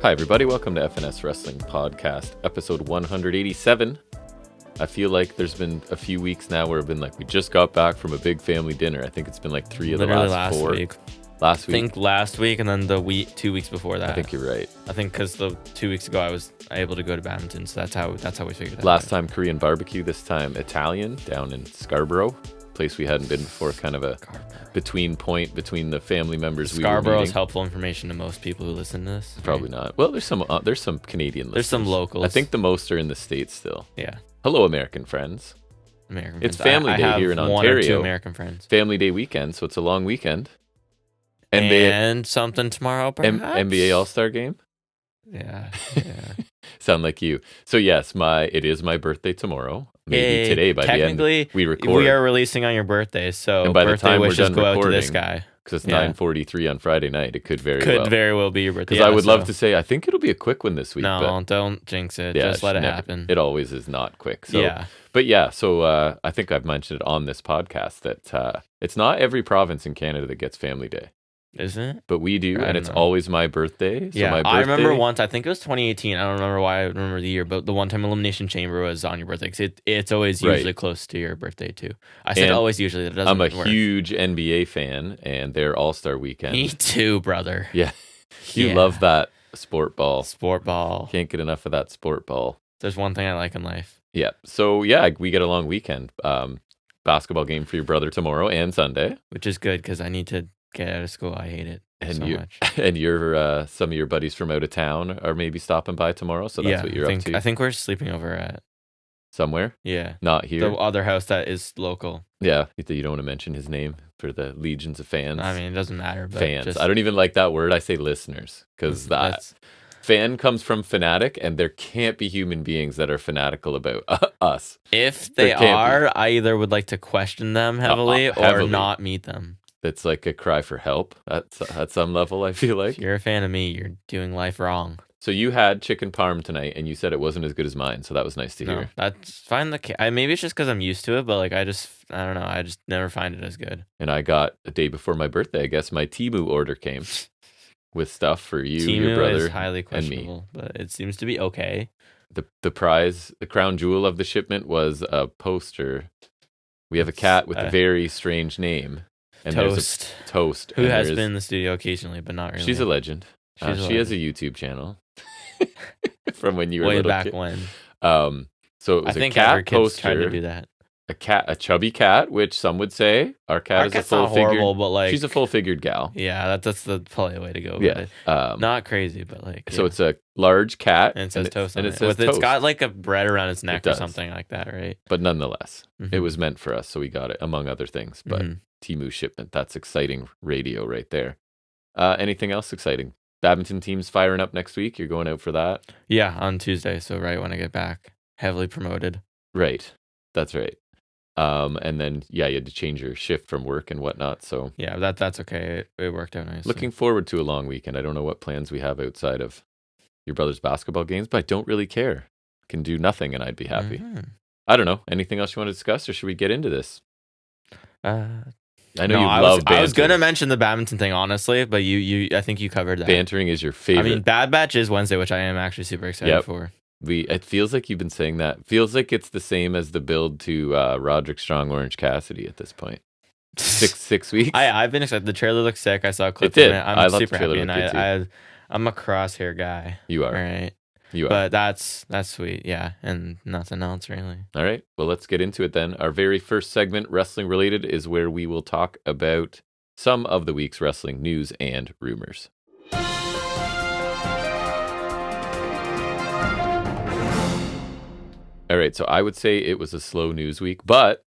Hi, everybody. Welcome to FNS Wrestling Podcast, episode 187. I feel like there's been a few weeks now where I've been like, we just got back from a big family dinner. I think it's been like three of the last four. Week. Last week? I think last week and then the 2 weeks before that. I think you're right. I think because the 2 weeks ago I was able to go to badminton, so that's how we figured that Last out. time Korean barbecue, this time Italian down in Scarborough, place we hadn't been before, kind of a between point between the family members we were meeting. Scarborough is helpful information to most people who listen to this. Probably not. Well, there's some Canadian listeners. There's some locals. I think the most are in the States still. Yeah. Hello, American friends. It's friends. Family Day here in I have Ontario. one or two American friends. Family Day weekend, so it's a long weekend. And something tomorrow, perhaps? NBA All-Star Game? Yeah. Sound like you. So yes, it is my birthday tomorrow. Maybe today by the end we record. We are releasing on your birthday, so and by the birthday time we're wishes done go out to recording, this guy. Because it's 9:43 on Friday night. It could very well be your birthday. Because I would love to say, I think it'll be a quick one this week. No, don't jinx it. Just let it happen. It always is not quick. So, yeah. But yeah, so I think I've mentioned it on this podcast that it's not every province in Canada that gets Family Day. Isn't it? But we do, and it's always my birthday. So yeah, my birthday, I remember once, I think it was 2018. I don't remember why I remember the year, but the one time Elimination Chamber was on your birthday. Because it's always usually close to your birthday, too. I said always usually. That doesn't work. I'm a huge NBA fan, and their All-Star weekend. Me too, brother. Yeah. You love that sport ball. Sport ball. Can't get enough of that sport ball. There's one thing I like in life. Yeah. So, yeah, we get a long weekend. Basketball game for your brother tomorrow and Sunday. Which is good, because I need to get out of school. I hate it much. And your some of your buddies from out of town are maybe stopping by tomorrow, so that's what you're up to. I think we're sleeping over at somewhere. Yeah, not here. The other house that is local. Yeah, you don't want to mention his name for the legions of fans. I mean, it doesn't matter. But fans. I don't even like that word. I say listeners, because that fan comes from fanatic, and there can't be human beings that are fanatical about us. If they are, I either would like to question them heavily or not meet them. It's like a cry for help at some level, I feel like. If you're a fan of me, you're doing life wrong. So you had chicken parm tonight, and you said it wasn't as good as mine, so that was nice to hear. That's fine. Maybe it's just because I'm used to it, but I don't know. I just never find it as good. And I got a day before my birthday, I guess, my Temu order came with stuff for you, your brother, is highly and questionable, me. But it seems to be okay. The prize, the crown jewel of the shipment was a poster. We have a cat with a very strange name. And Toast. Toast. Who has been in the studio occasionally, but not really. She's a legend. She has a YouTube channel from when you were way a little back kid. when. So it was a cat poster. Tried to do that. A chubby cat, which some would say our cat is a full figured. Horrible, but she's a full figured gal. Yeah, that's the polite way to go. Yeah, not crazy, but So it's a large cat, and it says toast, and it says toast. It's got like a bread around its neck or something like that, right? But nonetheless, it was meant for us, so we got it among other things. But Temu shipment, that's exciting radio right there. Anything else exciting? Badminton team's firing up next week. You're going out for that? Yeah, on Tuesday. So right when I get back, heavily promoted. Right, that's right. And then you had to change your shift from work and whatnot. So yeah, that's okay. It worked out nicely. Looking forward to a long weekend. I don't know what plans we have outside of your brother's basketball games, but I don't really care. Can do nothing and I'd be happy. I don't know. Anything else you want to discuss, or should we get into this? I know you love bantering. I was going to mention the badminton thing, honestly, but I think you covered that. Bantering is your favorite. I mean, Bad Batch is Wednesday, which I am actually super excited for. It feels like you've been saying that. Feels like it's the same as the build to Roderick Strong Orange Cassidy at this point. 6 weeks. I've been excited. The trailer looks sick. I saw a clip from it. I'm super happy, and I'm a crosshair guy. You are. All right. You are. But that's sweet, yeah, and nothing else really. All right, well, let's get into it then. Our very first segment, wrestling related, is where we will talk about some of the week's wrestling news and rumors. All right, so I would say it was a slow news week, but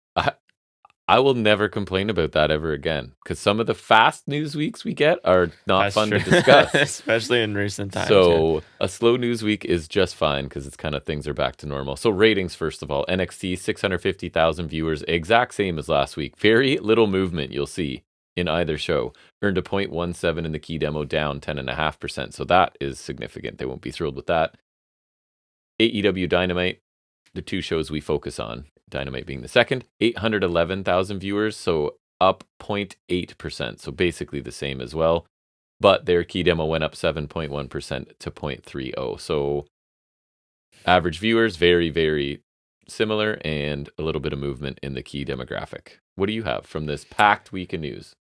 I will never complain about that ever again, because some of the fast news weeks we get are not fun to discuss. Especially in recent times. So a slow news week is just fine, because it's kind of things are back to normal. So ratings, first of all, NXT, 650,000 viewers, exact same as last week. Very little movement you'll see in either show. Earned a 0.17 in the key demo, down 10.5%. So that is significant. They won't be thrilled with that. AEW Dynamite, the two shows we focus on, Dynamite being the second, 811,000 viewers, so up 0.8%, so basically the same as well. but their key demo went up 7.1% to 0.30. So average viewers, very, very similar, and a little bit of movement in the key demographic. What do you have from this packed week of news?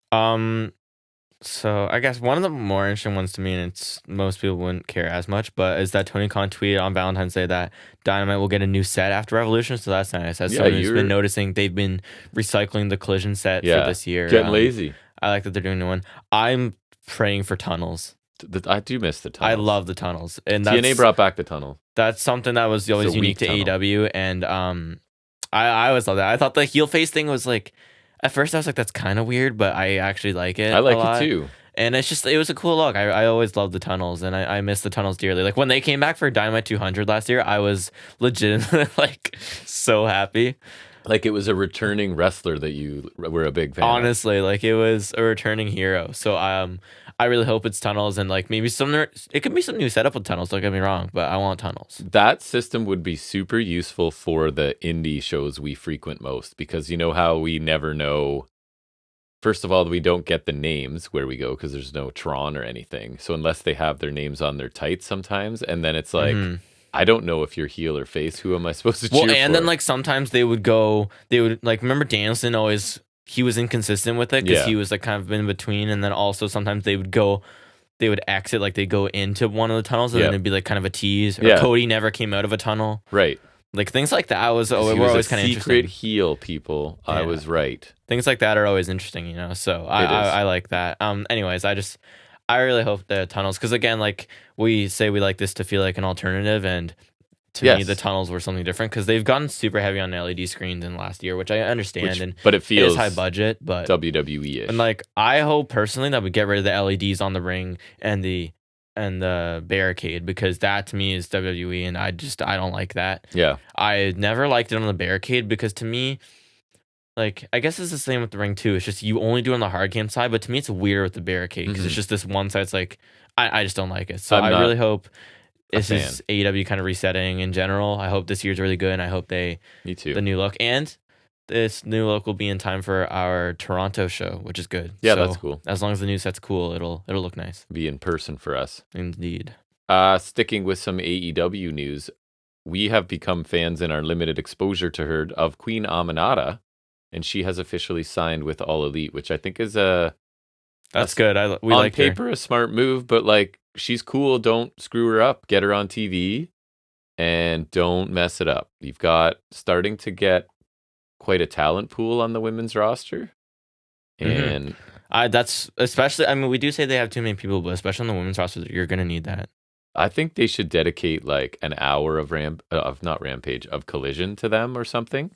So I guess one of the more interesting ones to me, and it's most people wouldn't care as much, but is that Tony Khan tweeted on Valentine's Day that Dynamite will get a new set after Revolution. So that's nice. As someone who's been noticing, they've been recycling the Collision set for this year. Getting lazy. I like that they're doing a new one. I'm praying for tunnels. I do miss the tunnels. I love the tunnels. And TNA brought back the tunnel. That's something that was always unique to AEW. And I always love that. I thought the heel face thing was like, at first I was like, that's kind of weird, but I actually like it. I like it too. And it was a cool look. I always loved the tunnels, and I miss the tunnels dearly. Like when they came back for Dynamite 200 last year, I was legitimately like so happy. Like it was a returning wrestler that you were a big fan of. Honestly, like it was a returning hero. So I really hope it's tunnels, and like maybe it could be some new setup with tunnels, don't get me wrong, but I want tunnels. That system would be super useful for the indie shows we frequent most, because you know how we never know. First of all, we don't get the names where we go because there's no Tron or anything. So unless they have their names on their tights sometimes, and then it's like, I don't know if you're heel or face. Who am I supposed to cheer for? Well, and then like sometimes they would like, remember Danielson always, he was inconsistent with it because he was like kind of in between. And then also sometimes they would exit, like they go into one of the tunnels and then it'd be like kind of a tease. Or Cody never came out of a tunnel. Right. Like things like that were always kind of interesting. Secret heel, people. Yeah. I was right. Things like that are always interesting, you know. So I like that. Anyways, I really hope the tunnels, because again, like we say, we like this to feel like an alternative, and to me, the tunnels were something different because they've gone super heavy on LED screens in the last year, which I understand. But it feels high budget, but WWE-ish. And like I hope personally that we get rid of the LEDs on the ring and the barricade, because that to me is WWE, and I don't like that. Yeah. I never liked it on the barricade because to me, like, I guess it's the same with the ring too. It's just you only do it on the hard cam side, but to me it's weird with the barricade because it's just this one side. It's like I just don't like it. So I really hope this is AEW kind of resetting in general. I hope this year's really good, and I hope Me too. The new look, and this new look will be in time for our Toronto show, which is good. Yeah, so that's cool. As long as the new set's cool, it'll look nice. Be in person for us. Indeed. Sticking with some AEW news, we have become fans in our limited exposure to her of Queen Aminata, and she has officially signed with All Elite, which I think is that's good. We on like paper her. A smart move, but like she's cool. Don't screw her up. Get her on TV, and don't mess it up. You've got starting to get quite a talent pool on the women's roster, and that's especially. I mean, we do say they have too many people, but especially on the women's roster, you're gonna need that. I think they should dedicate like an hour of Collision to them or something.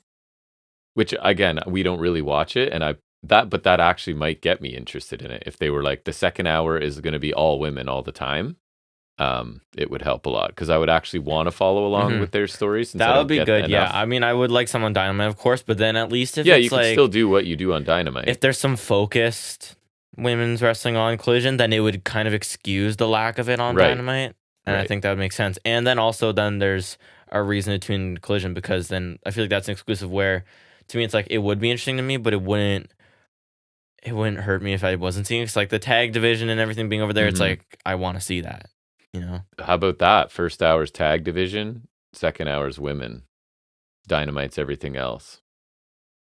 Which again, we don't really watch it, and but that actually might get me interested in it if they were like the second hour is going to be all women all the time. It would help a lot because I would actually want to follow along with their stories. That would be good. Yeah, I mean, I would like some on Dynamite, of course, but then at least if you can still do what you do on Dynamite. If there's some focused women's wrestling on Collision, then it would kind of excuse the lack of it on Dynamite, and I think that would make sense. And then also then there's a reason to tune Collision, because then I feel like that's an exclusive where, to me, it's like it would be interesting to me, but it wouldn't hurt me if I wasn't seeing it. It's like the tag division and everything being over there. It's like I want to see that. You know, how about that? First hour's tag division, second hour's women. Dynamite's everything else.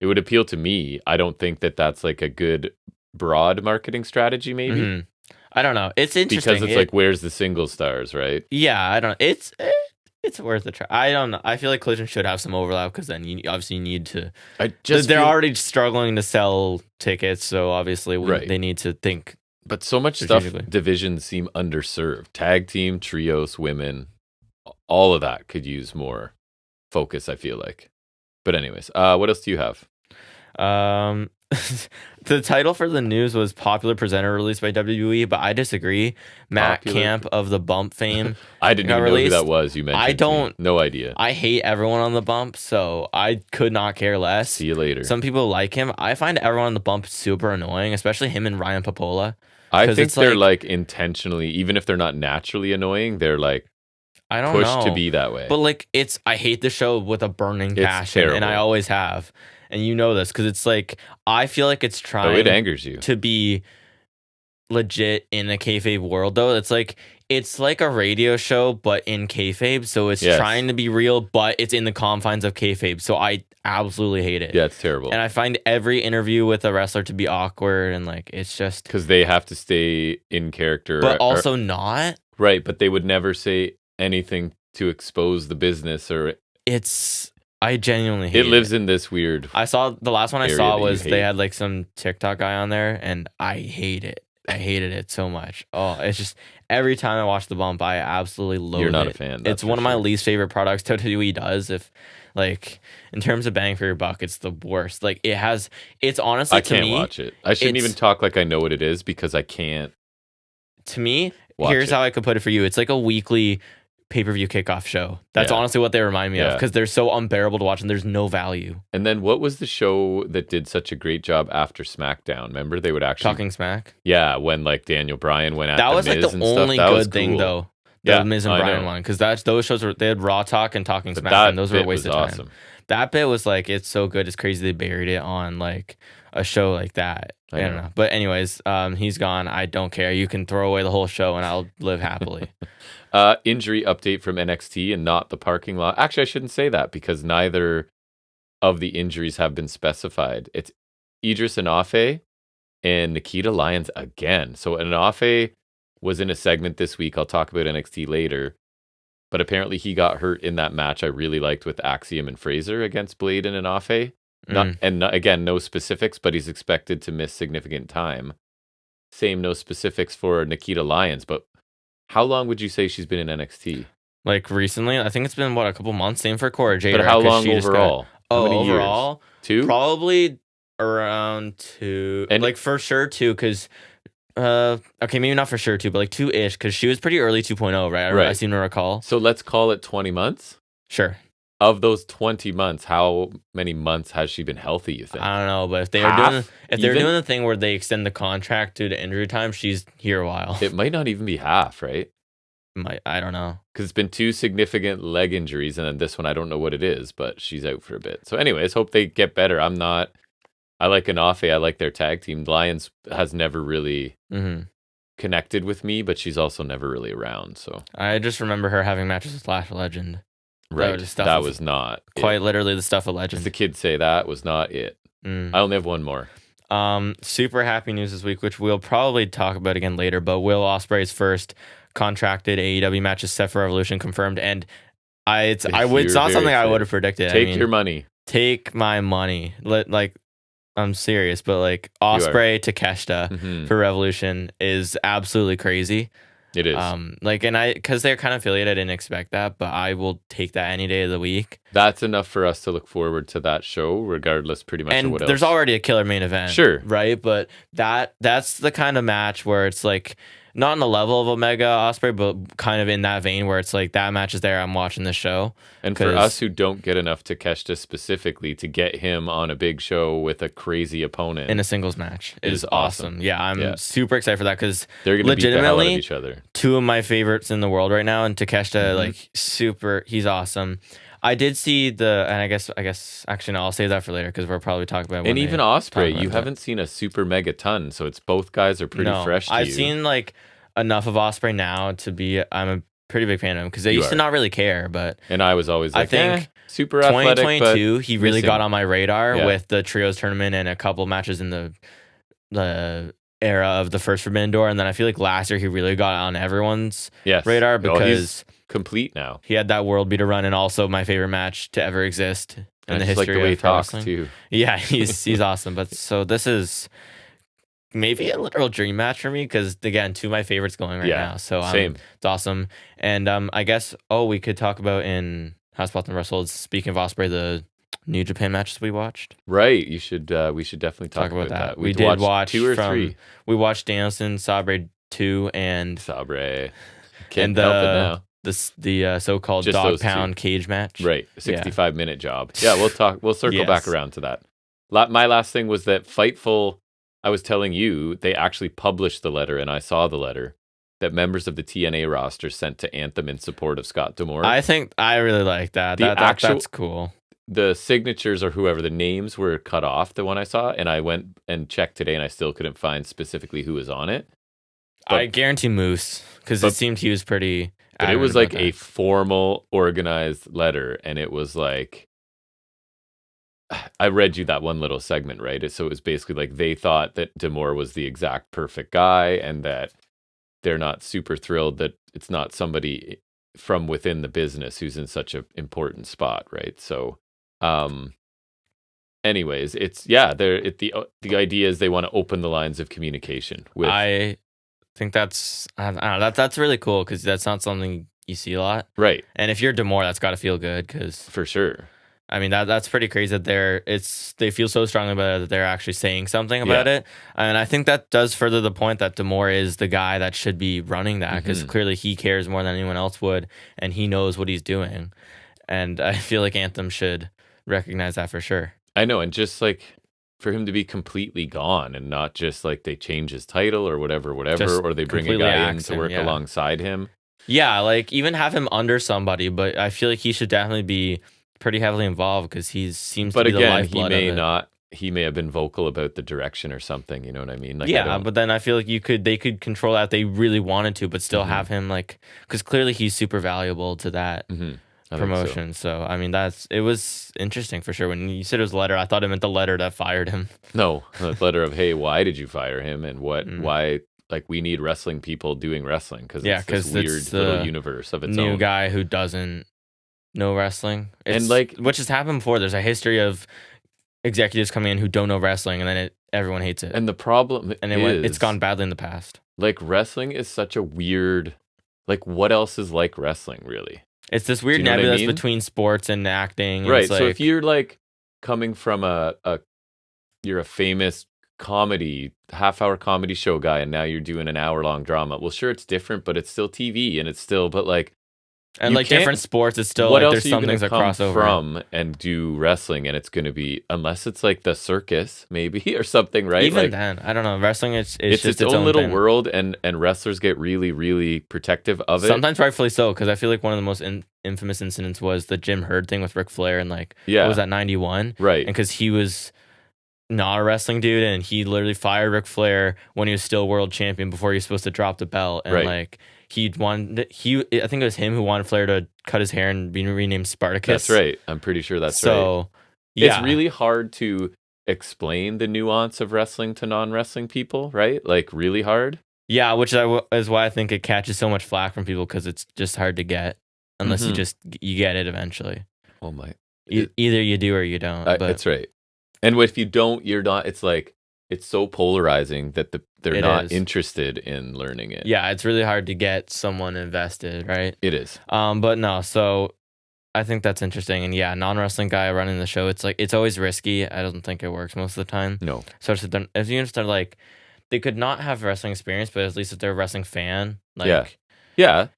It would appeal to me. I don't think that that's like a good broad marketing strategy. Maybe I don't know. It's interesting because it's like where's the single stars, right? Yeah, I don't. It's worth a try. I don't know. I feel like Collision should have some overlap because then you obviously need to. They're already struggling to sell tickets, so obviously they need to think. But so much stuff, divisions seem underserved. Tag team, trios, women, all of that could use more focus, I feel like. But anyways, what else do you have? The title for the news was Popular Presenter released by WWE, but I disagree. Matt Camp of the Bump fame. I didn't even know who that was. You mentioned. No idea. I hate everyone on the Bump, so I could not care less. See you later. Some people like him. I find everyone on the Bump super annoying, especially him and Ryan Popola. I think they're like intentionally, even if they're not naturally annoying, they're like pushed to be that way. But like I hate the show with a burning passion, terrible. And I always have. And you know this because it's like I feel like it's trying. It angers you to be legit in a kayfabe world, though. It's like a radio show, but in kayfabe. So it's trying to be real, but it's in the confines of kayfabe. So I absolutely hate it. Yeah, it's terrible. And I find every interview with a wrestler to be awkward, and like it's just because they have to stay in character, but also not right. But they would never say anything to expose the business, or I genuinely hate it. It lives in this weird. I saw the last one I saw was they had like some TikTok guy on there, and I hate it. I hated it so much. Oh, it's just every time I watch the bump, I absolutely loathe it. You're not a fan. It's one of my least favorite products WWE does. If like in terms of bang for your buck, it's the worst. Like it's honestly I can't watch it. I shouldn't even talk like I know what it is because I can't. To me, here's how I could put it for you. It's like a weekly pay-per-view kickoff show. That's honestly what they remind me of, because they're so unbearable to watch and there's no value. And then what was the show that did such a great job after SmackDown? Remember, they would actually Talking Smack. Yeah, when like Daniel Bryan went at that was Miz like the only good thing though. The Miz and Bryan one, because those shows they had Raw Talk and Talking Smack, and those were a waste of time. Awesome. That bit was like, it's so good. It's crazy they buried it on like a show like that. I don't know. But anyways, he's gone. I don't care. You can throw away the whole show and I'll live happily. Injury update from NXT and not the parking lot. Actually, I shouldn't say that because neither of the injuries have been specified. It's Idris Enofe and Nikita Lyons again. So Enofe was in a segment this week. I'll talk about NXT later. But apparently he got hurt in that match I really liked with Axiom and Fraser against Blade and Enofe. Again, no specifics, but he's expected to miss significant time. Same, no specifics for Nikita Lyons, but how long would you say she's been in NXT? Like recently? I think it's been, a couple months. Same for Cora Jade. But how long overall? How many overall? Years? 2? Probably around 2. And like for sure 2, because... okay, maybe not for sure 2, but like 2-ish, because she was pretty early 2.0, right? I seem to recall. So let's call it 20 months? Sure. Of those 20 months, how many months has she been healthy, you think? I don't know, but if they're doing the thing where they extend the contract due to injury time, she's here a while. It might not even be half, right? I don't know. Because it's been 2 significant leg injuries, and then this one, I don't know what it is, but she's out for a bit. So anyways, hope they get better. I like Enofe. I like their tag team. Lyons has never really connected with me, but she's also never really around. So I just remember her having matches with Lash Legend. Right. That was not quite literally the stuff of legend. As the kids say, that was not it. I only have one more. Super happy news this week, which we'll probably talk about again later, but Will Ospreay's first contracted AEW match is set for Revolution, confirmed, and it's not something I would have predicted. Take your money. Take my money. I'm serious, but like Ospreay to Takeshita for Revolution is absolutely crazy. It is. Because they're kind of affiliated, I didn't expect that, but I will take that any day of the week. That's enough for us to look forward to that show, regardless, pretty much of what else. There's already a killer main event. Sure. Right? But that's the kind of match where it's like, not on the level of Omega Ospreay, but kind of in that vein where it's like, that match is there, I'm watching the show. And for us who don't get enough Takeshita specifically, to get him on a big show with a crazy opponent in a singles match is awesome. Yeah, I'm super excited for that, because they're going to beat the hell out of each other. 2 of my favorites in the world right now, and Takeshita, he's awesome. I did see and I guess actually no, I'll save that for later, because we'll probably talk about it. And even Ospreay, you haven't seen a super mega ton, so it's both guys are pretty fresh to I've seen like enough of Ospreay now to be, I'm a pretty big fan of him, because I used to not really care, but and I was always like, I think super athletic, 2022 he really got on my radar with the trios tournament and a couple matches in the era of the first Forbidden Door, and then I feel like last year he really got on everyone's radar because he's complete now. He had that world beater run, and also my favorite match to ever exist in the history like the way of he talks wrestling. Too. Yeah, he's awesome. But so this is maybe a literal dream match for me, because again, 2 of my favorites going right now. So same. It's awesome. And I guess we could talk about in Highspots and Restholds, speaking of Ospreay, the New Japan matches we watched. Right. We should definitely talk about that. We did watch 2 or 3. We watched Danielson, Sabre 2, and Sabre. Can't help it now. The so-called Just dog pound cage match. Right. 65-minute job. Yeah, we'll circle back around to that. My last thing was that Fightful, I was telling you, they actually published the letter, and I saw the letter that members of the TNA roster sent to Anthem in support of Scott D'Amore. I think I really like that. That's cool. The signatures or whoever, the names were cut off, the one I saw, and I went and checked today, and I still couldn't find specifically who was on it. I guarantee Moose, because it seemed he was pretty. But it was like a formal, organized letter, and it was like, I read you that one little segment, right? So it was basically like they thought that D'Amore was the exact perfect guy, and that they're not super thrilled that it's not somebody from within the business who's in such an important spot, right? So, anyways, it's the idea is they want to open the lines of communication with. I think that's I don't know, that's really cool, because that's not something you see a lot, right? And if you're D'Amore, that's got to feel good, because for sure. I mean that's pretty crazy that they feel so strongly about it that they're actually saying something about it, and I think that does further the point that D'Amore is the guy that should be running that, because clearly he cares more than anyone else would, and he knows what he's doing, and I feel like Anthem should recognize that for sure. I know, and just like for him to be completely gone and not just like they change his title or whatever, just or they bring a guy in to work alongside him. Yeah, like even have him under somebody, but I feel like he should definitely be pretty heavily involved, because he seems to be the lifeblood of it. But he may have been vocal about the direction or something, you know what I mean? Like, but then I feel like they could control that if they really wanted to, but still have him, like, because clearly he's super valuable to that promotion. So I mean, it was interesting for sure. When you said it was a letter, I thought it meant the letter that fired him. No, the letter of, hey, why did you fire him, and why? Like, we need wrestling people doing wrestling, because it's this weird little universe of its own. New guy who doesn't know wrestling, and which has happened before. There's a history of executives coming in who don't know wrestling, and then everyone hates it. And the problem it's gone badly in the past. Like, wrestling is such a weird. Like, what else is like wrestling, really? It's this weird nebulous between sports and acting. And right. So if you're like coming from you're a famous half-hour comedy show guy, and now you're doing an hour-long drama. Well, sure, it's different, but it's still TV, and it's still, but like, and like different sports, it's still what like there's some things that cross over from and do wrestling, and it's going to be, unless it's like the circus maybe or something, right? Even like, then, I don't know. Wrestling, it's just its own little thing. World, and wrestlers get really, really protective of it. Sometimes rightfully so, because I feel like one of the most infamous incidents was the Jim Herd thing with Ric Flair, and like, what was that, 91? Right. And because he was not a wrestling dude, and he literally fired Ric Flair when he was still world champion before he was supposed to drop the belt, and like, I think it was him who wanted Flair to cut his hair and be renamed Spartacus. That's right. I'm pretty sure that's right. So, it's really hard to explain the nuance of wrestling to non-wrestling people, right? Like, really hard. Yeah, which is why I think it catches so much flack from people, because it's just hard to get unless you get it eventually. Oh my! Either you do or you don't. That's right. And if you don't, you're not. It's like, it's so polarizing that they're not interested in learning it. Yeah, it's really hard to get someone invested, right? It is. But no, so I think that's interesting. And yeah, non-wrestling guy running the show, it's like, it's always risky. I don't think it works most of the time. No. So if you start like, they could not have wrestling experience, but at least if they're a wrestling fan, like, yeah,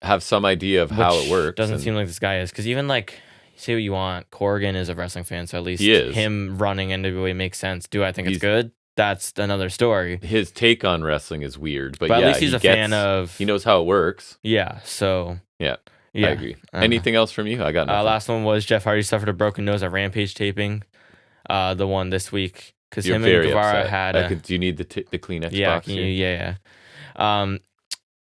have some idea of how it works. Doesn't seem like this guy is, because even like, say what you want, Corgan is a wrestling fan, so at least him running NWA makes sense. Do I think it's good? That's another story. His take on wrestling is weird, but at least he's a fan of. He knows how it works. Yeah. So. Yeah. I agree. Anything else from you? I got nothing. Last one was Jeff Hardy suffered a broken nose at Rampage taping. The one this week, because him and Guevara had. Do you need the Kleenex box? Yeah.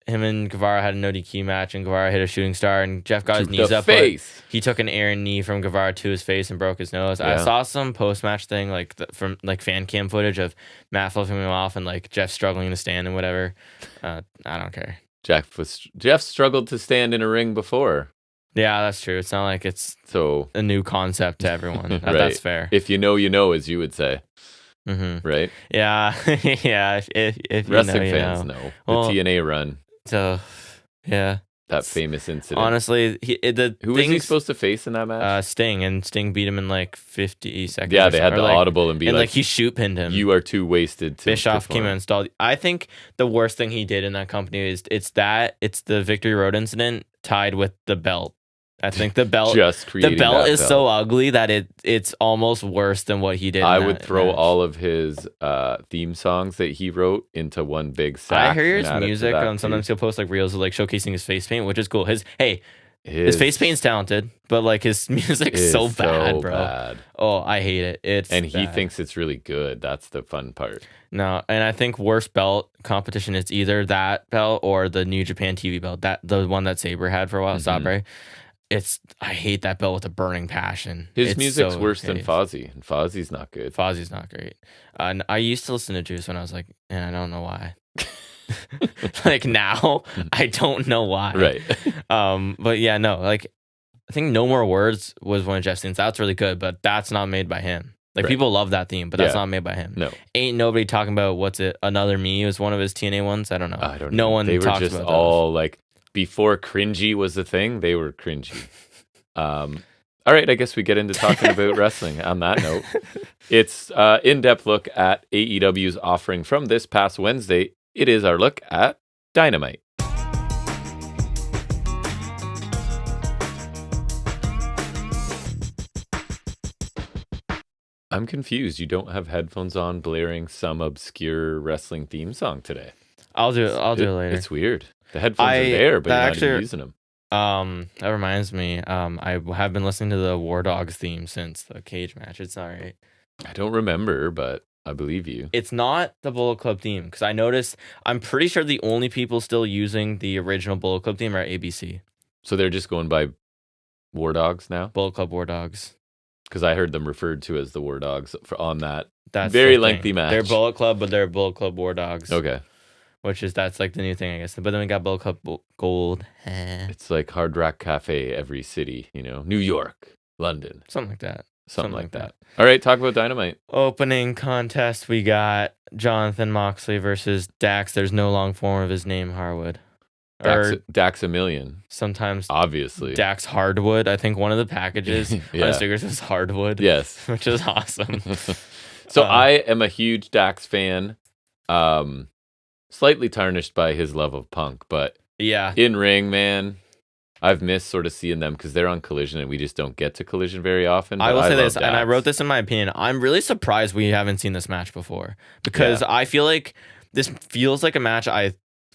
Him and Guevara had a no DQ match, and Guevara hit a shooting star, and Jeff got his knees up. Face. He took an Aaron knee from Guevara to his face and broke his nose. Yeah. I saw some post-match thing, like from like fan cam footage of Matt flipping him off and like Jeff struggling to stand and whatever. I don't care. Jeff struggled to stand in a ring before. Yeah, that's true. It's not like it's a new concept to everyone. Right. That's fair. If you know, you know, as you would say. Mm-hmm. Right? Yeah. Yeah. If wrestling you fans know. The TNA run. So, yeah. That famous incident. Honestly, who was he supposed to face in that match? Sting, and Sting beat him in like 50 seconds. Yeah, they had the audible and like he shoot pinned him. You are too wasted to Bischoff came and installed. I think the worst thing he did in that company is it's the Victory Road incident tied with the belt. I think the belt is so ugly that it's almost worse than what he did. I would throw all of his theme songs that he wrote into one big sack. I hear his music, and sometimes he'll post like reels of like showcasing his face paint, which is cool. His face paint's talented, but like his music's so bad, bro. Bad. Oh, I hate it. He thinks it's really good. That's the fun part. No, and I think worst belt competition is either that belt or the New Japan TV belt. The one that Sabre had for a while, Sabre. I hate that belt with a burning passion. His music's worse than Fozzy, and Fozzy's not good. Fozzy's not great. I used to listen to Juice when I was like, and I don't know why. Like now, I don't know why. Right. But yeah, no, like I think No More Words was one of Jeff's themes. That's really good, but that's not made by him. Like people love that theme, but that's not made by him. No. Ain't nobody talking about Another Me was one of his TNA ones. I don't know. I don't know. No one they were talks just about all those. like before cringy was a thing, they were cringy. All right, I guess we get into talking about wrestling on that note. It's in-depth look at AEW's offering from this past Wednesday. It is our look at Dynamite. I'm confused. You don't have headphones on blaring some obscure wrestling theme song today. I'll do it later. It's weird. The headphones are there, but you're not even using them. That reminds me. I have been listening to the War Dogs theme since the cage match. It's all right. I don't remember, but I believe you. It's not the Bullet Club theme because I noticed. I'm pretty sure the only people still using the original Bullet Club theme are ABC. So they're just going by War Dogs now? Bullet Club War Dogs. Because I heard them referred to as the War Dogs on that That's very lengthy match. They're Bullet Club, but they're Bullet Club War Dogs. Okay. That's like the new thing, I guess. But then we got Bullet Club Gold. It's like Hard Rock Cafe every city, New York, London. Something like that. Something like that. All right, talk about Dynamite. Opening contest, we got Jonathan Moxley versus Dax. There's no long form of his name, Harwood. Dax a million. Sometimes. Obviously. Dax Hardwood. I think one of the packages on his figures was Hardwood. Yes. Which is awesome. So I am a huge Dax fan. Slightly tarnished by his love of Punk, but in ring, man, I've missed sort of seeing them because they're on Collision and we just don't get to Collision very often. I will say this, and I wrote this in my opinion. I'm really surprised we haven't seen this match before because I feel like this feels like a match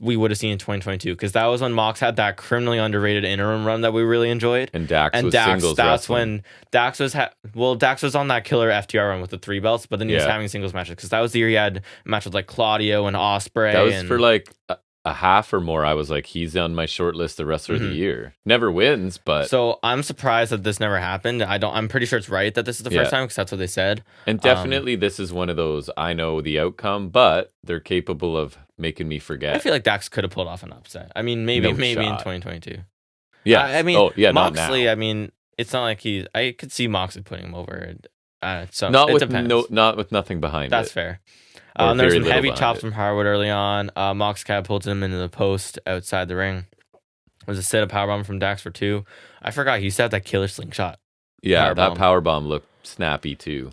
we would have seen in 2022 because that was when Mox had that criminally underrated interim run that we really enjoyed. And Dax was singles that's wrestling. when Dax was Dax was on that killer FTR run with the 3 belts, but then he was having singles matches because that was the year he had a match with like Claudio and Ospreay. That was for like a half or more. I was like, he's on my short list of wrestler of the year. Never wins, but so I'm surprised that this never happened. I'm pretty sure it's right that this is the first time because that's what they said. And definitely this is one of those I know the outcome, but they're capable of making me forget. I feel like Dax could have pulled off an upset. I mean, maybe in 2022. Yeah. I mean, not Moxley. now. I mean, it's not like I could see Moxley putting him over. So not it depends. Not with nothing behind That's it. fair. There's some heavy chops it. from Harwood early on. Mox catapulted him into the post outside the ring. It was a set of powerbomb from Dax for 2. I forgot he used to have that killer slingshot. Yeah, that powerbomb looked snappy too.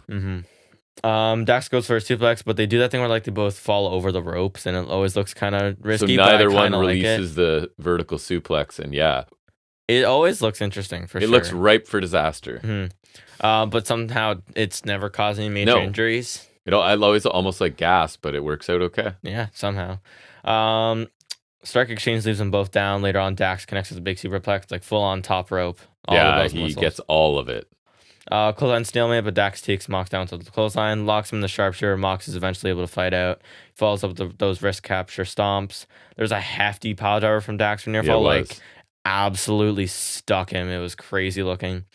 Dax goes for a suplex, but they do that thing where like they both fall over the ropes, and it always looks kind of risky. So neither one releases the vertical suplex, and it always looks interesting for sure. It looks ripe for disaster. But somehow it's never caused any major injuries. I always almost like gas, but it works out okay. Yeah, somehow. Strike exchange leaves them both down. Later on, Dax connects with a big superplex, like full on top rope. He gets all of it. Clothesline stalemate, but Dax takes Mox down to the clothesline, locks him in the sharpshooter. Mox is eventually able to fight out. Follows up with those wrist capture stomps. There's a hefty power driver from Dax from near fall, like absolutely stuck him. It was crazy looking.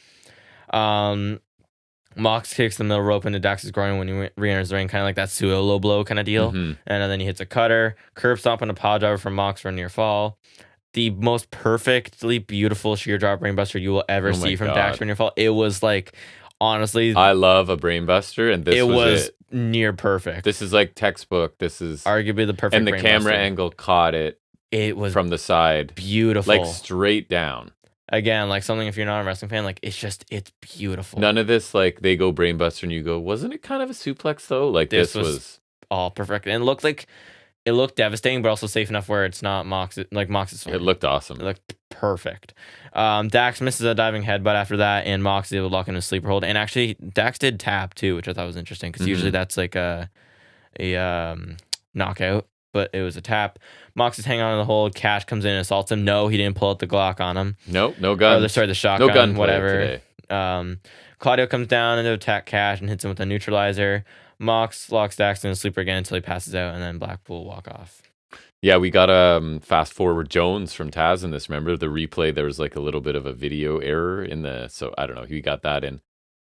Mox kicks the middle rope into Dax's groin when he re-enters the ring, kind of like that Suo low blow kind of deal. And then he hits a cutter, curb stomp and a power driver from Mox for a near fall. The most perfectly beautiful sheer drop brainbuster you will ever see from Dax for a near fall. It was like, honestly, I love a brainbuster, and this was near perfect. This is like textbook. This is arguably the perfect. And the camera angle caught it. It was from the side, beautiful, like straight down. Again, like something if you're not a wrestling fan, like it's beautiful. None of this like they go brainbuster and you go, wasn't it kind of a suplex though? Like this was all perfect and it looked devastating, but also safe enough where it's not Mox's. It looked awesome. It looked perfect. Dax misses a diving headbutt after that, and Mox is able to lock in a sleeper hold. And actually, Dax did tap too, which I thought was interesting because usually that's like a knockout. but it was a tap. Mox is hanging on to the hold. Cash comes in and assaults him. No, he didn't pull out the Glock on him. No gun. Or the shotgun. No gun whatever. today. Claudio comes down into attack Cash and hits him with a neutralizer. Mox locks Dax in a sleeper again until he passes out, and then Blackpool walk off. Yeah, we got fast forward Jones from Taz in this. Remember the replay? There was like a little bit of a video error so I don't know. He got that in.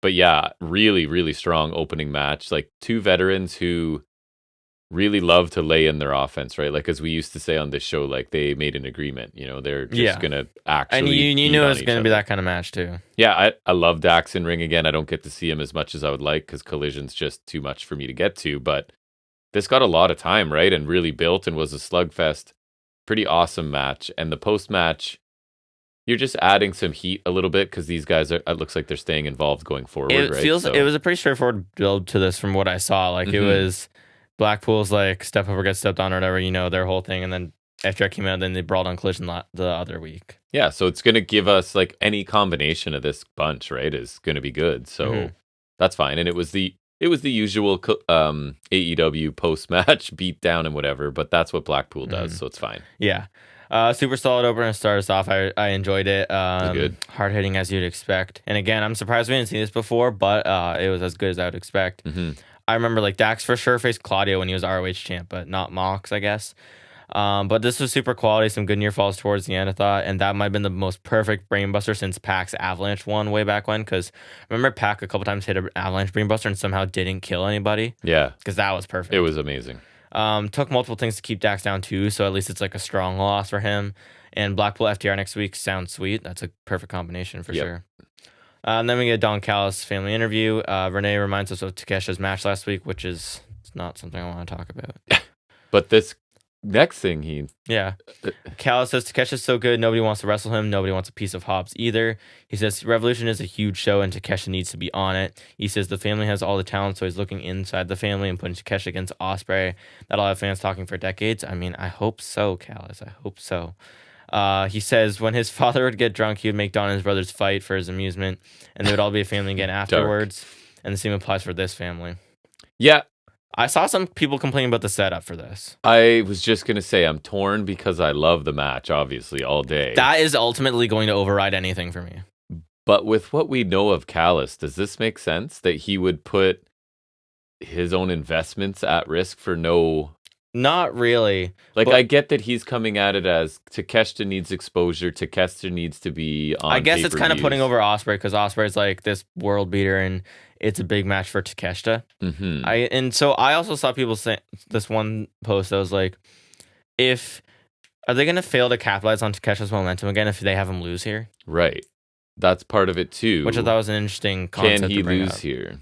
But yeah, really, really strong opening match. Like two veterans who really love to lay in their offense, right? Like as we used to say on this show, like they made an agreement. They're just gonna actually. And you knew it was gonna be that kind of match too. Yeah, I love Dax in ring again. I don't get to see him as much as I would like because Collision's just too much for me to get to. But this got a lot of time, right? And really built and was a slugfest. Pretty awesome match. And the post match, you're just adding some heat a little bit because these guys it looks like they're staying involved going forward, right? It was a pretty straightforward build to this from what I saw. Like it was Blackpool's like step up or get stepped on or whatever, their whole thing. And then after I came out, then they brawled on Collision the other week. Yeah, so it's going to give us like any combination of this bunch, right, is going to be good. So that's fine. And it was the usual AEW post-match beatdown and whatever, but that's what Blackpool does, so it's fine. Yeah. Super solid opener to start us off. I enjoyed it. Good. Hard hitting as you'd expect. And again, I'm surprised we didn't see this before, but it was as good as I would expect. I remember like Dax for sure faced Claudio when he was ROH champ, but not Mox, I guess. But this was super quality, some good near falls towards the end, I thought, and that might have been the most perfect brainbuster since Pac's Avalanche one way back when, because I remember Pac a couple times hit an Avalanche brainbuster and somehow didn't kill anybody. Yeah. Because that was perfect. It was amazing. Took multiple things to keep Dax down too, so at least it's like a strong loss for him. And Blackpool FTR next week sounds sweet. That's a perfect combination for sure. And then we get Don Callis family interview. Renee reminds us of Takesha's match last week, which is not something I want to talk about. But this next thing Callis says Takesha's so good, nobody wants to wrestle him. Nobody wants a piece of Hobbs either. He says Revolution is a huge show and Takesha needs to be on it. He says the family has all the talent, so he's looking inside the family and putting Takesha against Ospreay. That'll have fans talking for decades. I mean, I hope so, Callis. I hope so. He says when his father would get drunk, he would make Don and his brothers fight for his amusement, and they would all be a family again afterwards. And the same applies for this family. Yeah. I saw some people complaining about the setup for this. I was just going to say I'm torn because I love the match, obviously, all day. That is ultimately going to override anything for me. But with what we know of Callis, does this make sense that he would put his own investments at risk for no... Not really. Like, I get that he's coming at it as Takeshita needs exposure. Takeshita needs to be on I guess it's kind of pay-per-views. putting over Ospreay because Ospreay's like this world beater and it's a big match for Takeshita. And so I also saw people say this one post that was like, are they going to fail to capitalize on Takesha's momentum again if they have him lose here? Right. That's part of it too. Which I thought was an interesting concept. Can he to bring lose up. here?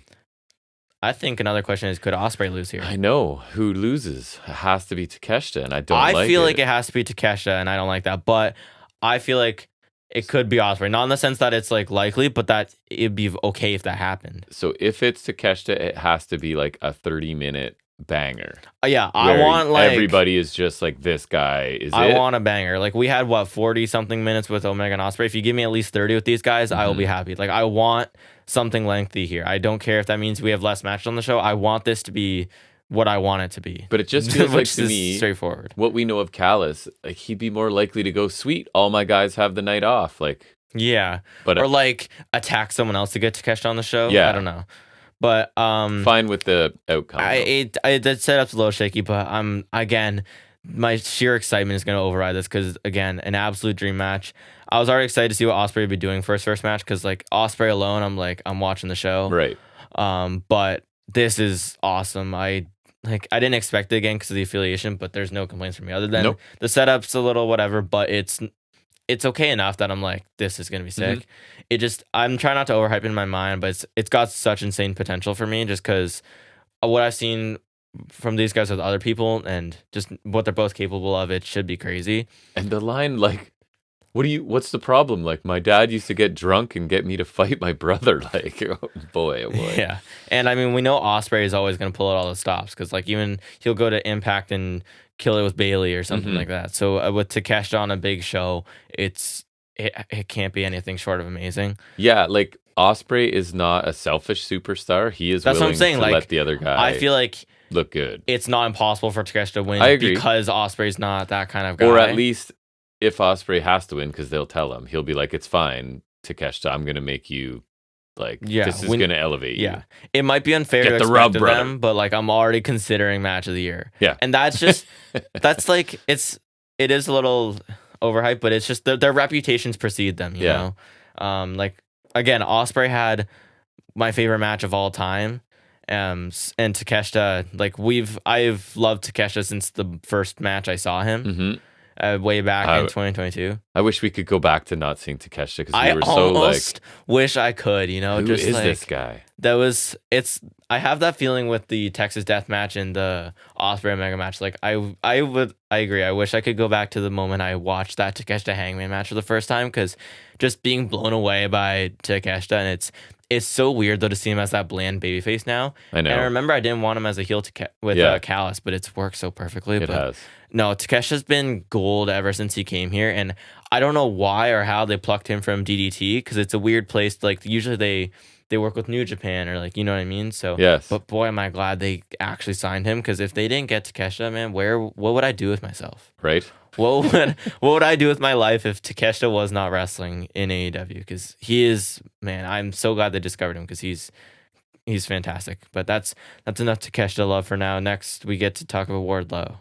I think another question is, could Ospreay lose here? I know. Who loses? It has to be Takeshita, and I don't I like it. feel like it has to be Takesha, and I don't like that. But I feel like it could be Ospreay. Not in the sense that it's like likely, but that it'd be okay if that happened. So if it's Takeshita, it has to be like a 30-minute banger. Yeah, I want like... Everybody is just like, this guy is I want a banger. Like we had, 40-something minutes with Omega and Ospreay. If you give me at least 30 with these guys, I will be happy. Like I want something lengthy here. I don't care if that means we have less matches on the show. I want this to be what I want it to be. But it just feels like to me, straightforward. What we know of Callis, like he'd be more likely to go, sweet, all my guys have the night off. Like, yeah. But or like attack someone else to get Takesha on the show. Yeah. I don't know. But fine with the outcome. The setup's a little shaky, but again, my sheer excitement is going to override this because again, an absolute dream match. I was already excited to see what Ospreay would be doing for his first match because like Ospreay alone, I'm watching the show. Right. But this is awesome. I didn't expect it again because of the affiliation, but there's no complaints from me other than the setup's a little whatever, but it's okay enough that I'm like, this is gonna be sick. I'm trying not to overhype it in my mind, but it's got such insane potential for me just because what I've seen from these guys with other people and just what they're both capable of, it should be crazy. And the line, like, what's the problem? Like, my dad used to get drunk and get me to fight my brother. Like, oh boy. Yeah. And I mean, we know Ospreay is always going to pull out all the stops because, like, even he'll go to Impact and kill it with Bailey or something like that. So with Takeshita on a big show, it can't be anything short of amazing. Yeah, like, Ospreay is not a selfish superstar. He is willing to let the other guy. I feel like look good. It's not impossible for Takeshita to win I agree. because Ospreay's not that kind of guy. Or at least if Ospreay has to win, because they'll tell him, he'll be like, it's fine, Takeshita, I'm going to make you, like, this is going to elevate you. It might be unfair to expect of them, but, like, I'm already considering match of the year. Yeah. And that's just, that's, like, it is a little overhyped, but it's just their reputations precede them, you know? Like, again, Ospreay had my favorite match of all time. And Takeshita, like, I've loved Takeshita since the first match I saw him. Way back in 2022. I wish we could go back to not seeing Takeshita because we were so like. Wish I could, you know. Who just is like, this guy? I have that feeling with the Texas Death Match and the Ospreay Omega match. Like I agree. I wish I could go back to the moment I watched that Takeshita Hangman match for the first time because just being blown away by Takeshita, and it's so weird though to see him as that bland babyface now. I know. And I remember I didn't want him as a heel with Callis, but it's worked so perfectly. It has. No, Takesha's been gold ever since he came here, and I don't know why or how they plucked him from DDT because it's a weird place. Like usually they work with New Japan or like you know what I mean. So yes, but boy, am I glad they actually signed him because if they didn't get Takesha, man, what would I do with myself? Right. What would I do with my life if Takeshita was not wrestling in AEW? Because he is, man. I'm so glad they discovered him because he's fantastic. But that's enough Takeshita love for now. Next, we get to talk about Wardlow.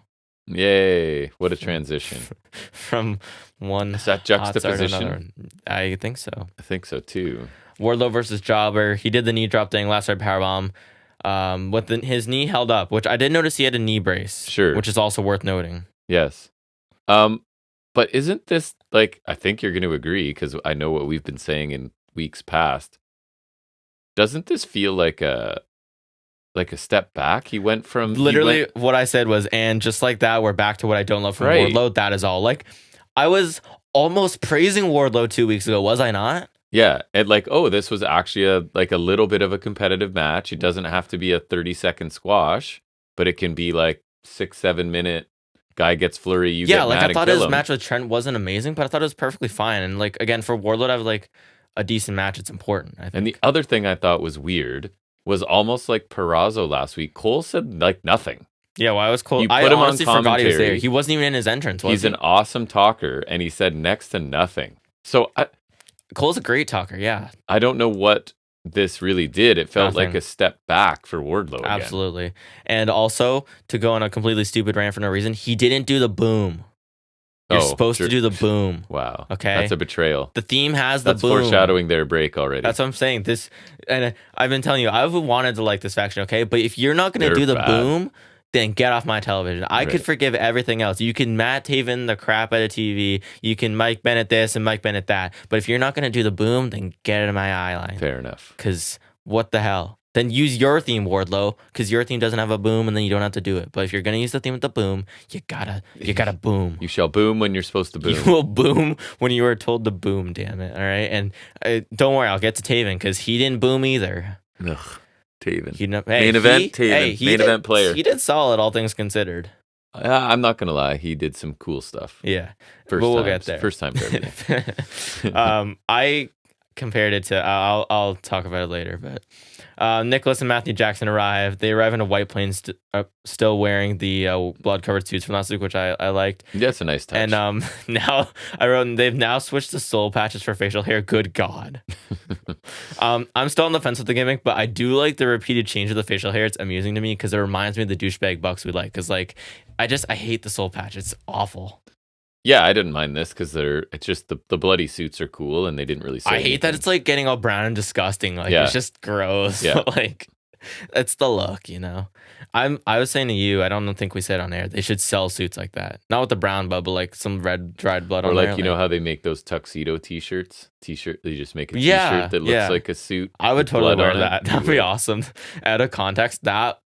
Yay! What a transition from one. Is that juxtaposition? I think so. I think so too. Wardlow versus Jobber. He did the knee drop thing, last side powerbomb. With his knee held up, which I did notice he had a knee brace. Sure. Which is also worth noting. Yes. But isn't this like? I think you're going to agree because I know what we've been saying in weeks past. Doesn't this feel like a step back? He went from literally what I said was, and just like that, we're back to what I don't love from Wardlow. That is all. Like, I was almost praising Wardlow 2 weeks ago, was I not? Yeah, and like, oh, this was actually a little bit of a competitive match. It doesn't have to be a 30-second squash, but it can be like 6-7 minute. Guy gets flurry, you get mad I thought his match with Trent wasn't amazing, but I thought it was perfectly fine. And like again, for Wardlow to have like a decent match, it's important. I think. And the other thing I thought was weird was almost like Perazo last week. Cole said like nothing. Yeah, why was Cole? I honestly forgot he was there. He wasn't even in his entrance. He's an awesome talker, and he said next to nothing. So Cole's a great talker. Yeah, I don't know what this really did. It felt like a step back for Wardlow. Again. Absolutely, and also to go on a completely stupid rant for no reason, he didn't do the boom. You're supposed to do the boom. Wow. Okay. That's a betrayal. The theme has the boom. That's foreshadowing their break already. That's what I'm saying. And I've been telling you, I've wanted to like this faction, okay? But if you're not going to do the boom, then get off my television. I could forgive everything else. You can Matt Taven the crap out of TV. You can Mike Bennett this and Mike Bennett that. But if you're not going to do the boom, then get out of my eye line. Fair enough. Because what the hell? Then use your theme, Wardlow, because your theme doesn't have a boom, and then you don't have to do it. But if you're gonna use the theme with the boom, you gotta boom. You shall boom when you're supposed to boom. You will boom when you are told to boom. Damn it! All right, and don't worry, I'll get to Taven because he didn't boom either. Ugh, Taven. Main event Taven. Main event player. He did solid, all things considered. I'm not gonna lie, he did some cool stuff. Yeah, but we'll get there. First time for everything. I compared it to. I'll talk about it later, but. Nicholas and Matthew Jackson arrive. They arrive in a white plane, still wearing the blood-covered suits from last week, which I liked. That's a nice touch. And now I wrote, they've now switched to soul patches for facial hair. Good God. I'm still on the fence with the gimmick, but I do like the repeated change of the facial hair. It's amusing to me because it reminds me of the douchebag bucks we like. Because like, I hate the soul patch. It's awful. Yeah, I didn't mind this because it's just the bloody suits are cool and they didn't really say I hate anything. that it's like getting all brown and disgusting. Like it's just gross. Yeah. Like it's the look, you know. I was saying to you, I don't think we said on air, they should sell suits like that. Not with the brown blood, but like some red dried blood on there. Or like, you know how they make those tuxedo t-shirts? They just make a t-shirt that looks like a suit. I would totally wear that. That'd be awesome. Out of context, that's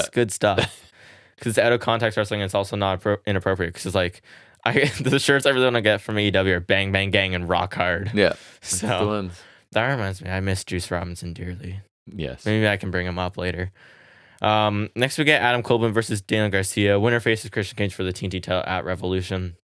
good stuff. Because out of context wrestling, it's also not inappropriate because it's like the shirts I really want to get from AEW are Bang Bang Gang and Rock Hard. Yeah. So that reminds me, I miss Juice Robinson dearly. Yes. Maybe I can bring him up later. Next we get Adam Copeland versus Daniel Garcia. Winner faces Christian Cage for the TNT title at Revolution.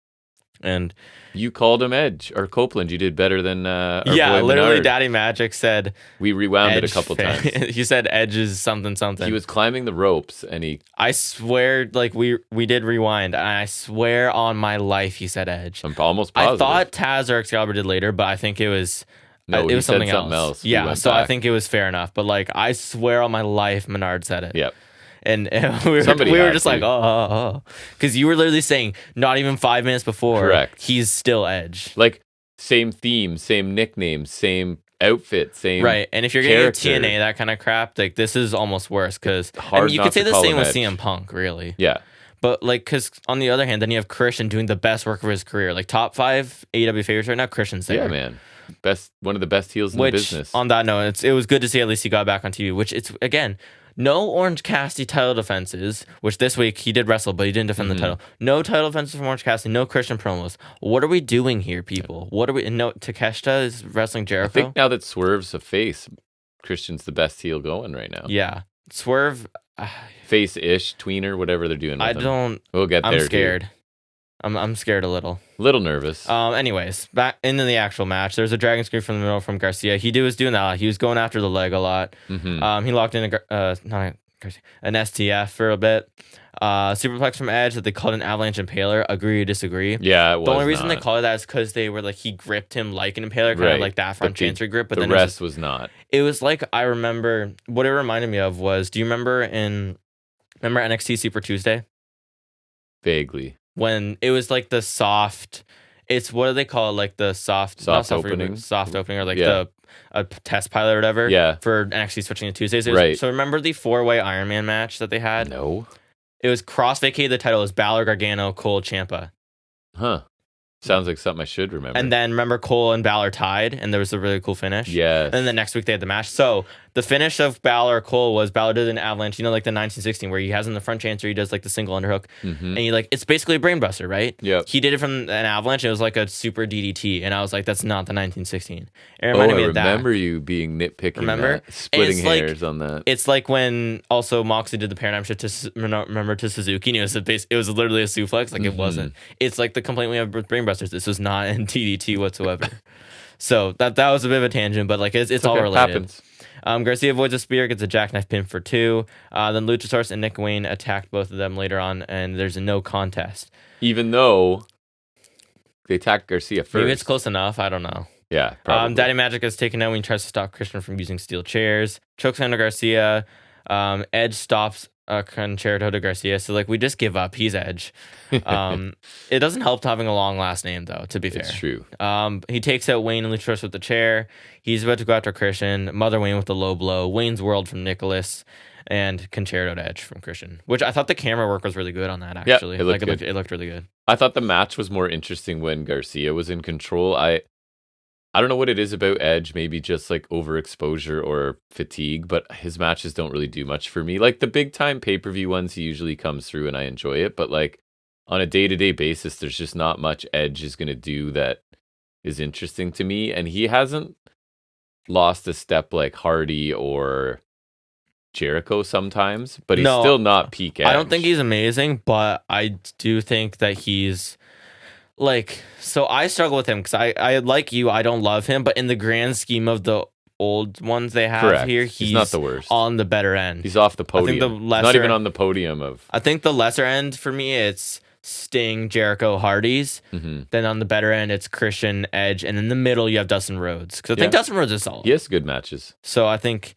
And you called him Edge or Copeland. You did better than our boy literally, Menard. Daddy Magic said we rewound Edge it a couple times. He said Edge is something. He was climbing the ropes, and I swear, like we did rewind, and I swear on my life he said Edge. I'm almost positive. I thought Taz or Excalibur did later, but I think it was. No, it was something else. Yeah, so back. I think it was fair enough. But like, I swear on my life, Menard said it. Yep. And we were just like, oh. Because you were literally saying, not even 5 minutes before, correct, he's still Edge. Like, same theme, same nickname, same outfit, same right. And if you're character. getting TNA, that kind of crap, like, this is almost worse. Because you could say the same with CM Punk, really. Yeah. But, like, because on the other hand, then you have Christian doing the best work of his career. Like, top 5 AEW favorites right now, Christian's there. Yeah, man. One of the best heels in the business. On that note, it was good to see at least he got back on TV, which it's, again, no Orange Cassidy title defenses, which this week he did wrestle, but he didn't defend the title. No title defenses from Orange Cassidy, no Christian promos. What are we doing here, people? What are we? No, Takeshita is wrestling Jericho. I think now that Swerve's a face, Christian's the best heel going right now. Yeah. Swerve. Face-ish, tweener, whatever they're doing with him. We'll get there, I'm scared. Dude. I'm scared a little. Little nervous. Anyways, back into the actual match. There's a dragon screw from the middle from Garcia. He was doing that a lot. He was going after the leg a lot. Mm-hmm. He locked in an STF for a bit. Superplex from Edge that they called an avalanche impaler. Agree or disagree? Yeah, it was. The only reason they called it that is because they were like, he gripped him like an impaler, kind of like that front chancery grip. But the then rest was not. It was like, I remember what it reminded me of was, do you remember NXT Super Tuesday? Vaguely. When it was like the soft, it's what do they call it? Like the soft opening, or like a test pilot or whatever. Yeah. For NXT switching to Tuesdays. Right. So remember the 4-way Iron Man match that they had? No. It was cross vacated. The title was Balor, Gargano, Cole, Ciampa. Huh. Sounds like something I should remember. And then remember Cole and Balor tied, and there was a really cool finish. Yes. And then the next week they had the match. So the finish of Balor Cole was Balor did an avalanche, like the 1916 where he has in the front chancer, he does like the single underhook, and it's basically a brainbuster, right? Yeah. He did it from an avalanche. It was like a super DDT, and I was like, that's not the 1916. It reminded me of that. I remember you being nitpicking. Remember splitting hairs on that. It's like when also Moxley did the paradigm shift to Suzuki, and it was literally a suplex. Like it wasn't. It's like the complaint we have with brainbusters. This was not in DDT whatsoever. So that was a bit of a tangent, but like it's all related. Happens. Garcia avoids a spear, gets a jackknife pin for 2. Then Luchasaurus and Nick Wayne attacked both of them later on, and there's a no contest. Even though they attacked Garcia first. Maybe it's close enough. I don't know. Yeah, probably. Daddy Magic is taken out when he tries to stop Christian from using steel chairs. Chokes under Garcia. Edge stops Concerto to Garcia. So, like, we just give up. He's Edge. It doesn't help having a long last name, though, to be fair. It's true. He takes out Wayne and Luchasaurus with the chair. He's about to go after Christian. Mother Wayne with the low blow. Wayne's World from Nicholas. And Concerto to Edge from Christian. Which I thought the camera work was really good on that, actually. Yeah, it looked really good. I thought the match was more interesting when Garcia was in control. I don't know what it is about Edge, maybe just like overexposure or fatigue, but his matches don't really do much for me. Like the big time pay-per-view ones, he usually comes through and I enjoy it, but like on a day-to-day basis, there's just not much Edge is going to do that is interesting to me, and he hasn't lost a step like Hardy or Jericho sometimes, but he's still not peak Edge. I don't think he's amazing, but I do think that he's like, so I struggle with him because I like you, I don't love him, but in the grand scheme of the old ones they have here, he's not the worst. On the better end. He's off the podium. I think not even on the podium of. I think the lesser end for me, it's Sting, Jericho, Hardy's. Then on the better end, it's Christian, Edge, and in the middle you have Dustin Rhodes. Because I think Dustin Rhodes is solid. He has good matches. So I think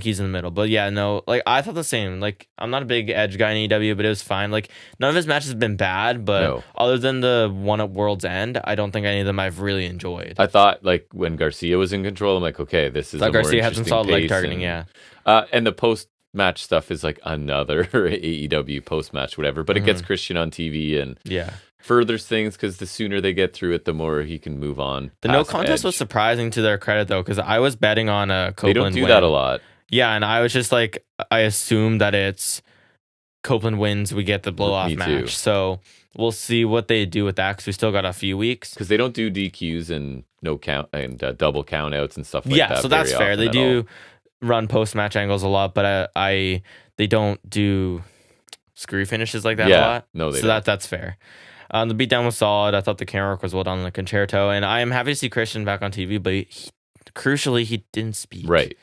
he's in the middle. But yeah, no, like I thought the same. Like I'm not a big Edge guy in AEW, but it was fine. Like none of his matches have been bad, but other than the one at World's End, I don't think any of them I've really enjoyed. I thought like when Garcia was in control, I'm like, okay, this is Garcia had some solid leg targeting, and the post-match stuff is like another AEW post-match, whatever. But it gets Christian on TV and furthers things because the sooner they get through it, the more he can move on. The no contest was surprising to their credit though, because I was betting on a Copeland. They don't do that a lot. Yeah, and I was just like, I assume that it's Copeland wins, we get the blow-off match. So we'll see what they do with that because we still got a few weeks. Because they don't do DQs and no count and double countouts and stuff like that. Yeah, so that's fair. They do run post-match angles a lot, but they don't do screw finishes like that a lot. No, they don't. So that's fair. The beatdown was solid. I thought the camera work was well done on the concerto, and I am happy to see Christian back on TV, but crucially, he didn't speak. Right.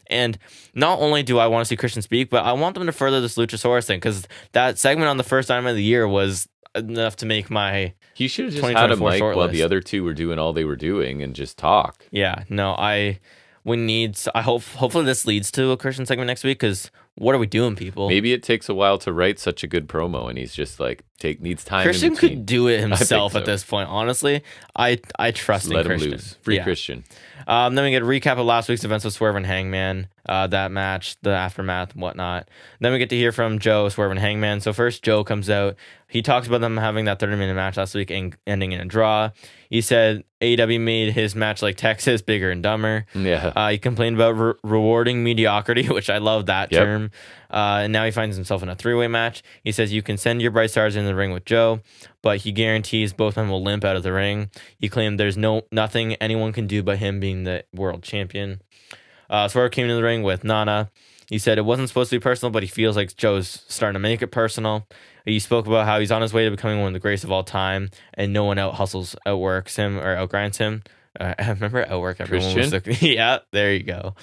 And not only do I want to see Christian speak, but I want them to further this Luchasaurus thing, because that segment on the first Dynamite of the year was enough to make my He should have just had a mic while the other two were doing all they were doing and just talk. Yeah, no, hopefully this leads to a Christian segment next week, because what are we doing, people? Maybe it takes a while to write such a good promo, and he's just like needs time. Christian could do it himself at this point. Honestly, I trust in Christian. Let him loose. Free Christian. Then we get a recap of last week's events with Swerve and Hangman, that match, the aftermath, and whatnot. Then we get to hear from Joe, Swerve, and Hangman. So first, Joe comes out. He talks about them having that 30-minute match last week and ending in a draw. He said AEW made his match like Texas, bigger and dumber. Yeah. He complained about rewarding mediocrity, which I love that term. And now he finds himself in a three-way match. He says you can send your bright stars in the ring with Joe, but he guarantees both of them will limp out of the ring. He claimed there's nothing anyone can do but him being the world champion. Swerve came into the ring with Nana. He said it wasn't supposed to be personal, but he feels like Joe's starting to make it personal. He spoke about how he's on his way to becoming one of the greatest of all time, and no one outworks him or outgrinds him. I remember outwork everyone. Yeah, there you go.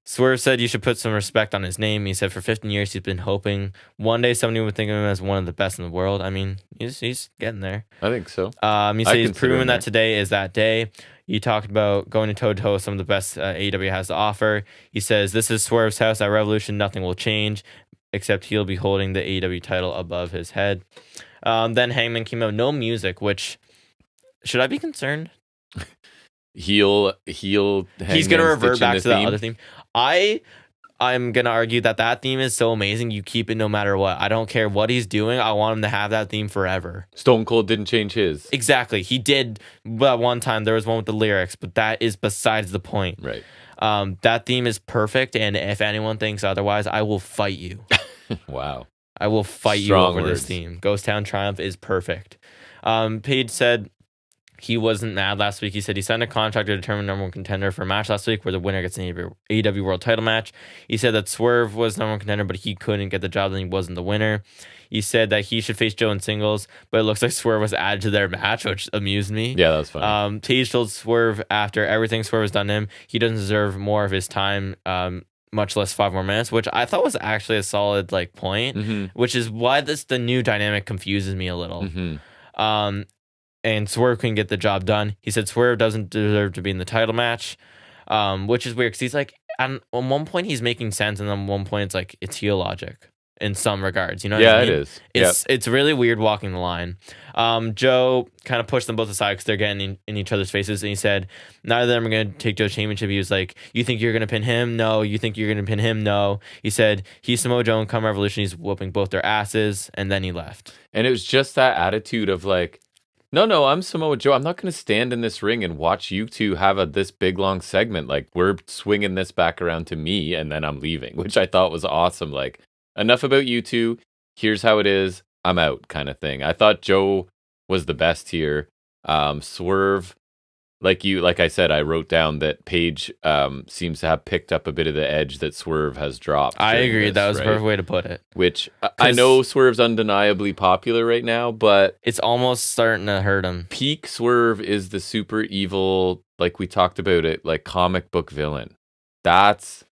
Swerve said you should put some respect on his name. He said for 15 years he's been hoping one day somebody would think of him as one of the best in the world. I mean, he's getting there. I think so. He said he's proven that today is that day. He talked about going to toe-to-toe with some of the best AEW has to offer. He says, this is Swerve's house at Revolution. Nothing will change, except he'll be holding the AEW title above his head. Then Hangman came out, no music, which, should I be concerned? He's going to revert back to that other theme. I'm going to argue that theme is so amazing, you keep it no matter what. I don't care what he's doing. I want him to have that theme forever. Stone Cold didn't change his. Exactly. He did, but one time there was one with the lyrics, but that is besides the point. Right. That theme is perfect, and if anyone thinks otherwise, I will fight you. Wow. I will fight you over this theme. Ghost Town Triumph is perfect. Paige said he wasn't mad last week. He said he signed a contract to determine number one contender for a match last week where the winner gets an AEW World title match. He said that Swerve was number one contender, but he couldn't get the job, and he wasn't the winner. He said that he should face Joe in singles, but it looks like Swerve was added to their match, which amused me. Yeah, that was funny. Paige told Swerve after everything Swerve has done to him, he doesn't deserve more of his time, much less 5 more minutes, which I thought was actually a solid point, which is why the new dynamic confuses me a little. And Swerve couldn't get the job done. He said Swerve doesn't deserve to be in the title match, which is weird because he's like, on one point he's making sense, and on one point it's like it's heel logic in some regards. You know what I mean? It is. It's really weird walking the line. Joe kind of pushed them both aside because they're getting in each other's faces, and he said neither of them are going to take Joe's championship. He was like, you think you're going to pin him? No. You think you're going to pin him? No. He said he's Samoa Joe and come Revolution, he's whooping both their asses, and then he left. And it was just that attitude of like, no, I'm Samoa Joe. I'm not going to stand in this ring and watch you two have this big, long segment. Like, we're swinging this back around to me, and then I'm leaving, which I thought was awesome. Like, enough about you two. Here's how it is. I'm out kind of thing. I thought Joe was the best here. Swerve, like I said, I wrote down that Paige seems to have picked up a bit of the edge that Swerve has dropped. I agree. That was a perfect way to put it. Which I know Swerve's undeniably popular right now, but it's almost starting to hurt him. Peak Swerve is the super evil, like we talked about it, like comic book villain. That's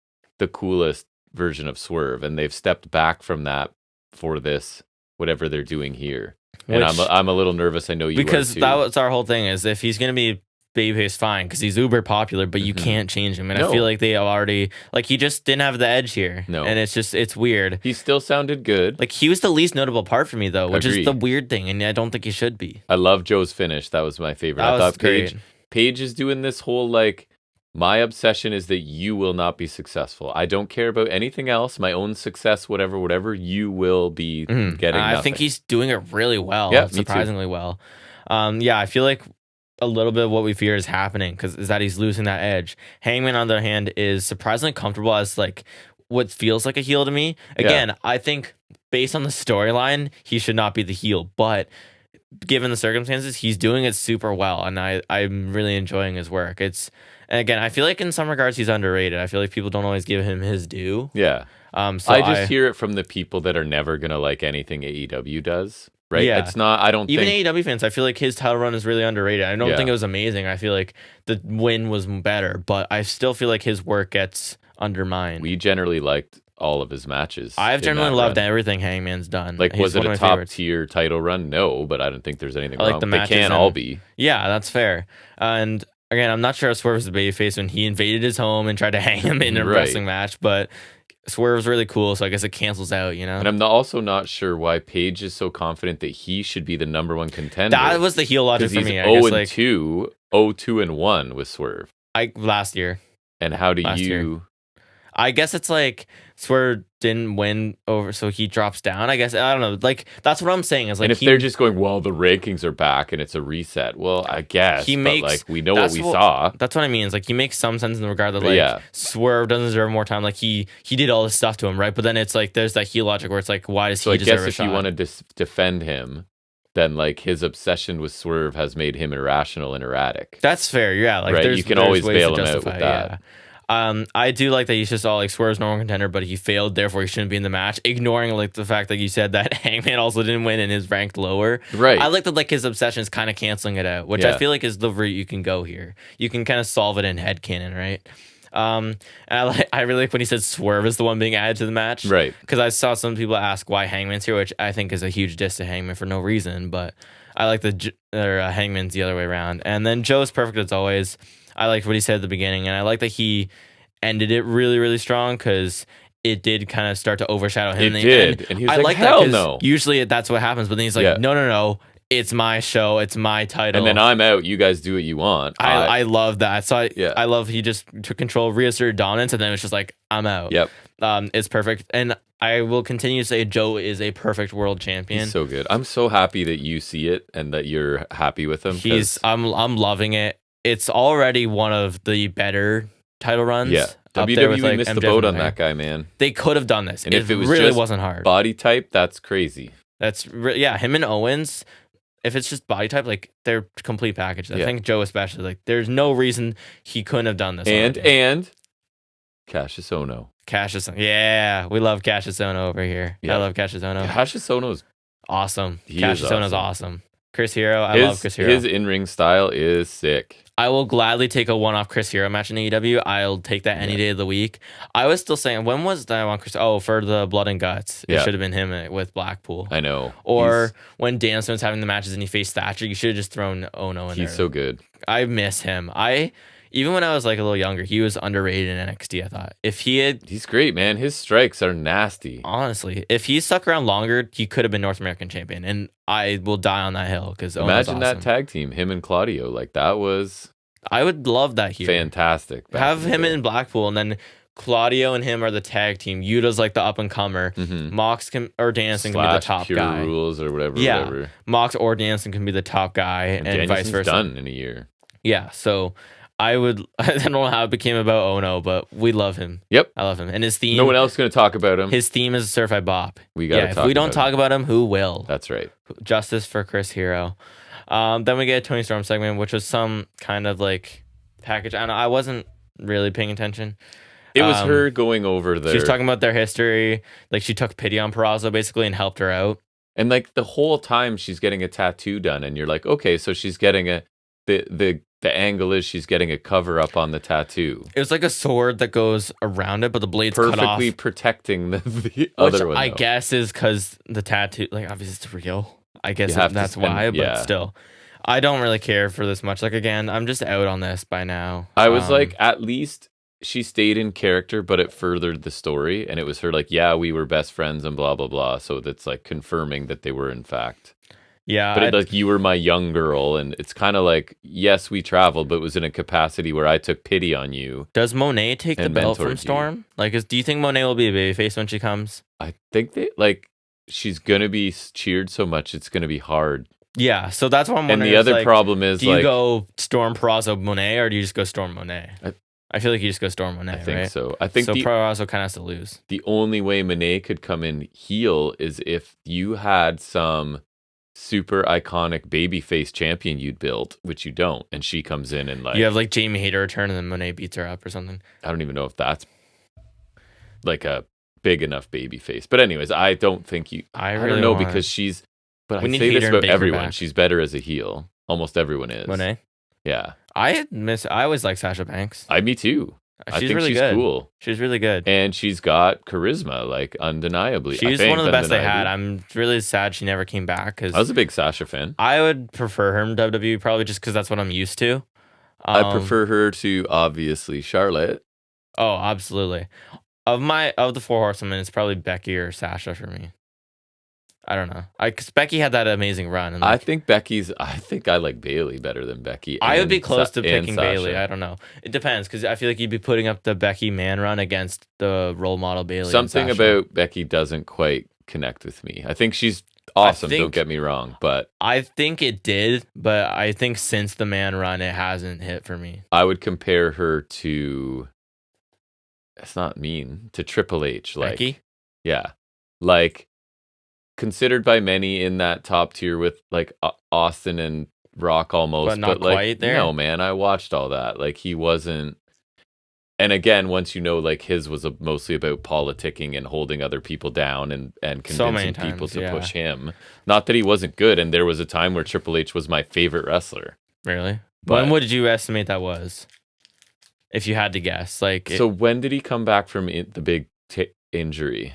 the coolest version of Swerve, and they've stepped back from that for this, whatever they're doing here. And I'm a little nervous. I know you because are too. That was our whole thing, is if he's going to be babyface, fine, because he's uber popular, but you can't change him. And I feel like they already, like, he just didn't have the edge here. No. And it's weird. He still sounded good. Like, he was the least notable part for me, though, which is the weird thing, and I don't think he should be. I love Joe's finish. That was my favorite. I thought Paige is doing this whole, like, my obsession is that you will not be successful. I don't care about anything else. My own success, whatever, you will be getting nothing. I think he's doing it really well. Yeah, surprisingly well. I feel like a little bit of what we fear is happening, because is that he's losing that edge. Hangman, on the other hand, is surprisingly comfortable as like what feels like a heel to me. Again, I think based on the storyline, he should not be the heel, but given the circumstances, he's doing it super well, and I'm really enjoying his work. And again, I feel like in some regards he's underrated. I feel like people don't always give him his due. Yeah. So I just hear it from the people that are never gonna like anything AEW does. right? Yeah. It's not. I don't Even think AEW fans, I feel like his title run is really underrated. I don't think it was amazing. I feel like the win was better, but I still feel like his work gets undermined. we generally liked all of his matches. I've generally loved everything Hangman's done. Like, He's was it one a of my top favorites. tier title run? No, but I don't think there's anything I like wrong. the They matches can't all be. Yeah, that's fair. And again, I'm not sure if Swerve was a babyface when he invaded his home and tried to hang him in a wrestling match, but Swerve was really cool, so I guess it cancels out, you know? And I'm also not sure why Paige is so confident that he should be the number one contender. That was the heel logic for me. I guess, 0-2, 0-2-1 with Swerve. Last year. And how do you... I guess it's like Swerve didn't win over, so he drops down. I guess I don't know. Like that's what I'm saying. Is like, and if they're just going, well, the rankings are back and it's a reset. Well, I guess he makes. But like we know what we saw. That's what I mean. It's like he makes some sense in the regard that like Swerve doesn't deserve more time. Like he did all this stuff to him, right? But then it's like there's that heel logic where it's like, why does he deserve a shot? So I guess if you want to defend him, then like his obsession with Swerve has made him irrational and erratic. That's fair. Yeah, like right? You can always bail him out with that. Yeah. I do like that he's just all like Swerve's normal contender, but he failed, therefore he shouldn't be in the match. Ignoring like the fact that you said that Hangman also didn't win and is ranked lower. Right. I like that like his obsession is kind of canceling it out, which I feel like is the route you can go here. You can kind of solve it in headcanon, right? And I really like when he said Swerve is the one being added to the match, right? Because I saw some people ask why Hangman's here, which I think is a huge diss to Hangman for no reason. But I like Hangman's the other way around. And then Joe's perfect as always. I liked what he said at the beginning, and I like that he ended it really, really strong because it did kind of start to overshadow him. It did, and he was like, "Hell no!" Usually that's what happens, but then he's like, "No, it's my show, it's my title, and then I'm out. You guys do what you want." I love that. So I love he just took control, reasserted dominance, and then it's just like, "I'm out." Yep, it's perfect, and I will continue to say Joe is a perfect world champion. He's so good. I'm so happy that you see it and that you're happy with him. I'm loving it. It's already one of the better title runs. Yeah, WWE missed the boat on that guy, man. They could have done this, and if it was really just wasn't hard. Body type, that's crazy. Him and Owens. If it's just body type, like they're complete packages. I think Joe especially, like there's no reason he couldn't have done this. And Cassius Ohno. Yeah, we love Cassius Ohno over here. I love Cassius Ohno. Cassius Ohno's awesome. Cassius Ohno's awesome. Chris Hero, I love Chris Hero. His in-ring style is sick. I will gladly take a one-off Chris Hero match in AEW. I'll take that any day of the week. I was still saying, when was that one, Chris? Oh, for the Blood and Guts. It should have been him with Blackpool. I know. Or when Danielson was having the matches and he faced Thatcher, you should have just thrown Ohno in there. He's so good. I miss him. Even when I was like a little younger, he was underrated in NXT, I thought. He's great, man. His strikes are nasty. Honestly, if he stuck around longer, he could have been North American champion. And I will die on that hill because imagine that tag team, him and Claudio. Like that was I would love that here. Fantastic. Have him in Blackpool and then Claudio and him are the tag team. Yuta's like the up and comer. Mox or Danielson can be the top Pure guy. Rules or whatever. Yeah. Whatever. Mox or Danielson can be the top guy and vice versa. Done in a year. Yeah. So I don't know how it became about Ohno, but we love him. Yep. I love him. And his theme. No one else is going to talk about him. His theme is a Certified Bop. If we don't talk about him, who will? That's right. Justice for Chris Hero. Then we get a Tony Storm segment, which was some kind of like package. I don't know. I wasn't really paying attention. It was her going over She was talking about their history. Like she took pity on Peraza basically and helped her out. And like the whole time she's getting a tattoo done, and you're like, okay, so she's getting the angle is she's getting a cover up on the tattoo. It was like a sword that goes around it, but the blade's perfectly cut off. Protecting the other one. I guess is because the tattoo, like obviously it's real. I guess that's why, but still. I don't really care for this much. Like again, I'm just out on this by now. I was like, at least she stayed in character, but it furthered the story. And it was her like, yeah, we were best friends and blah, blah, blah. So that's like confirming that they were in fact. Yeah. But like you were my young girl, and it's kind of like, yes, we traveled, but it was in a capacity where I took pity on you. Does Monet take the belt from Storm? You. Like, do you think Monet will be a babyface when she comes? I think she's gonna be cheered so much it's gonna be hard. Yeah, so that's what I'm wondering. And the other problem is, do you go Storm Peraza Monet or do you just go Storm Monet? I feel like you just go Storm Monet. I think so. I think so. Peraza kind of has to lose. The only way Monet could come in heel is if you had some super iconic babyface champion you'd built, which you don't, and she comes in and like you have like Jamie Hayter return and then Monet beats her up or something. I don't even know if that's like a big enough babyface, but anyways, I don't think you. I don't know because she's But We I need say this Hater and about Baker everyone. back. She's better as a heel. Almost everyone is. Monet. Yeah. I always like Sasha Banks. Me too. I think really she's good. cool. She's really good. And she's got charisma, like, undeniably. She's one of the best they had. I'm really sad she never came back. Cause I was a big Sasha fan. I would prefer her in WWE probably just because that's what I'm used to. I prefer her to, obviously, Charlotte. Oh, absolutely. Of the four horsewomen, it's probably Becky or Sasha for me. I don't know. Because Becky had that amazing run. And I think I like Bailey better than Becky. I would be close to picking Sasha. Bailey. I don't know. It depends because I feel like you'd be putting up the Becky man run against the role model Bailey. Something about Becky doesn't quite connect with me. I think she's awesome. Don't get me wrong, but I think it did. But I think since the man run, it hasn't hit for me. I would compare her to. It's not mean to Triple H. Like, Becky? Yeah, like. Considered by many in that top tier with like Austin and Rock almost, but not like, quite there. No, man, I watched all that. Like he wasn't. And again, once you know, like his was mostly about politicking and holding other people down and convincing people to push him. Not that he wasn't good. And there was a time where Triple H was my favorite wrestler. Really? When would you estimate that was? If you had to guess, like so, when did he come back from the big injury?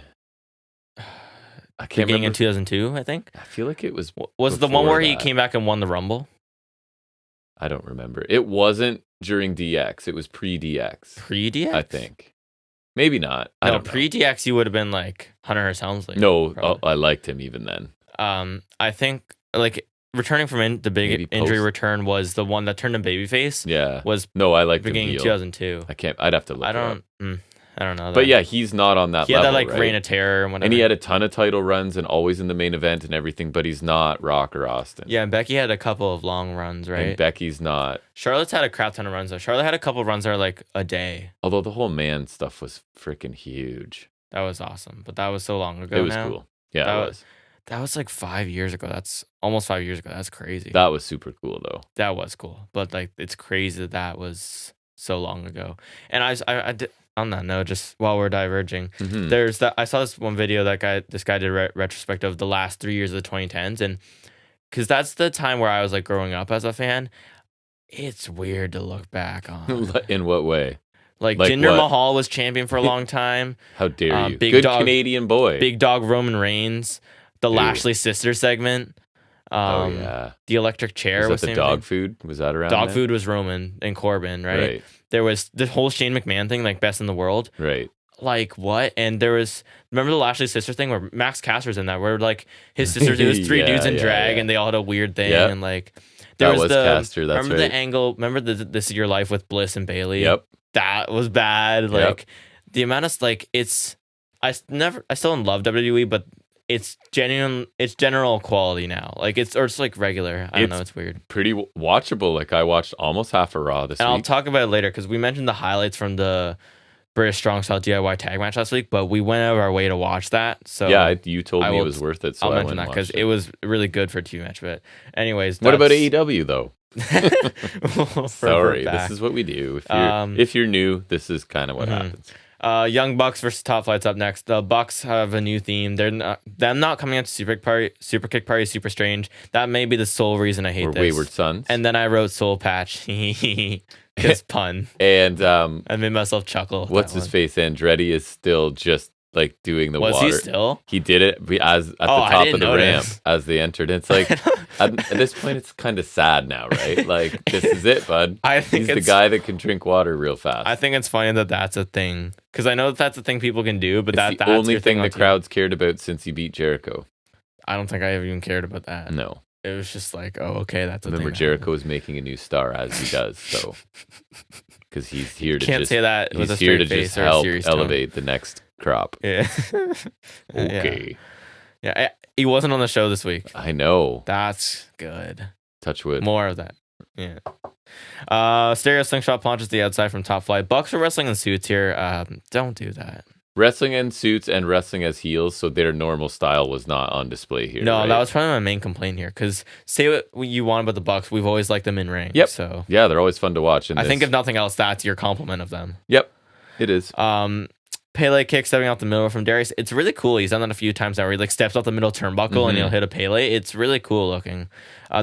I can't remember. In 2002, I think. I feel like it was. Was the one where he came back and won the Rumble? I don't remember. It wasn't during DX. It was pre-DX. Pre-DX? I think. Maybe not. I don't know. Pre-DX, you would have been like Hunter Hearst Helmsley. No, I liked him even then. I think like returning from the big injury return was the one that turned him babyface. Yeah. I liked him beginning 2002. I'd have to look. I don't know. But yeah, he's not on that level. He had that like right? reign of terror and whatever. And he had a ton of title runs and always in the main event and everything, but he's not Rock or Austin. Yeah, and Becky had a couple of long runs, right? And Becky's not. Charlotte's had a crap ton of runs though. Charlotte had a couple of runs that are like a day. Although the whole man stuff was freaking huge. That was awesome. But that was so long ago. It was cool. Yeah, it was. That was like 5 years ago. That's almost 5 years ago. That's crazy. That was super cool though. That was cool. But like it's crazy that was so long ago. And I did, on that note, just while we're diverging, there's that I saw this one video this guy did a retrospective of the last 3 years of the 2010s, and because that's the time where I was like growing up as a fan. It's weird to look back on. In what way? Like Jinder Mahal was champion for a long time. How dare you? Good Canadian boy. Big Dog Roman Reigns. The Lashley sister segment. The electric chair was that the dog food? Was that around? Dog food was Roman and Corbin, right? There was the whole Shane McMahon thing, like best in the world. Right. Like what? And there was, remember the Lashley sister thing where Max Caster's in that, where like his sisters, it was three dudes in drag and they all had a weird thing. Yep. And like there was Caster, that's remember the angle, remember This Is Your Life with Bliss and Bailey? Yep. That was bad. Like the amount of like I still love WWE, but it's general quality now. Like it's like regular. I don't know. It's weird. Pretty watchable. Like I watched almost half of Raw this week. And I'll talk about it later because we mentioned the highlights from the British Strong Style DIY tag match last week, but we went out of our way to watch that. So yeah, you told me it was worth it. So I'll mention that because it was really good for a TV match. But anyways, what about AEW though? Sorry, this is what we do. If you're new, this is kind of what happens. Young Bucks versus Top Flight's up next. The Bucks have a new theme. They're not coming out to Super Kick Party, Super Strange. That may be the sole reason I hate this. Wayward Sons. And then I wrote Soul Patch. Because pun. And I made myself chuckle. What's his face? Andretti is still just like doing the water. Was he still? He did it as at the top of the ramp as they entered. It's like at this point, it's kind of sad now, right? Like this is it, bud. I think he's the guy that can drink water real fast. I think it's funny that that's a thing because I know that's a thing people can do, but that's the only thing the crowds cared about since he beat Jericho. I don't think I even cared about that. No. It was just like, oh, okay, that's a thing. Remember, Jericho is making a new star as he does, so because he's here to can't say that with a here to just help elevate the next crop. Yeah. Okay. Yeah, he wasn't on the show this week. I know. That's good. Touch wood. More of that. Yeah. Stereo Slingshot launches the outside from Top Flight. Bucks are wrestling in suits here. Don't do that. Wrestling in suits and wrestling as heels, so their normal style was not on display here. No, right? that was probably my main complaint here. Because say what you want about the Bucks, we've always liked them in ring. Yep. So yeah, they're always fun to watch. I think if nothing else, that's your compliment of them. Yep, it is. Pele kick stepping out the middle from Darius. It's really cool. He's done that a few times now where he like steps off the middle turnbuckle and he'll hit a Pele. It's really cool looking.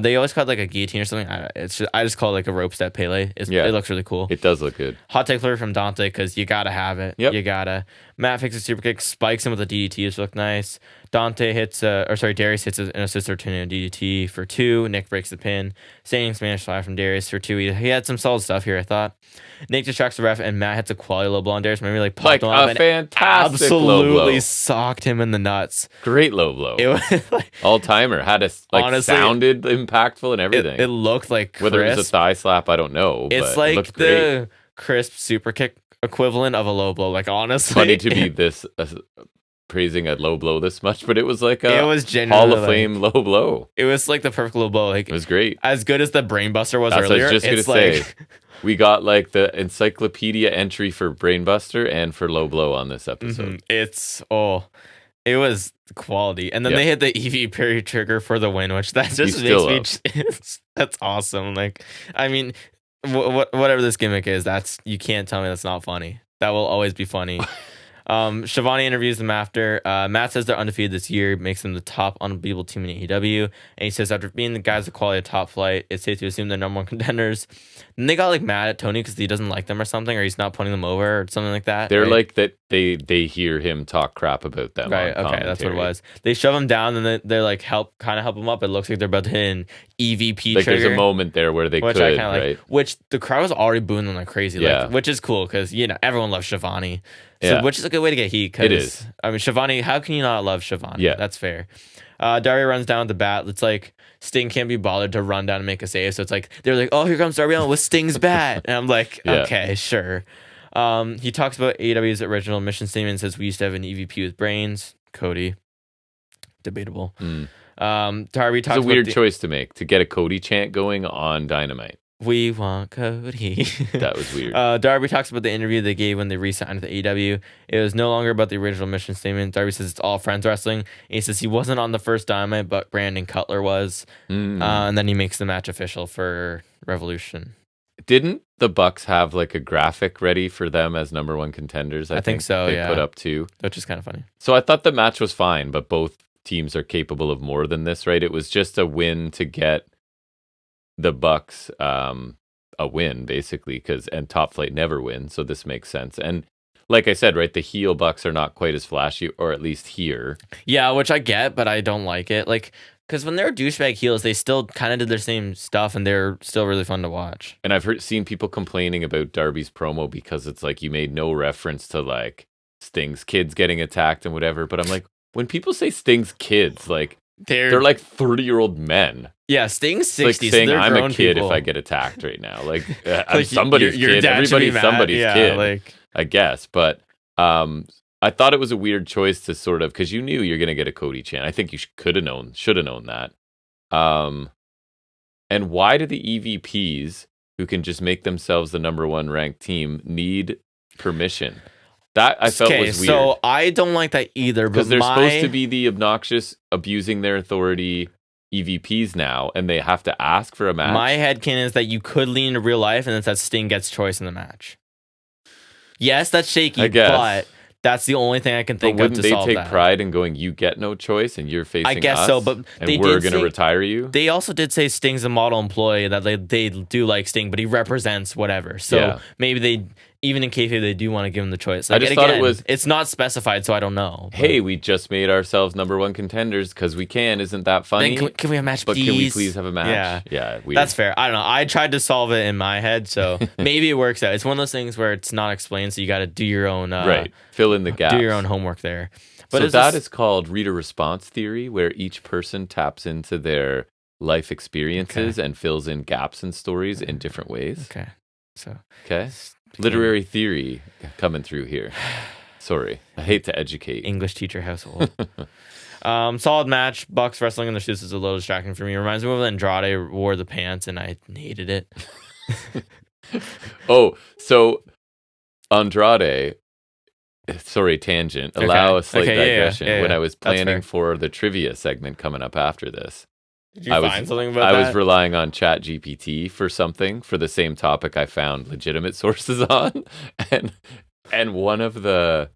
They always call it like a guillotine or something. I just call it like a rope step Pele. It looks really cool. It does look good. Hot take flurry from Dante because you gotta have it. Yep. You gotta. Matt fixes super kick, spikes him with a DDT, which look nice. Darius hits an assist or turn in a DDT for 2. Nick breaks the pin. Standing Spanish fly from Darius for 2. He had some solid stuff here, I thought. Nick distracts the ref, and Matt hits a quality low blow on Darius. Maybe like popped him up and fantastic low blow. Absolutely socked him in the nuts. Great low blow. It was like, all timer. Had a honestly, sounded impactful and everything. It looked like crisp. Whether it was a thigh slap, I don't know. It's but like it looked the crisp super kick equivalent of a low blow. Like honestly, funny to be this praising a low blow this much, but it was like it was Hall of Fame low blow. It was like the perfect low blow. Like it was great. As good as the Brainbuster was That's earlier. What I was just gonna say. We got like the encyclopedia entry for Brainbuster and for low blow on this episode. It was quality. And then they hit the EV parry trigger for the win, which that just makes me that's awesome. Like, I mean, whatever this gimmick is, you can't tell me that's not funny. That will always be funny. Shivani interviews them after. Matt says they're undefeated this year, makes them the top unbeatable team in AEW. And he says after being the guys of quality of top flight, it's safe to assume they're number 1 contenders. And they got like mad at Tony because he doesn't like them or something, or he's not putting them over or something like that. They're like that. They hear him talk crap about them. Right. Okay. That's what it was. They shove him down and they're like help him up. It looks like they're about to hit an EVP like trigger. There's a moment there where they could. I kind of right? Which the crowd was already booing them like crazy. Yeah. Which is cool because everyone loves Shivani. So, which is a good way to get heat. It is. I mean, Shivani, how can you not love Shivani? Yeah. That's fair. Dario runs down with the bat. It's like Sting can't be bothered to run down and make a save. So it's like, they're like, oh, here comes Dario with Sting's bat. And I'm like, okay, sure. He talks about AEW's original mission statement and says we used to have an EVP with brains. Cody. Debatable. Darby talks it's a weird choice to make, to get a Cody chant going on Dynamite. We want Cody. That was weird. Darby talks about the interview they gave when they re-signed with the AEW. It was no longer about the original mission statement. Darby says it's all friends wrestling. And he says he wasn't on the first Dynamite, but Brandon Cutler was. And then he makes the match official for Revolution. Didn't the Bucks have like a graphic ready for them as number 1 contenders? I think so, they put up too. Which is kind of funny. So I thought the match was fine, but both teams are capable of more than this, right? It was just a win to get the Bucks a win, basically, and Top Flight never wins, so this makes sense. And like I said, right, the heel Bucks are not quite as flashy, or at least here. Yeah, which I get, but I don't like it. Like, because when they're douchebag heels, they still kind of did their same stuff, and they're still really fun to watch. And I've seen people complaining about Darby's promo because it's like you made no reference to like Sting's kids getting attacked and whatever. But I'm like, when people say Sting's kids, like they're like 30-year-old men. Yeah, Sting's 60s. Like saying so I'm a kid people. if I get attacked right now. Like I'm somebody's your kid. Everybody's somebody's kid. Like, I guess. But I thought it was a weird choice to sort of, because you knew you're going to get a Cody chant. I think you should have known that. And why do the EVPs, who can just make themselves the number 1 ranked team, need permission? That I felt was weird. So I don't like that either. Because they're supposed to be the obnoxious, abusing their authority EVPs now, and they have to ask for a match. My headcanon is that you could lean into real life, and it's that Sting gets choice in the match. Yes, that's shaky, but that's the only thing I can think of to solve that. Wouldn't they take pride in going, you get no choice, and you're facing us? I guess so, but and we're going to retire you? They also did say Sting's a model employee, that they do like Sting, but he represents whatever. So maybe they, even in kayfabe, they do want to give him the choice. Like, I just thought it was... It's not specified, so I don't know. But, hey, we just made ourselves number 1 contenders because we can. Isn't that funny? Then can we have a match, but please? Can we please have a match? Yeah, weird. That's fair. I don't know. I tried to solve it in my head, so maybe it works out. It's one of those things where it's not explained, so you got to do your own... right. Fill in the gaps. Do your own homework there. But so that is called reader response theory, where each person taps into their life experiences and fills in gaps in stories in different ways. Okay. Literary theory coming through here. Sorry. I hate to educate. English teacher household. Solid match. Bucks wrestling in the shoes is a little distracting for me. It reminds me of when Andrade wore the pants and I hated it. So Andrade, sorry, tangent. Allow a slight digression. Yeah. When I was planning for the trivia segment coming up after this, Did you find something about that? I was relying on ChatGPT for something for the same topic I found legitimate sources on, and one of the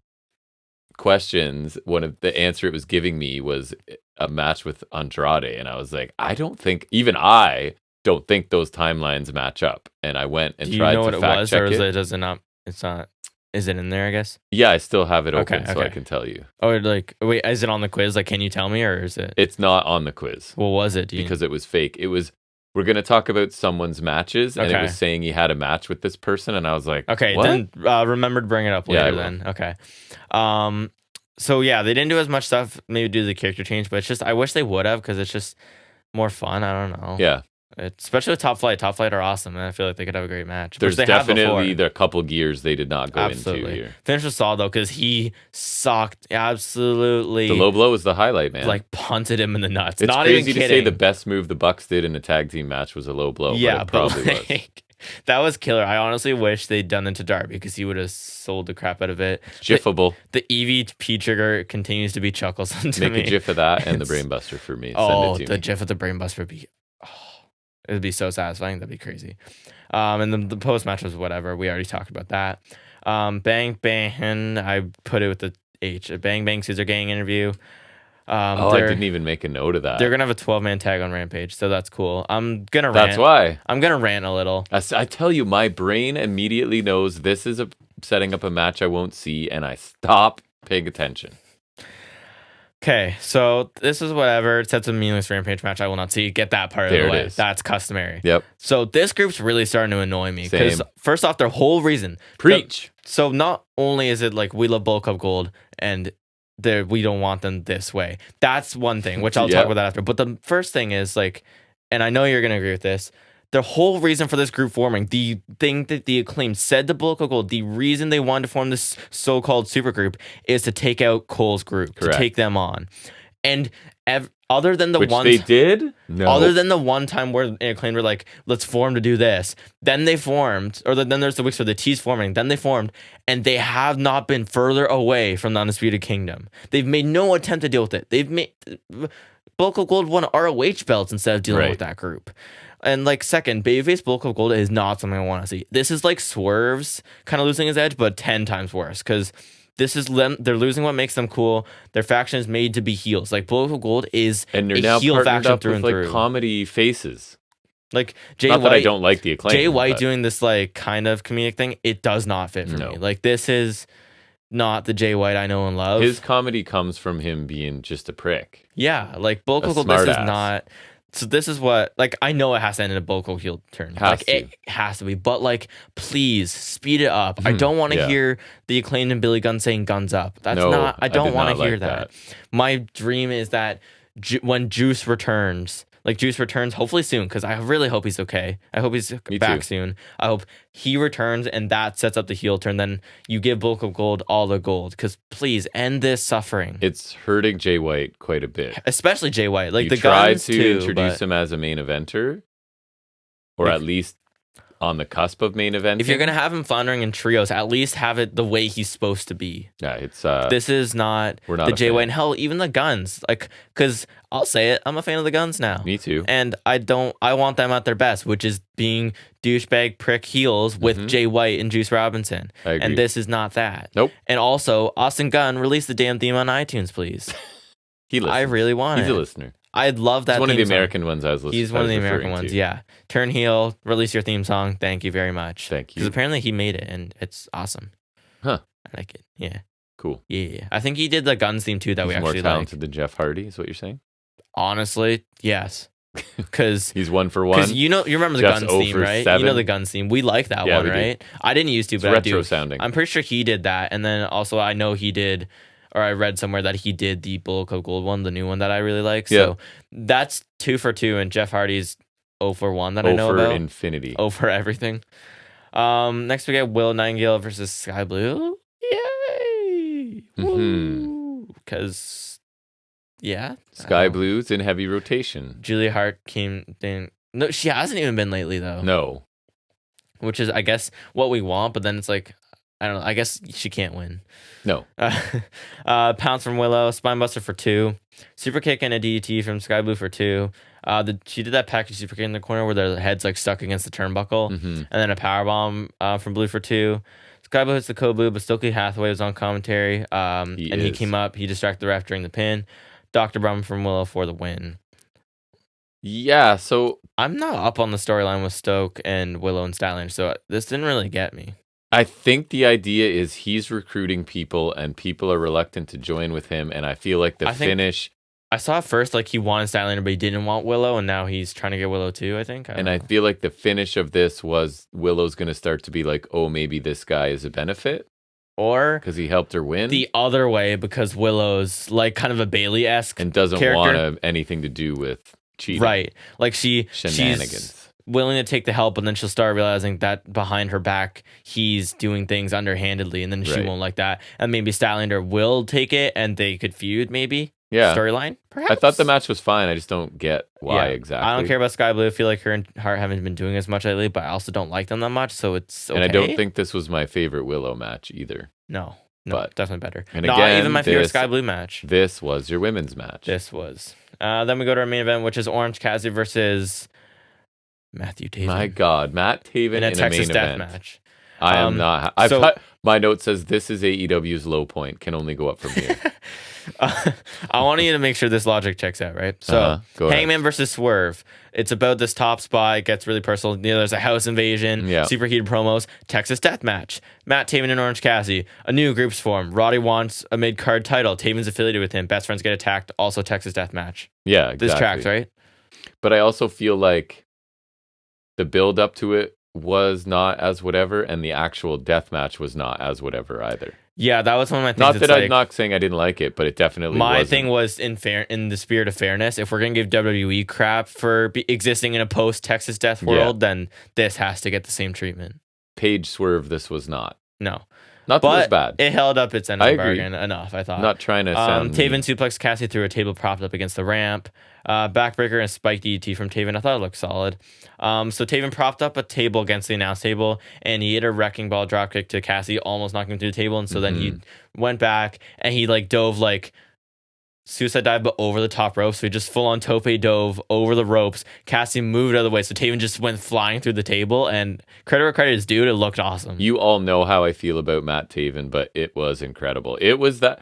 questions, one of the answer it was giving me was a match with Andrade, and I was like, I don't think those timelines match up. And I went and tried to fact check it. Or does it not? It's not. Is it in there? I guess. Yeah, I still have it open, so I can tell you. Oh, like wait, is it on the quiz? Like, can you tell me, or is it? It's not on the quiz. What was it? Because it was fake. It was. We're gonna talk about someone's matches, and it was saying he had a match with this person, and I was like, okay, what? Then remember to bring it up later. Then okay. So yeah, they didn't do as much stuff, maybe due to the character change, but it's just I wish they would have because it's just more fun. I don't know. Yeah. Especially with Top Flight. Top Flight are awesome, and I feel like they could have a great match. There's definitely the couple gears they did not go into here. Finish with Saul, though, because he sucked absolutely. The low blow was the highlight, man. Like, punted him in the nuts. It's not crazy even to say the best move the Bucks did in a tag team match was a low blow. Yeah, but it probably was. That was killer. I honestly wish they'd done it to Darby because he would have sold the crap out of it. Jiffable. The EVP trigger continues to be chuckles to me. Make a GIF of that and the Brainbuster for me. Oh, the GIF of the Brainbuster would be... it would be so satisfying. That'd be crazy. And the post match was whatever. We already talked about that. Bang Bang. I put it with the H. Bang Bang Scissor Gang interview. I didn't even make a note of that. They're gonna have a 12-man tag on Rampage, so that's cool. I'm gonna rant. That's why I'm gonna rant a little. I tell you, my brain immediately knows this is setting up a match I won't see, and I stop paying attention. Okay, so this is whatever. It sets a meaningless Rampage match I will not see. Get that part of the way. That's customary. Yep. So this group's really starting to annoy me because first off, their whole reason. Preach. So not only is it like we love Bulk Up Gold and we don't want them this way. That's one thing, which I'll talk about that after. But the first thing is like, and I know you're gonna agree with this. The whole reason for this group forming, the thing that the Acclaimed said to Bulk Up Gold, the reason they wanted to form this so-called supergroup is to take out Cole's group, to take them on. And other than the one, they did, no. Other than the one time where Acclaimed were like, "Let's form to do this," then they formed, or then there's the weeks where the T's forming, then they formed, and they have not been further away from the Undisputed Kingdom. They've made no attempt to deal with it. They've made Bulk Up Gold won ROH belts instead of dealing with that group. And like second, babyface Bulk Up Gold is not something I want to see. This is like Swerve's kind of losing his edge, but 10 times worse because this is them. They're losing what makes them cool. Their faction is made to be heels. Like Bulk Up Gold is and they're now heel faction up through with and through. Like comedy faces. Like Jay not White, that I don't like the Acclaim. Jay White doing this like kind of comedic thing. It does not fit for me. Like this is not the Jay White I know and love. His comedy comes from him being just a prick. Yeah, like Bulk Up Gold. This is not. So this is what, like, I know it has to end in a Bulk Up heel turn. It has to be. But, like, please, speed it up. I don't want to hear the Acclaimed and Billy Gunn saying guns up. That's not, I don't want to hear that. My dream is that when Juice returns, hopefully soon, because I really hope he's okay. I hope he's back soon. I hope he returns and that sets up the heel turn. Then you give Bulk Up Gold all the gold. Because please end this suffering. It's hurting Jay White quite a bit. Especially Jay White. Like you the guns tried to introduce him as a main eventer. Or at least on the cusp of main event. If you're going to have him floundering in trios, at least have it the way he's supposed to be. Yeah, it's this is not the Jay White, and hell, even the Guns. Like, because I'll say it, I'm a fan of the Guns now. Me too. And I want them at their best, which is being douchebag prick heels with Jay White and Juice Robinson. I agree. And this is not that. Nope. And also, Austin Gunn, release the damn theme on iTunes, please. I really want it. He's a listener. I'd love that. He's one of the song. American ones I was listening to. He's one of the American ones, yeah. Turn heel, release your theme song. Thank you very much. Thank you. Because apparently he made it, and it's awesome. Huh. I like it. Yeah. Cool. Yeah. I think he did the Guns theme too that He's we actually like. more talented than Jeff Hardy, is what you're saying? Honestly, yes. Because he's 1 for 1. Because you remember the Jeff's Guns theme, right? 7. You know the Guns theme. We like that one, right? I didn't used to, but it's retro I do. Sounding. I'm pretty sure he did that, and then also I know he did. Or I read somewhere that he did the Bulk Up Gold one, the new one that I really like. So that's 2 for 2, and Jeff Hardy's 0 for 1 that I know about. 0 for infinity. 0 for everything. Next we get Will Nightingale versus Sky Blue. Yay! Because, Sky Blue's in heavy rotation. Julia Hart came in. No, she hasn't even been lately, though. No. Which is, I guess, what we want, but then it's like, I don't know. I guess she can't win. No. Pounce from Willow, Spinebuster for 2, super kick and a DDT from Sky Blue for 2. She did that package super kick in the corner where their head's like stuck against the turnbuckle, and then a power bomb from Blue for 2. Sky Blue hits the code blue, but Stokely Hathaway was on commentary. He came up. He distracted the ref during the pin. Dr. Brum from Willow for the win. Yeah, so I'm not up on the storyline with Stoke and Willow and Statlander, so this didn't really get me. I think the idea is he's recruiting people and people are reluctant to join with him, and I feel like the finish... I saw at first like he wanted Statlander, but he didn't want Willow, and now he's trying to get Willow too, I think. I feel like the finish of this was Willow's going to start to be like, oh, maybe this guy is a benefit. Or because he helped her win. The other way, because Willow's like kind of a Bailey-esque and doesn't want anything to do with cheating. Right. Like she's shenanigans. Willing to take the help, and then she'll start realizing that behind her back, he's doing things underhandedly, and then she won't like that. And maybe Statlander will take it, and they could feud, maybe. Yeah. Storyline, perhaps? I thought the match was fine. I just don't get why exactly. I don't care about Sky Blue. I feel like her and Hart haven't been doing as much lately, but I also don't like them that much, so it's okay. And I don't think this was my favorite Willow match either. No, but definitely better. And not again, even my favorite Sky Blue match. This was your women's match. This was. Then we go to our main event, which is Orange Cassidy versus Matthew Taven. My God, Matt Taven in a Texas main death event. match. I am not. My note says this is AEW's low point. Can only go up from here. I want you to make sure this logic checks out, right? So, Hangman versus Swerve. It's about this top spot. It gets really personal. There's a house invasion, superheated promos, Texas death match. Matt Taven and Orange Cassidy. A new group's formed. Roddy wants a mid-card title. Taven's affiliated with him. Best friends get attacked. Also Texas death match. Yeah, exactly. This tracks, right? But I also feel like the build up to it was not as whatever, and the actual death match was not as whatever either. Yeah, that was one of my things. Not that I'm not saying I didn't like it, but it definitely my wasn't. thing was in the spirit of fairness. If we're gonna give WWE crap for existing in a post Texas death world, then this has to get the same treatment. Page Swerve, this was not. No. Not that it was bad. It held up its end of the bargain enough, I thought. Not trying to sound Taven suplexed Cassidy through a table propped up against the ramp. Backbreaker and spike DDT from Taven. I thought it looked solid. So Taven propped up a table against the announce table, and he hit a wrecking ball dropkick to Cassidy, almost knocking him through the table. And so then he went back, and he like dove like suicide dive, but over the top rope. So he just full on tope dove over the ropes. Cassidy moved out of the way, so Taven just went flying through the table. And credit where credit is due, it looked awesome. You all know how I feel about Matt Taven, but it was incredible. It was that,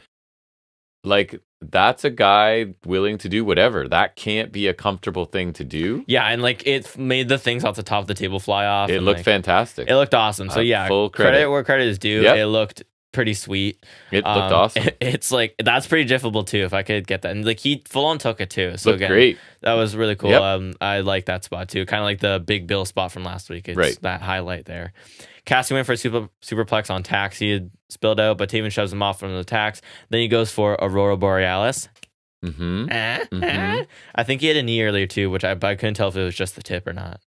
like, that's a guy willing to do whatever. That can't be a comfortable thing to do. Yeah, and like it made the things off the top of the table fly off. It looked fantastic. It looked awesome. So yeah, full credit where credit is due. Yep. It looked pretty sweet. It looked awesome. It's like that's pretty difficult too. If I could get that, and like he full on took it too. So looked great. That was really cool. Yep. I like that spot too. Kind of like the Big Bill spot from last week. It's that highlight there. Cassidy went for a superplex on Tax. He had spilled out, but Taven shoves him off from the Tax. Then he goes for Aurora Borealis. I think he had a knee earlier too, which I couldn't tell if it was just the tip or not.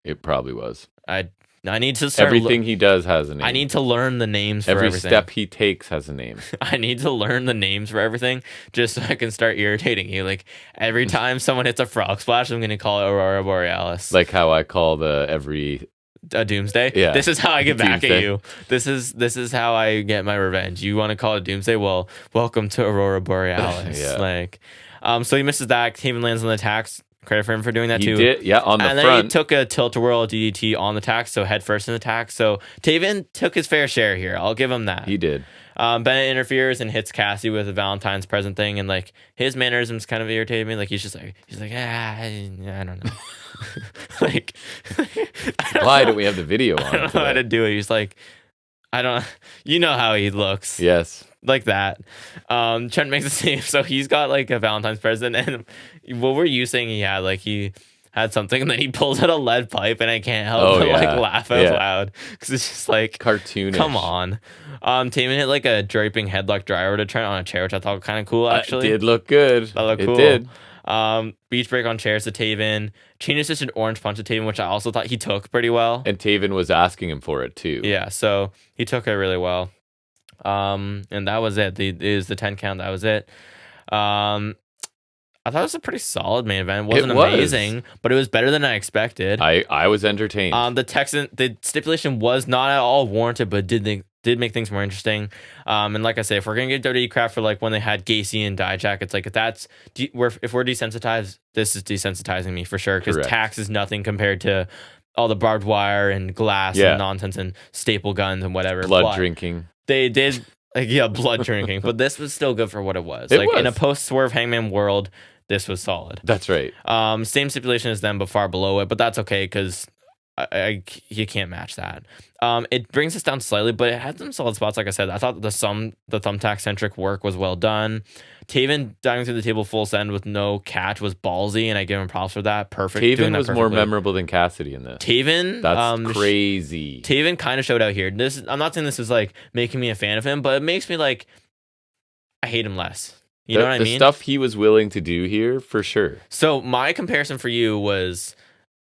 It probably was. I need to start. Everything he does has a name. I need to learn the names for everything. Every step he takes has a name. I need to learn the names for everything just so I can start irritating you. Like every time someone hits a frog splash, I'm going to call it Aurora Borealis. Like how I call a Doomsday. Yeah. This is how I get back at you. This is how I get my revenge. You want to call it Doomsday? Well, welcome to Aurora Borealis. So he misses that. Taven lands on the Tax. Credit for him for doing that too. He did, yeah, on the front. And then he took a tilt-a-whirl DDT on the Tax, so head first in the Tax. So Taven took his fair share here. I'll give him that. He did. Bennett interferes and hits Cassie with a Valentine's present thing, and like his mannerisms kind of irritated me. Like he's like I don't know. Like why do we have the video on? I don't know how to do it. He's like, I don't. You know how he looks. Yes. Like that. Trent makes the save, so he's got like a Valentine's present, and what were you saying he had? Like he had something, and then he pulls out a lead pipe, and I can't help but like laugh out loud because it's just like cartoonish. Come on. Taven hit like a draping headlock driver to Trent on a chair, which I thought kind of cool. Actually, it did look good. That looked cool. It did. Beach break on chairs to Taven. Chain assisted orange punch to Taven, which I also thought he took pretty well. And Taven was asking him for it too. Yeah, so he took it really well. And that was it. It was the 10 count. That was it. I thought it was a pretty solid main event. It wasn't amazing, but it was better than I expected. I was entertained. The stipulation was not at all warranted, but did make things more interesting. And like I say, if we're gonna get WWE crap for like when they had Gacy and Dijak, it's like if we're desensitized, this is desensitizing me for sure because Tax is nothing compared to all the barbed wire and glass and nonsense and staple guns and whatever. Blood drinking. They did, blood drinking. But this was still good for what it was. In a post-Swerve Hangman world, this was solid. That's right. Same stipulation as them, but far below it. But that's okay because you can't match that. It brings us down slightly, but it had some solid spots. Like I said, I thought the thumbtack centric work was well done. Taven diving through the table full send with no catch was ballsy, and I give him props for that. Perfect. Taven was more memorable than Cassidy in this. Taven, that's crazy. Taven kind of showed out here. I'm not saying this is like making me a fan of him, but it makes me like I hate him less. You know what I mean? The stuff he was willing to do here, for sure. So my comparison for you was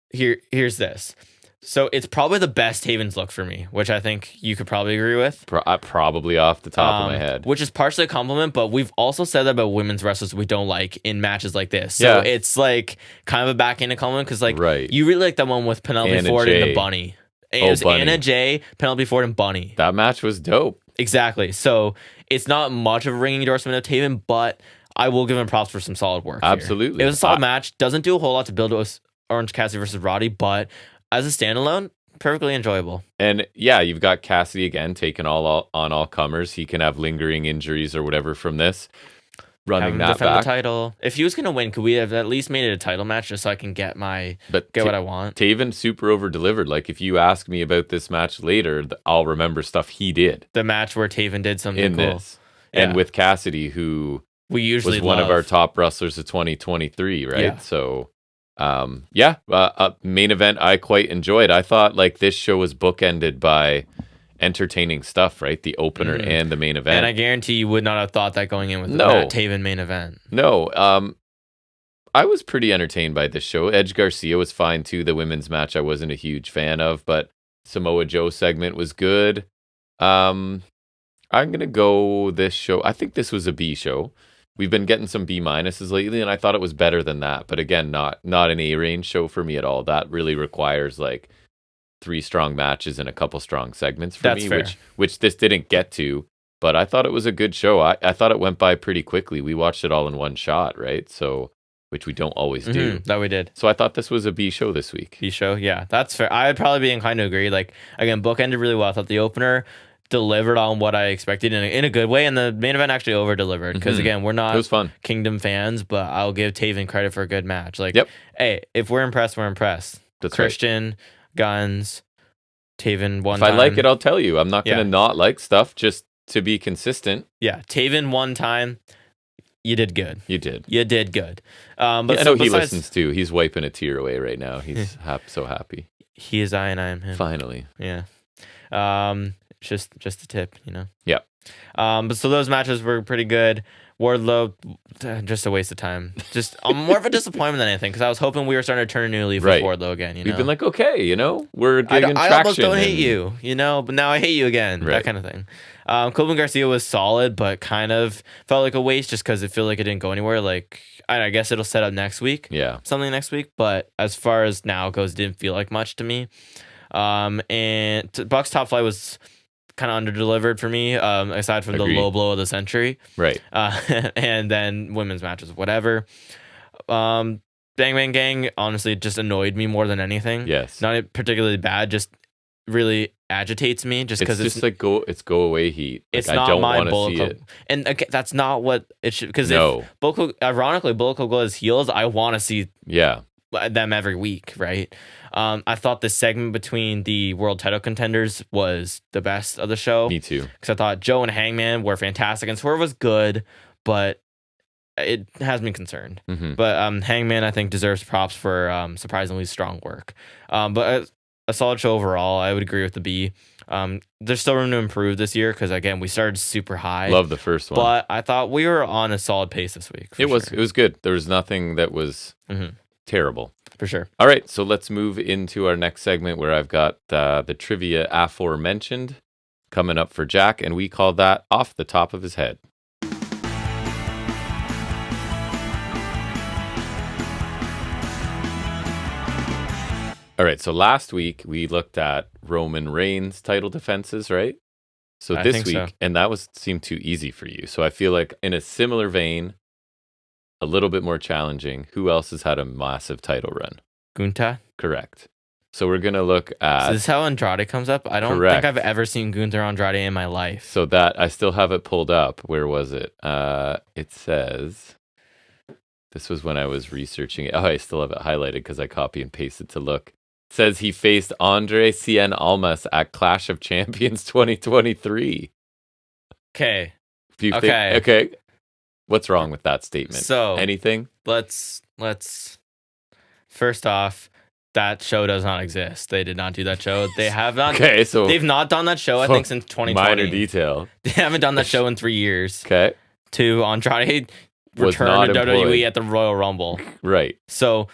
here's this. So it's probably the best Taven's look for me, which I think you could probably agree with. Probably off the top of my head. Which is partially a compliment, but we've also said that about women's wrestlers we don't like in matches like this. So it's like kind of a backhanded compliment because you really like that one with Penelope Ford and the Bunny. It was Bunny. Anna Jay, Penelope Ford, and Bunny. That match was dope. Exactly. So it's not much of a ringing endorsement of Taven, but I will give him props for some solid work. Absolutely. Here. It was a solid match. Doesn't do a whole lot to build Orange Cassidy versus Roddy, but as a standalone, perfectly enjoyable. And yeah, you've got Cassidy again taking on all comers. He can have lingering injuries or whatever from this. Running that defend back. The title. If he was going to win, could we have at least made it a title match just so I can get what I want? Taven super over delivered. Like if you ask me about this match later, I'll remember stuff he did. The match where Taven did something in cool. This, and with Cassidy, who we usually was one of our top wrestlers of 2023, right? Yeah. So. Main event I quite enjoyed. I thought like this show was bookended by entertaining stuff, right? The opener and the main event. And I guarantee you would not have thought that going in with that Taven main event. No. I was pretty entertained by this show. Edge Garcia was fine too. The women's match I wasn't a huge fan of, but Samoa Joe segment was good. I'm gonna go this show. I think this was a B show. We've been getting some B minuses lately, and I thought it was better than that. But again, not an A range show for me at all. That really requires like 3 strong matches and a couple strong segments for me, fair. which this didn't get to. But I thought it was a good show. I thought it went by pretty quickly. We watched it all in one shot, right? So, which we don't always do. That we did. So I thought this was a B show this week. B show, yeah, that's fair. I'd probably be inclined to agree. Like again, book ended really well. I thought the opener delivered on what I expected in a good way, and the main event actually over delivered because again, we're not Kingdom fans, but I'll give Taven credit for a good match. Like, hey, if we're impressed, we're impressed. That's Christian, right. Guns, Taven one time. If I like it, I'll tell you. I'm not gonna not like stuff just to be consistent. Yeah, Taven one time. You did good. You did good. But I know he listens too. He's wiping a tear away right now. He's so happy. He is I and I am him. Finally. Yeah. Just a tip, you know. Yeah. But so those matches were pretty good. Wardlow, just a waste of time. Just more of a disappointment than anything because I was hoping we were starting to turn a new leaf with Wardlow again. You know, we've been like, okay, you know, we're getting traction. I almost don't hate you, you know, but now I hate you again. That kind of thing. Coleman Garcia was solid, but kind of felt like a waste just because it felt like it didn't go anywhere. Like I guess it'll set up next week. Yeah, something next week. But as far as now goes, it didn't feel like much to me. And Buck's Top Flight was kind of underdelivered for me, aside from the low blow of the century. Right. And then women's matches, whatever. Bang Bang Gang, honestly, just annoyed me more than anything. Yes. Not particularly bad, just really agitates me just because it's just like go away heat. Like, it's not I don't my want to Bullet see Club. it. And again, that's not what it should, because ironically, Bullet Club Gold is heels, I want to see them every week, right? I thought the segment between the world title contenders was the best of the show. Me too. Because I thought Joe and Hangman were fantastic, and Swerve was good, but it has me concerned. Mm-hmm. But Hangman, I think, deserves props for surprisingly strong work. But a solid show overall. I would agree with the B. There's still room to improve this year because, again, we started super high. Love the first one. But I thought we were on a solid pace this week. It was good. There was nothing that was terrible. For sure. All right, so let's move into our next segment where I've got the trivia aforementioned coming up for Jack, and we call that Off the Top of His Head. All right, so last week we looked at Roman Reigns title defenses, right? So this week, and that seemed too easy for you. So I feel like in a similar vein, a little bit more challenging, who else has had a massive title run? Gunta? Correct. So we're going to look at... So this is how Andrade comes up? I don't think I've ever seen Gunther Andrade in my life. So that, I still have it pulled up. Where was it? It says... This was when I was researching it. Oh, I still have it highlighted because I copy and pasted to look. It says he faced Andre Cien Almas at Clash of Champions 2023. Okay. Okay. What's wrong with that statement? So anything? Let's first off, that show does not exist. They did not do that show. They have not. Okay, so they've not done that show. I think since 2020. Minor detail. They haven't done that show in 3 years. Okay. To Andrade return to WWE at the Royal Rumble. Right. So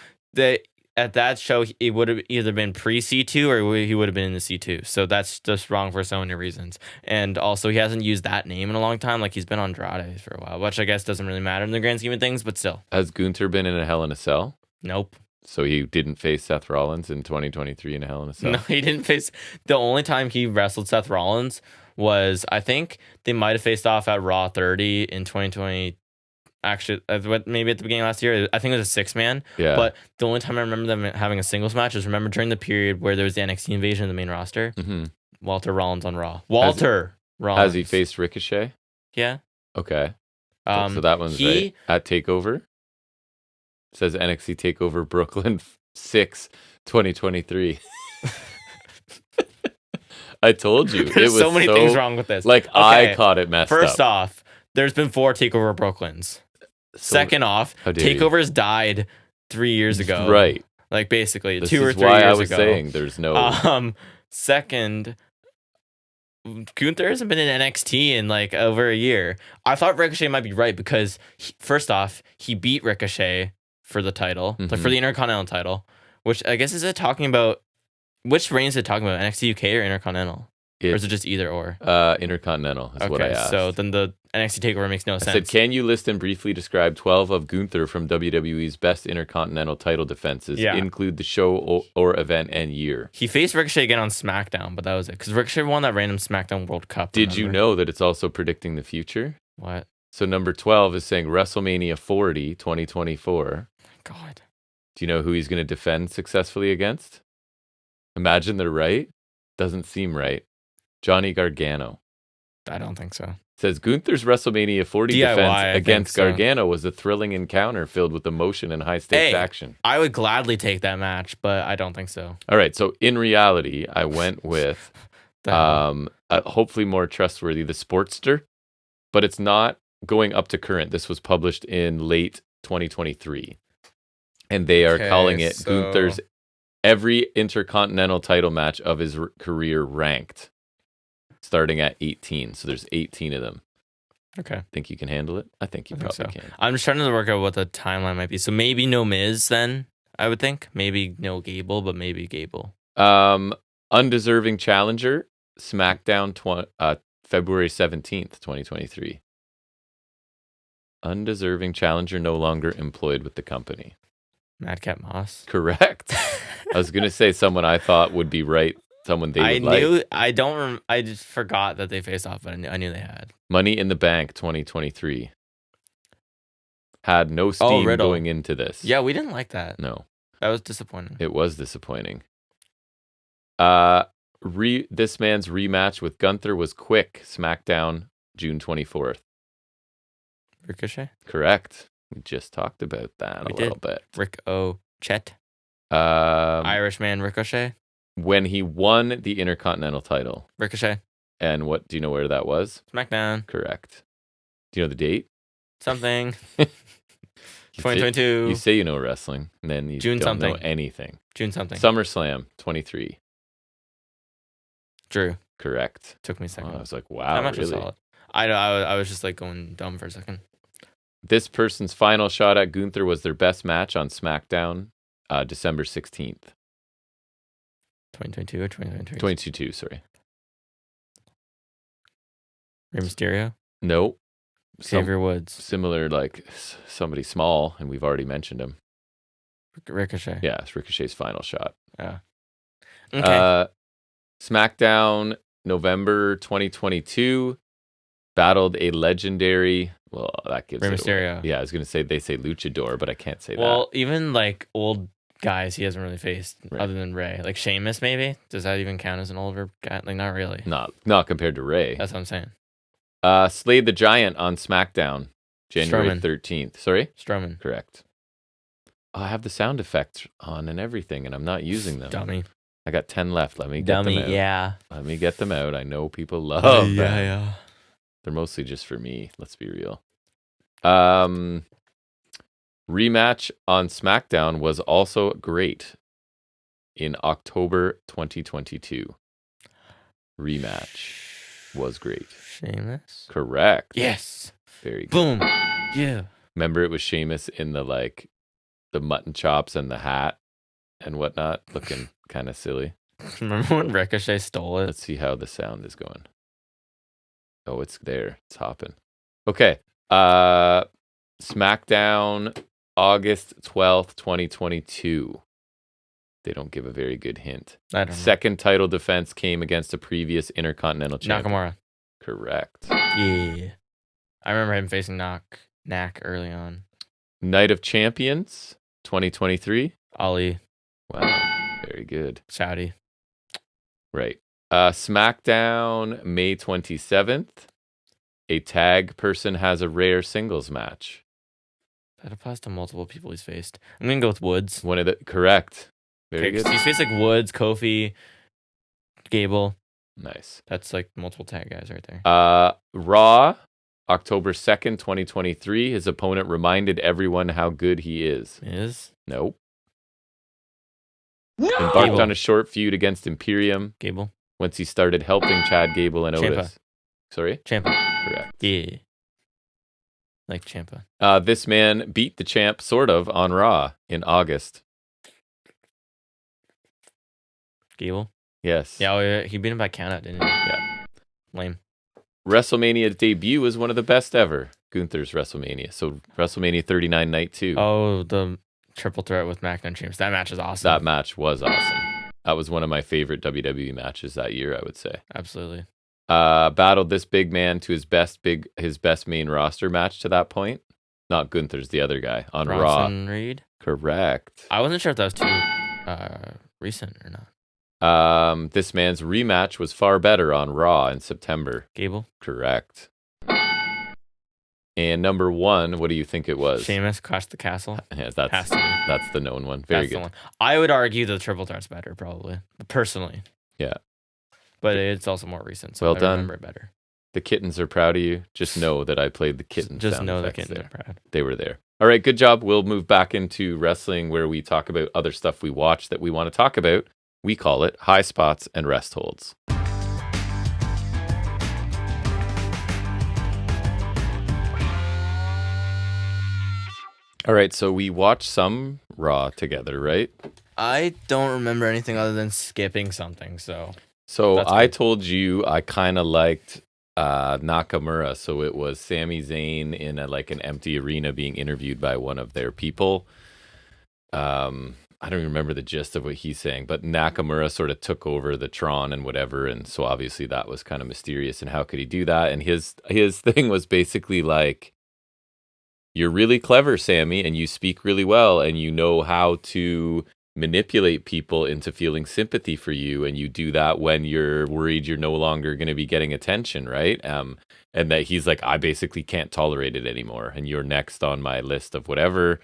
at that show, it would have either been pre C2 or he would have been in the C2. So that's just wrong for so many reasons. And also, he hasn't used that name in a long time. Like, he's been Andrade for a while, which I guess doesn't really matter in the grand scheme of things, but still. Has Gunther been in a Hell in a Cell? Nope. So he didn't face Seth Rollins in 2023 in a Hell in a Cell? No, he didn't face... The only time he wrestled Seth Rollins was, I think, they might have faced off at Raw 30 in 2020. Actually, maybe at the beginning of last year. I think it was a 6-man. Yeah. But the only time I remember them having a singles match is during the period where there was the NXT invasion of the main roster. Mm-hmm. Walter Rollins on Raw. Rollins. Has he faced Ricochet? Yeah. Okay. So that one's right. At TakeOver? It says NXT TakeOver Brooklyn 6, 2023. I told you. There's so many things wrong with this. Like, okay. I caught it messed up. First off, there's been 4 TakeOver Brooklyns. Second off, TakeOvers died 3 years ago. Right. Like, basically, this 2 or 3 years ago. This is why I was saying there's no... Second, Gunther hasn't been in NXT in, like, over a year. I thought Ricochet might be right because, first off, he beat Ricochet for the title, like for the Intercontinental title, which I guess is it talking about... Which reign is it talking about? NXT UK or Intercontinental? Or is it just either or? Intercontinental is what I asked. So then the NXT TakeOver makes no sense. I said, can you list and briefly describe 12 of Gunther from WWE's best Intercontinental title defenses? Yeah. Include the show or event and year. He faced Ricochet again on SmackDown, but that was it. Because Ricochet won that random SmackDown World Cup. Did you know that it's also predicting the future? What? So number 12 is saying WrestleMania 40, 2024. God. Do you know who he's going to defend successfully against? Imagine they're right. Doesn't seem right. Johnny Gargano. I don't think so. Says Gunther's WrestleMania 40 defense against Gargano was a thrilling encounter filled with emotion and high-stakes action. I would gladly take that match, but I don't think so. All right, so in reality, I went with hopefully more trustworthy, the Sportster, but it's not going up to current. This was published in late 2023, and they are calling it Gunther's every Intercontinental title match of his career ranked. Starting at 18. So there's 18 of them. Okay. Think you can handle it? I think you probably can. I'm just trying to work out what the timeline might be. So maybe no Miz then, I would think. Maybe no Gable, but maybe Gable. Undeserving challenger, SmackDown February 17th, 2023. Undeserving challenger no longer employed with the company. Madcap Moss? Correct. I was going to say someone I thought would be right. Someone they would like. I just forgot that they faced off, but I knew they had. Money in the Bank 2023. Had no steam going into this. Yeah, we didn't like that. No. That was disappointing. It was disappointing. This man's rematch with Gunther was quick. SmackDown, June 24th. Ricochet? Correct. We just talked about that a little bit. Chet. Irishman Ricochet. When he won the Intercontinental title. Ricochet. And what do you know where that was? SmackDown. Correct. Do you know the date? Something. 2022. You say you know wrestling, and then you don't know anything. June something. SummerSlam 23. Drew. Correct. Took me a second. I was like, wow, that really? Was solid. I was just like going dumb for a second. This person's final shot at Gunther was their best match on SmackDown, December 16th. 2022 or 2023? 2022, sorry. Rey Mysterio? Nope. Xavier Woods. Similar, like somebody small, and we've already mentioned him. Ricochet. Yeah, it's Ricochet's final shot. Yeah. Okay. SmackDown, November 2022, battled a legendary... Well, that gives Rey it Mysterio. away. Yeah, I was going to say they say luchador, but I can't say that. Well, even like old guys he hasn't really faced other than Ray. Like Sheamus, maybe? Does that even count as an older guy? Like, not really. Not compared to Ray. That's what I'm saying. Slade the Giant on SmackDown, January 13th. Sorry? Strowman. Correct. I have the sound effects on and everything, and I'm not using them. Dummy. I got 10 left. Let me get them out. Yeah. Let me get them out. I know people love them. Yeah. They're mostly just for me. Let's be real. Rematch on SmackDown was also great in October 2022. Rematch was great. Sheamus? Correct. Yes. Very good. Boom. Yeah. Remember it was Sheamus in the mutton chops and the hat and whatnot, looking kind of silly. Remember when Ricochet stole it? Let's see how the sound is going. Oh, it's there. It's hopping. Okay. SmackDown, August 12th, 2022. They don't give a very good hint. I don't know. Second title defense came against a previous Intercontinental champion. Nakamura. Correct. Yeah. I remember him facing Knack early on. Night of Champions, 2023. Ali. Wow. Very good. Saudi. Right. SmackDown, May 27th. A tag person has a rare singles match. That applies to multiple people he's faced. I'm going to go with Woods. Correct. Very good. He's faced Woods, Kofi, Gable. Nice. That's multiple tag guys right there. Raw, October 2nd, 2023. His opponent reminded everyone how good he is. Nope. No! Embarked on a short feud against Imperium. Gable. Once he started helping Chad Gable and Otis. Ciampa. Sorry? Ciampa. Correct. Yeah. Like Ciampa. This man beat the champ, sort of, on Raw in August. Gable? Yes. Yeah, he beat him by countout, didn't he? Yeah. Lame. WrestleMania debut was one of the best ever. Gunther's WrestleMania. So WrestleMania 39 night 2. Oh, the triple threat with McIntyre and Sheamus. That match is awesome. That match was awesome. That was one of my favorite WWE matches that year, I would say. Absolutely. Battled this big man to his best main roster match to that point. Not Gunther's, the other guy on Bronson Raw. Reed? Correct. I wasn't sure if that was too recent or not. This man's rematch was far better on Raw in September. Gable? Correct. And number 1, what do you think it was? Sheamus, Clash the Castle. Yeah, that's the known one. Very good. One. I would argue the triple threat's better, probably. Personally. Yeah. But it's also more recent, so well I done. remember it better. The kittens are proud of you. Just know that I played the kittens. Just know the kittens are proud. They were there. All right, good job. We'll move back into wrestling where we talk about other stuff we watch that we want to talk about. We call it Highspots and Restholds. All right, so we watched some Raw together, right? I don't remember anything other than skipping something, so I told you I kind of liked Nakamura, so it was Sami Zayn in an empty arena being interviewed by one of their people. I don't even remember the gist of what he's saying, but Nakamura sort of took over the Tron and whatever, and so obviously that was kind of mysterious, and how could he do that? And his thing was basically like, you're really clever, Sammy, and you speak really well, and you know how to manipulate people into feeling sympathy for you, and you do that when you're worried you're no longer going to be getting attention, right? And that he's like, I basically can't tolerate it anymore, and you're next on my list of whatever.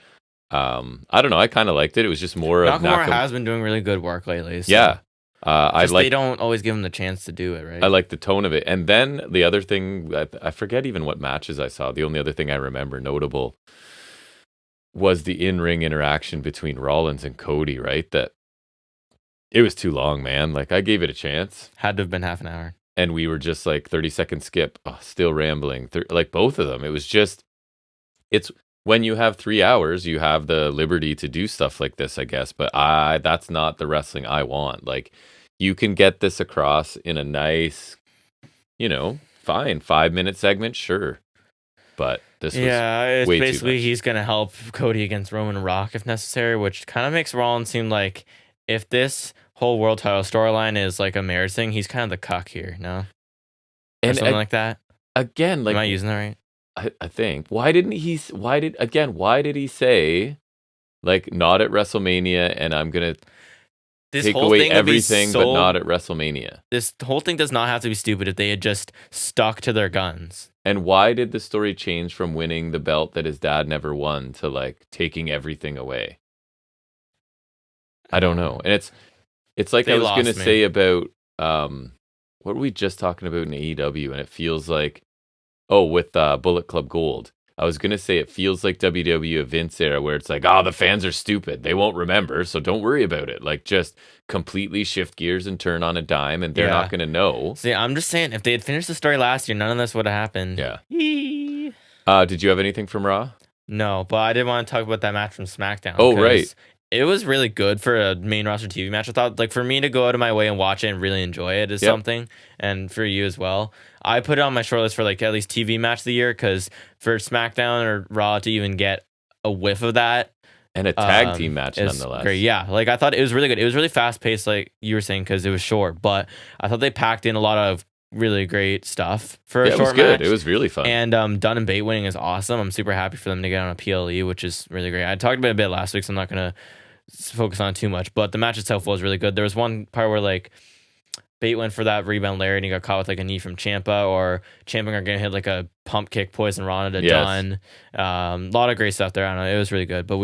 I don't know. I kind of liked it. It was just more of Nakamura has been doing really good work lately. So. Yeah. They don't always give him the chance to do it, right? I like the tone of it. And then the other thing, I forget even what matches I saw. The only other thing I remember notable was the in-ring interaction between Rollins and Cody, right? That it was too long, man. Like, I gave it a chance. Had to have been half an hour. And we were just 30-second skip, still rambling. Both of them. It was just, it's when you have 3 hours, you have the liberty to do stuff like this, I guess. But that's not the wrestling I want. Like, you can get this across in a nice, fine 5-minute segment, sure. But this was it's way basically too much. He's going to help Cody against Roman Rock if necessary, which kind of makes Rollins seem like if this whole world title storyline is like a marriage thing, he's kind of the cuck here, no? Or something like that? Again, am I using that right? I think. Why did he say Like, not at WrestleMania, and I'm going to This take whole away thing would be everything, but not at WrestleMania. This whole thing does not have to be stupid if they had just stuck to their guns. And why did the story change from winning the belt that his dad never won to, like, taking everything away? I don't know. And it's like I was going to say about, what were we just talking about in AEW? And it feels like, with Bullet Club Gold. I was going to say it feels like WWE Vince era where it's like, the fans are stupid. They won't remember, so don't worry about it. Like, just completely shift gears and turn on a dime, and they're not going to know. See, I'm just saying, if they had finished the story last year, none of this would have happened. Yeah. Did you have anything from Raw? No, but I did want to talk about that match from SmackDown. Oh, right. It was really good for a main roster TV match. I thought, like, for me to go out of my way and watch it and really enjoy it is something, and for you as well. I put it on my short list for, like, at least TV match of the year, because for SmackDown or Raw to even get a whiff of that. And a tag team match, nonetheless. Great. Yeah, like, I thought it was really good. It was really fast-paced, like you were saying, because it was short, but I thought they packed in a lot of really great stuff for a short match. It was good. It was really fun. And Dunn and Bate winning is awesome. I'm super happy for them to get on a PLE, which is really great. I talked about it a bit last week, so I'm not going to focus on it too much, but the match itself was really good. There was one part where, like, Bate went for that rebound Larry and he got caught with, like, a knee from Ciampa, or Ciampa are going to hit, like, a pump kick Poison Rana to Dunn. A lot of great stuff there. I don't know. It was really good, but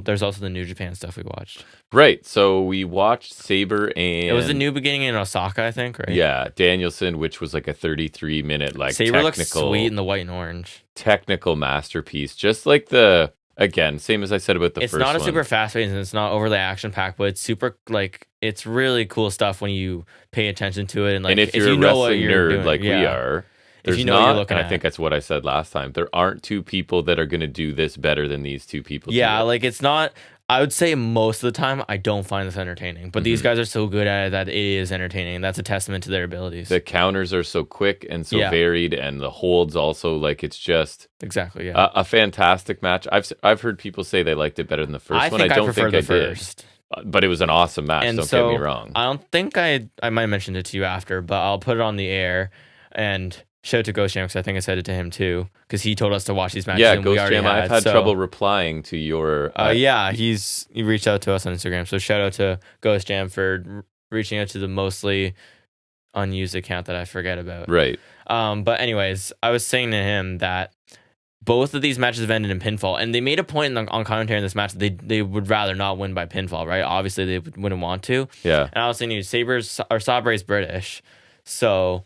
there's also the New Japan stuff we watched. Right. So we watched Sabre and... It was the New Beginning in Osaka, I think, right? Yeah. Danielson, which was like a 33-minute, like, Sabre looks sweet in the white and orange. Technical masterpiece. Just like the... Again, same as I said about the first one. It's not a super fast-paced and it's not overly action-packed, but it's super, like, it's really cool stuff when you pay attention to it. And, like, and if you're a wrestling nerd like we are, there's not, and I think that's what I said last time, there aren't two people that are going to do this better than these two people. Yeah, like, it's not... I would say most of the time I don't find this entertaining, but these guys are so good at it that it is entertaining. That's a testament to their abilities. The counters are so quick and so varied, and the holds also, like, it's just exactly a fantastic match. I've heard people say they liked it better than the first one. I don't think I did, but it was an awesome match. And don't get me wrong. I don't think I might have mentioned it to you after, but I'll put it on the air and shout out to Ghost Jam, because I think I said it to him too, because he told us to watch these matches. Yeah, Ghost Jam. I've had trouble replying to your. He reached out to us on Instagram, so shout out to Ghost Jam for reaching out to the mostly unused account that I forget about. Right. But anyways, I was saying to him that both of these matches have ended in pinfall, and they made a point on commentary in this match that they would rather not win by pinfall, right? Obviously, they wouldn't want to. Yeah. And I was saying to you, Sabre's British, so.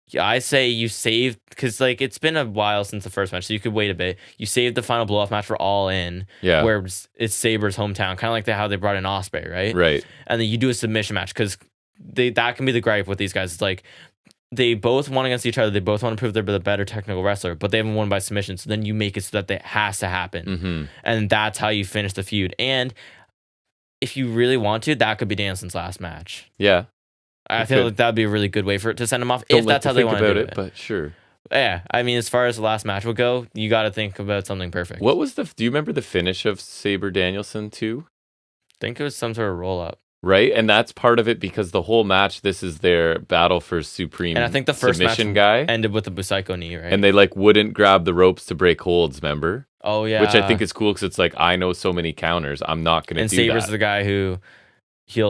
Yeah, I say you save, because, like, it's been a while since the first match, so you could wait a bit. You saved the final blow-off match for All In, where it's Sabre's hometown, kind of like how they brought in Ospreay, right? Right. And then you do a submission match, because that can be the gripe with these guys. It's like, they both won against each other. They both want to prove they're the better technical wrestler, but they haven't won by submission, so then you make it so that it has to happen. And that's how you finish the feud. And if you really want to, that could be Danielson's last match. Yeah. I feel like that'd be a really good way for it to send him off, if that's how they want to do it. But sure. Yeah, I mean, as far as the last match would go, you got to think about something perfect. What was do you remember the finish of Sabre Danielson too? I think it was some sort of roll up. Right, and that's part of it, because the whole match, this is their battle for supreme. And I think the first submission guy ended with the Busaiku knee, right? And they, like, wouldn't grab the ropes to break holds. Remember? Oh yeah, which I think is cool, because it's like, I know so many counters, I'm not going to do that. And Sabre's the guy who. He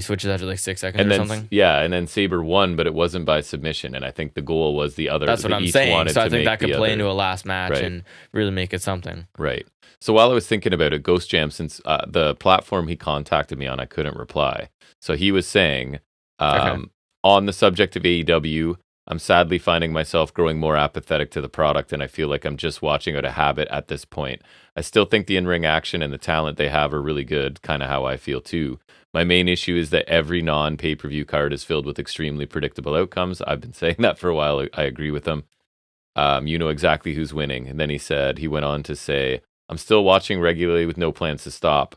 switches after like 6 seconds or something? Yeah, and then Sabre won, but it wasn't by submission, and I think the goal was the other. That's what I'm saying. So I think that could play into a last match and really make it something. Right. So while I was thinking about it, Ghost Jam, since the platform he contacted me on, I couldn't reply. So he was saying, on the subject of AEW, I'm sadly finding myself growing more apathetic to the product, and I feel like I'm just watching out of habit at this point. I still think the in-ring action and the talent they have are really good, kind of how I feel too. My main issue is that every non-pay-per-view card is filled with extremely predictable outcomes. I've been saying that for a while. I agree with him. You know exactly who's winning. And then he went on to say, I'm still watching regularly with no plans to stop,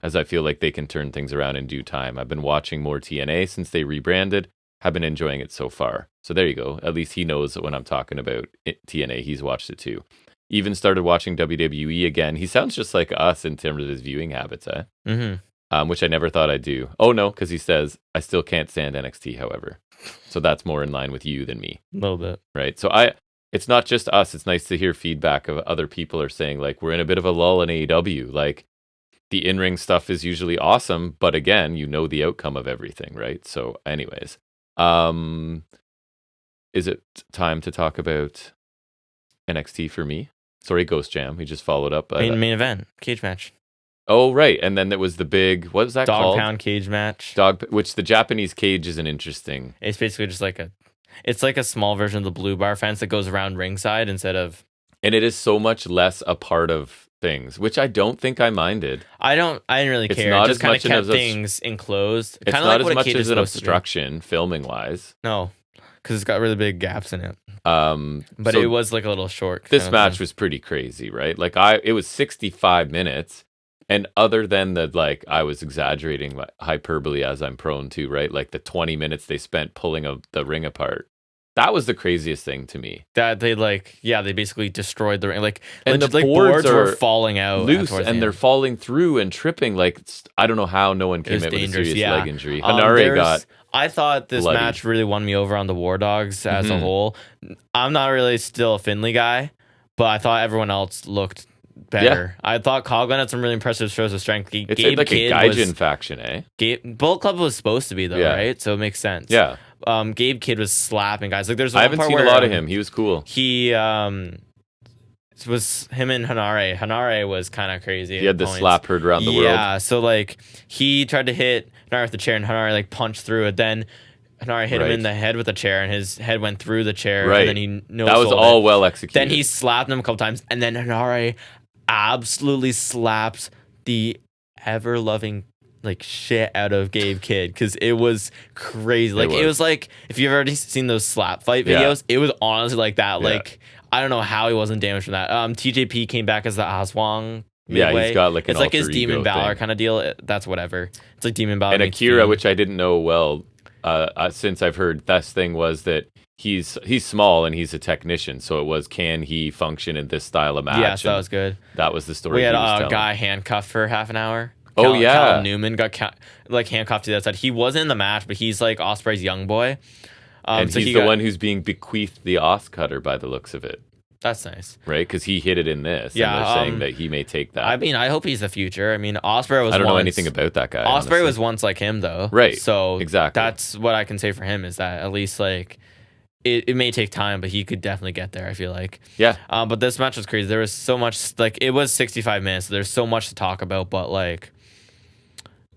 as I feel like they can turn things around in due time. I've been watching more TNA since they rebranded. Have been enjoying it so far. So there you go. At least he knows that when I'm talking about TNA, he's watched it too. Even started watching WWE again. He sounds just like us in terms of his viewing habits, eh? Which I never thought I'd do. Oh no, because he says, I still can't stand NXT, however. So that's more in line with you than me. A little bit. Right. So it's not just us. It's nice to hear feedback of other people are saying, like, we're in a bit of a lull in AEW. Like, the in-ring stuff is usually awesome, but again, you know the outcome of everything, right? So anyways, is it time to talk about NXT for me? Sorry, Ghost Jam. We just followed up. Main event, cage match. Oh, right. And then there was the big, what was that called? Dog pound cage match. Which the Japanese cage is an interesting. It's basically just it's like a small version of the blue bar fence that goes around ringside instead of. And it is so much less a part of things, which I don't think I minded. I didn't really care. Not it just kind of kept things enclosed. It's not as much as an obstruction filming wise. No, because it's got really big gaps in it. But so it was like a little short. This match was pretty crazy, right? Like it was 65 minutes. And other than I was exaggerating hyperbole as I'm prone to, right? Like the 20 minutes they spent pulling the ring apart. That was the craziest thing to me. That they basically destroyed the ring. And the boards were falling out loose, and they're falling through and tripping. I don't know how no one came out with a serious leg injury. Hanare got. I thought this bloody. Match really won me over on the War Dogs as a whole. I'm not really still a Finley guy, but I thought everyone else looked better. Yeah. I thought Coughlin had some really impressive shows of strength. It's Gabe like Kidd a Gaijin faction, eh? Bullet Club was supposed to be though, right? So it makes sense. Yeah. Gabe Kidd was slapping guys. There's I haven't seen a lot of him. He was cool. He was him and Hanare. Hanare was kind of crazy. He had the slap heard around the world. Yeah. So he tried to hit Hanare with the chair, and Hanare punched through it. Then Hanare hit him in the head with the chair, and his head went through the chair. Right. And then he that was all well executed. Then he slapped him a couple times, and then Hanare absolutely slaps the ever-loving shit out of Gabe Kidd, because it was crazy. It was like, if you've already seen those slap fight videos, it was honestly like that. Yeah. I don't know how he wasn't damaged from that. TJP came back as the Aswang. Yeah, he's got an it's like his Demon Balor kind of deal. That's whatever. It's like Demon Balor. And Akira, which I didn't know well, since I've heard this thing was that he's small and he's a technician, so it was, can he function in this style of match? Yes, that was good. That was the story. We had a guy handcuffed for half an hour. Cal Newman got handcuffed to that side. He wasn't in the match, but he's Ospreay's young boy. And he's the one who's being bequeathed the Os Cutter by the looks of it. That's nice, right? Because he hit it in this. Yeah, and they're saying that he may take that. I mean, I hope he's the future. I mean, Ospreay was. I don't know anything about that guy. Ospreay was once like him, though. Right. So exactly, that's what I can say for him, is that at least it may take time, but he could definitely get there, I feel like. Yeah. But this match was crazy. There was so much. It was 65 minutes. So there's so much to talk about, but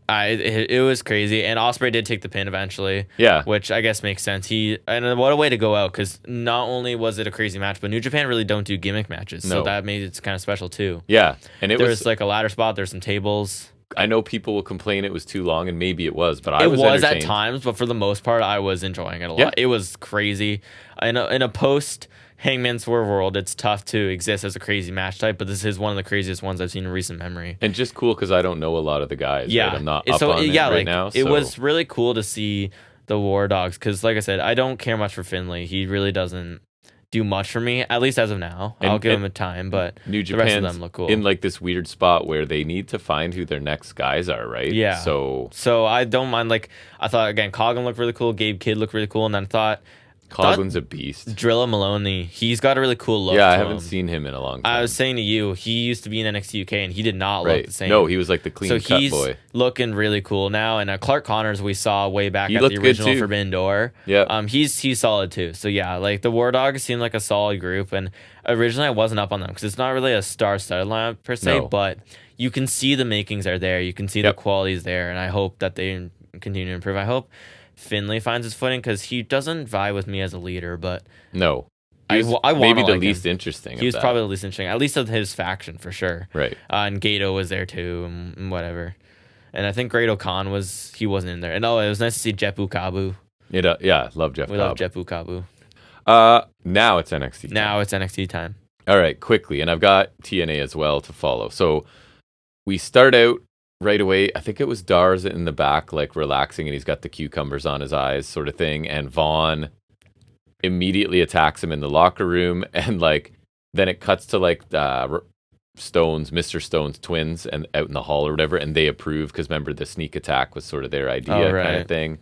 it was crazy, and Ospreay did take the pin eventually. Yeah, which I guess makes sense. And what a way to go out, because not only was it a crazy match, but New Japan really don't do gimmick matches, so that made it kind of special too. Yeah, and there was a ladder spot. There's some tables. I know people will complain it was too long, and maybe it was, but it was at times. But for the most part, I was enjoying it a lot. Yeah. It was crazy. In a post Hangman Swerve world, it's tough to exist as a crazy match type, but this is one of the craziest ones I've seen in recent memory. And just cool because I don't know a lot of the guys. Yeah, right? I'm not up on it right now. It was really cool to see the War Dogs, because, like I said, I don't care much for Finlay. He really doesn't do much for me, at least as of now. I'll give him a time, but New the rest of them look cool. In this weird spot where they need to find who their next guys are, right? Yeah. So I don't mind. I thought, again, Coughlin looked really cool. Gabe Kidd looked really cool, and then I thought Coughlin's a beast. Drilla Maloney, he's got a really cool look. Yeah, I haven't seen him in a long time. I was saying to you, he used to be in NXT UK, and he did not look the same. No, he was like the clean cut boy. So he's looking really cool now. And Clark Connors, we saw way back at the original Forbidden Door. Yeah. He's solid too. So yeah, the War Dogs seem like a solid group. And originally I wasn't up on them because it's not really a star-studded lineup per se, but you can see the makings are there. You can see the qualities there, and I hope that they continue to improve. I hope Finlay finds his footing, because he doesn't vie with me as a leader, but no, I want maybe the least interesting. He was probably the least interesting, at least of his faction for sure. Right. And Gato was there too, and whatever. And I think Great Khan wasn't in there. And it was nice to see Jeppu Kabu. Yeah, love Jeff. We love Jeppu Kabu. Now it's NXT. Now it's NXT time. All right, quickly, and I've got TNA as well to follow. So we start out right away. I think it was Darz in the back, relaxing, and he's got the cucumbers on his eyes, sort of thing. And Vaughn immediately attacks him in the locker room, and then it cuts to Mr. Stone's twins, and out in the hall or whatever, and they approve because remember the sneak attack was sort of their idea, kind of thing.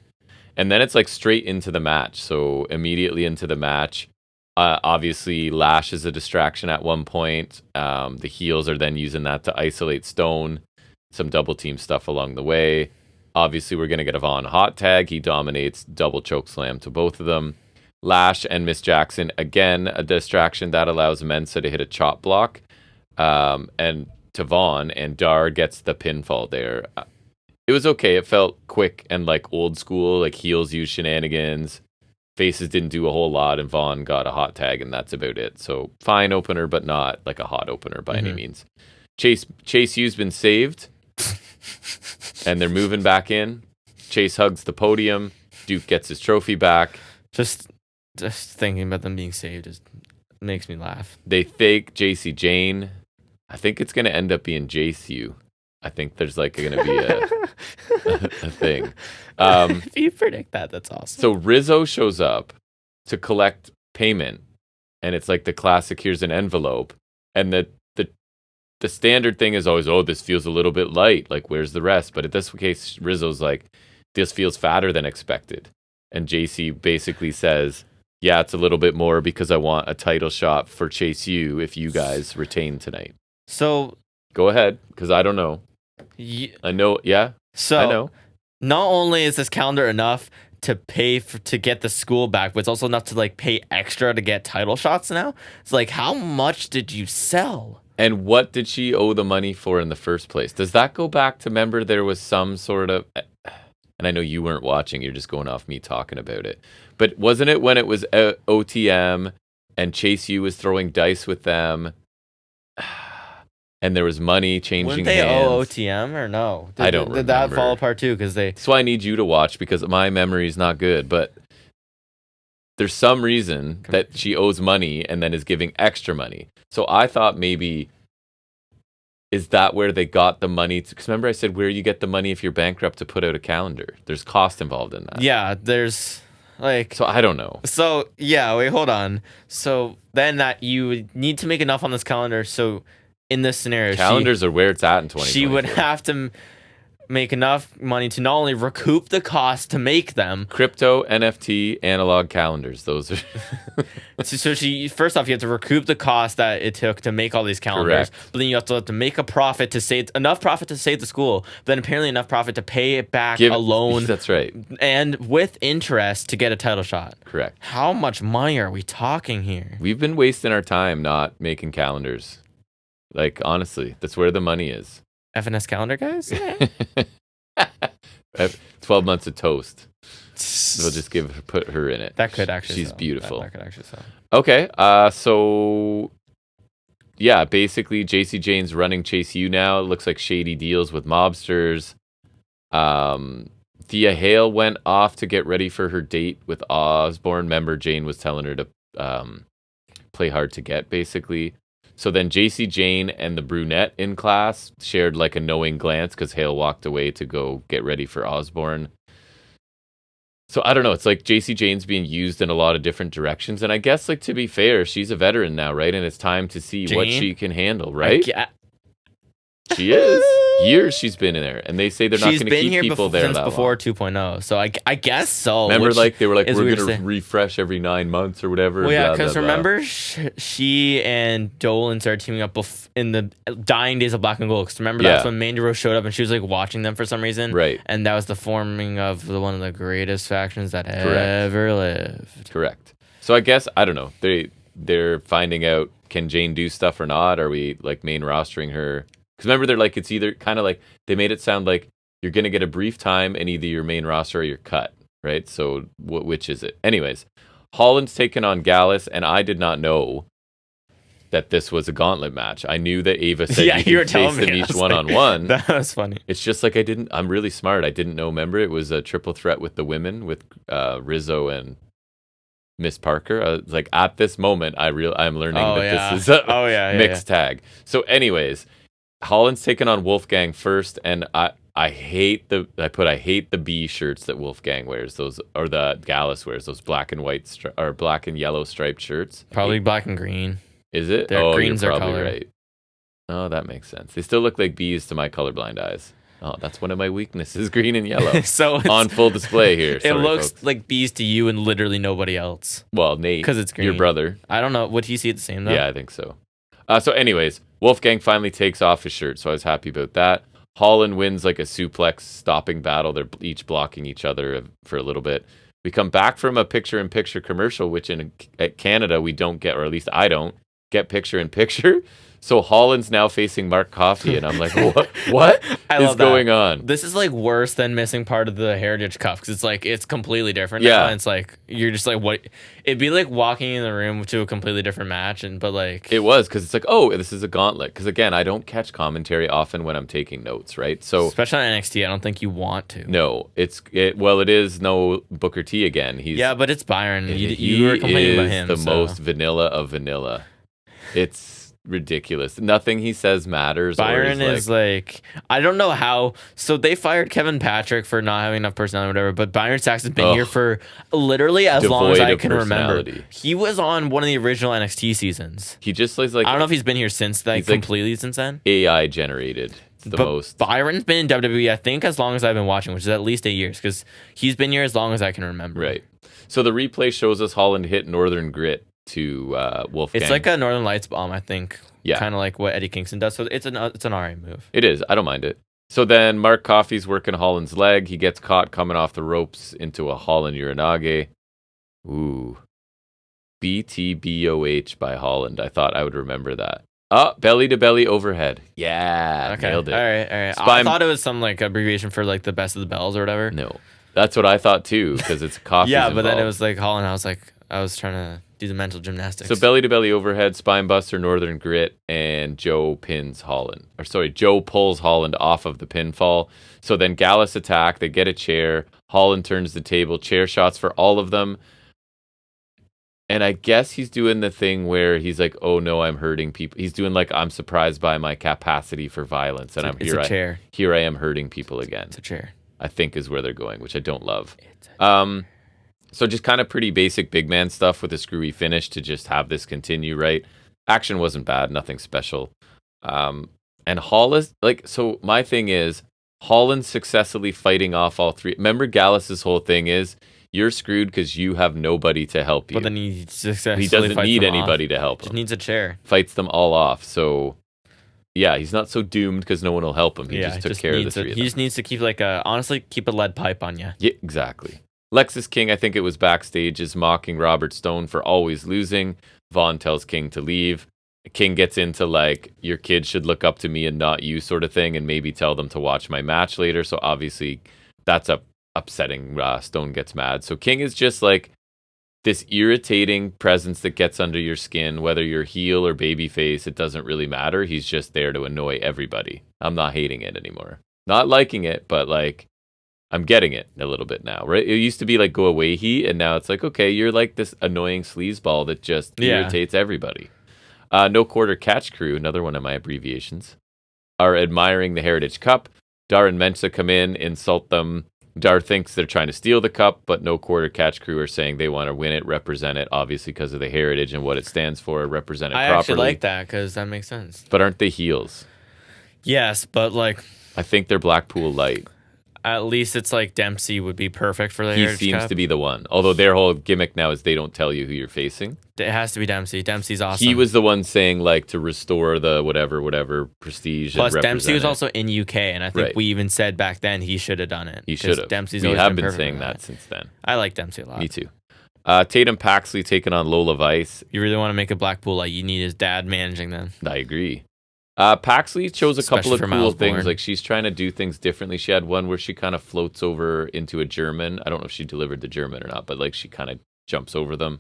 And then it's straight into the match. So immediately into the match. Obviously, Lash is a distraction at one point. The heels are then using that to isolate Stone. some double team stuff along the way. Obviously, we're going to get a Vaughn hot tag. He dominates, double choke slam to both of them. Lash and Miss Jackson, again, a distraction that allows Mensa to hit a chop block. And to Vaughn, and Dar gets the pinfall there. It was okay. It felt quick and like old school, like heels use shenanigans. Faces didn't do a whole lot, and Vaughn got a hot tag, and that's about it. So fine opener, but not like a hot opener by any means. Chase U's been saved, and they're moving back in. Chase hugs the podium. Duke gets his trophy back. Just thinking about them being saved just makes me laugh. They fake JC Jane. I think it's going to end up being JCU. I think there's like going to be a thing. If you predict that, that's awesome. So Rizzo shows up to collect payment, and it's like the classic, here's an envelope. And the standard thing is always, oh, this feels a little bit light. Like, where's the rest? But in this case, Rizzo's like, this feels fatter than expected. And JC basically says, yeah, it's a little bit more because I want a title shot for Chase U if you guys retain tonight. So go ahead, because I don't know. I know, yeah. So I know. Not only is this calendar enough to pay to get the school back, but it's also enough to like pay extra to get title shots now. It's like, how much did you sell? And what did she owe the money for in the first place? Does that go back to, remember there was some sort of, and I know you weren't watching, you're just going off me talking about it, but wasn't it when it was OTM and Chase U was throwing dice with them? And there was money changing hands. Wouldn't they owe OTM or no? I don't remember. Did that fall apart too? That's why I need you to watch, because my memory is not good. But there's some reason that she owes money and then is giving extra money. So I thought maybe, is that where they got the money? Because remember I said where you get the money if you're bankrupt to put out a calendar. There's cost involved in that. Yeah, there's like... So I don't know. So, yeah, wait, hold on. So then that you need to make enough on this calendar so... In this scenario, calendars are where it's at in 2024. She would have to make enough money to not only recoup the cost to make them. Crypto, NFT, analog calendars. Those are... so she, first off, you have to recoup the cost that it took to make all these calendars. Correct. But then you have to make a profit to save, enough profit to save the school. Then apparently enough profit to pay it back a loan. That's right. And with interest to get a title shot. Correct. How much money are we talking here? We've been wasting our time not making calendars. Like, honestly, that's where the money is. FNS calendar, guys? Yeah. 12 months of toast. We'll just put her in it. That could actually She's sell. beautiful. That could actually sell. Okay, so... Yeah, basically, JC Jane's running Chase U now. It looks like shady deals with mobsters. Thea Hale went off to get ready for her date with Osborne. Remember, Jane was telling her to play hard to get, basically. So then JC Jane and the brunette in class shared like a knowing glance because Hale walked away to go get ready for Osborne. So I don't know. It's like JC Jane's being used in a lot of different directions. And I guess, like, to be fair, she's a veteran now, right? And it's time to see what she can handle, right? She is. Years she's been in there, and they say they're not going to keep people there since that before long. 2.0. So I guess so. Remember, like, they were like, we're going to refresh every 9 months or whatever. Well, yeah, because remember, she and Dolan started teaming up in the dying days of Black and Gold. Because remember, that's when Mandaro showed up, and she was like watching them for some reason. Right. And that was the forming of one of the greatest factions that ever lived. Correct. So I guess, I don't know. They're finding out, can Jane do stuff or not? Are we like main rostering her? Because remember, they're like, it's either kind of like, they made it sound like you're going to get a brief time in either your main roster or your cut, right? So which is it? Anyways, Holland's taken on Gallus, and I did not know that this was a gauntlet match. I knew that Ava said you could face them each one-on-one. That was funny. It's just like I'm really smart. I didn't know. Remember, it was a triple threat with the women, with Rizzo and Miss Parker. Like, at this moment, I'm learning this is a mixed tag. So anyways, Holland's taking on Wolfgang first, and I hate the B shirts that Wolfgang wears, those, or the Gallus wears, those black and white or black and yellow striped shirts. Probably black and green. Is it? Green's you're their probably color. Right. Oh, that makes sense. They still look like bees to my colorblind eyes. Oh, that's one of my weaknesses, green and yellow. So it's on full display here. It looks like bees to you and literally nobody else. Well, Nate, because it's green. Your brother. I don't know. Would he see it the same though? Yeah, I think so. So anyways, Wolfgang finally takes off his shirt, so I was happy about that. Holland wins like a suplex stopping battle. They're each blocking each other for a little bit. We come back from a picture-in-picture commercial, which at Canada we don't get, or at least I don't get picture-in-picture. So Holland's now facing Mark Coffey, and I'm like, what is going on? This is like worse than missing part of the Heritage Cup because it's like it's completely different now. And it's like you're just like what? It'd be like walking in the room to a completely different match, but like it was because it's like, oh, this is a gauntlet. Because again, I don't catch commentary often when I'm taking notes, right? So especially on NXT, I don't think you want to. No, it is no Booker T again. But it's Byron. You were complaining about him. The most vanilla of vanilla. It's ridiculous. Nothing he says matters. Byron is like I don't know how. So they fired Kevin Patrick for not having enough personality, or whatever. But Byron Saxton's been here for literally as long as I can remember. He was on one of the original NXT seasons. He just like I don't know if he's been here since that completely since then. AI generated. Most. Byron's been in WWE, I think, as long as I've been watching, which is at least 8 years, because he's been here as long as I can remember. Right. So the replay shows us Holland hit Northern Grit to Wolfgang. It's like a Northern Lights bomb, I think. Yeah. Kind of like what Eddie Kingston does. So it's an alright move. It is. I don't mind it. So then Mark Coffey's working Holland's leg. He gets caught coming off the ropes into a Holland Uranage. Ooh. BTBOH by Holland. I thought I would remember that. Oh, belly to belly overhead. Yeah, okay. Nailed it. All right. I thought it was some like abbreviation for like the best of the bells or whatever. No, that's what I thought too because it's Coffey's yeah, but involved. Then it was like Holland. I was trying to do the mental gymnastics. So belly to belly overhead, spine buster, Northern Grit, and Joe pulls Holland off of the pinfall. So then Gallus attack. They get a chair. Holland turns the table. Chair shots for all of them. And I guess he's doing the thing where he's like, oh no, I'm hurting people. He's doing like, I'm surprised by my capacity for violence. And here I am hurting people again. It's a chair. I think is where they're going, which I don't love. So just kind of pretty basic big man stuff with a screwy finish to just have this continue, right? Action wasn't bad, nothing special. And Holland, so my thing is, Holland successfully fighting off all three. Remember Gallus's whole thing is, you're screwed because you have nobody to help you. But then he successfully doesn't need anybody to help him. Just needs a chair. Fights them all off. So, yeah, he's not so doomed because no one will help him. He just took care of the three of them. He just needs to keep keep a lead pipe on you. Yeah, exactly. Lexus King, I think it was backstage, is mocking Robert Stone for always losing. Vaughn tells King to leave. King gets into your kid should look up to me and not you sort of thing, and maybe tell them to watch my match later. So obviously that's upsetting. Stone gets mad. So King is just this irritating presence that gets under your skin, whether you're heel or babyface, it doesn't really matter. He's just there to annoy everybody. I'm not hating it anymore. Not liking it, but I'm getting it a little bit now, right? It used to be go away heat, and now it's okay, you're this annoying sleazeball that just irritates everybody. No Quarter Catch Crew, another one of my abbreviations, are admiring the Heritage Cup. Dar and Mensa come in, insult them. Dar thinks they're trying to steal the cup, but No Quarter Catch Crew are saying they want to win it, represent it, obviously because of the heritage and what it stands for, represent it properly. I actually like that because that makes sense. But aren't they heels? Yes, but I think they're Blackpool Light. At least it's Dempsey would be perfect for the Heritage Cup. He seems to be the one. Although their whole gimmick now is they don't tell you who you're facing. It has to be Dempsey. Dempsey's awesome. He was the one saying to restore the whatever prestige. Plus Dempsey was also in UK, and I think we even said back then he should have done it. He should have. Dempsey's we have been saying that since then. I like Dempsey a lot. Me too. Tatum Paxley taking on Lola Vice. You really want to make a Blackpool you need his dad managing them. I agree. Paxley chose a couple of cool things. She's trying to do things differently. She had one where she kind of floats over into a German. I don't know if she delivered the German or not, but she kind of jumps over them.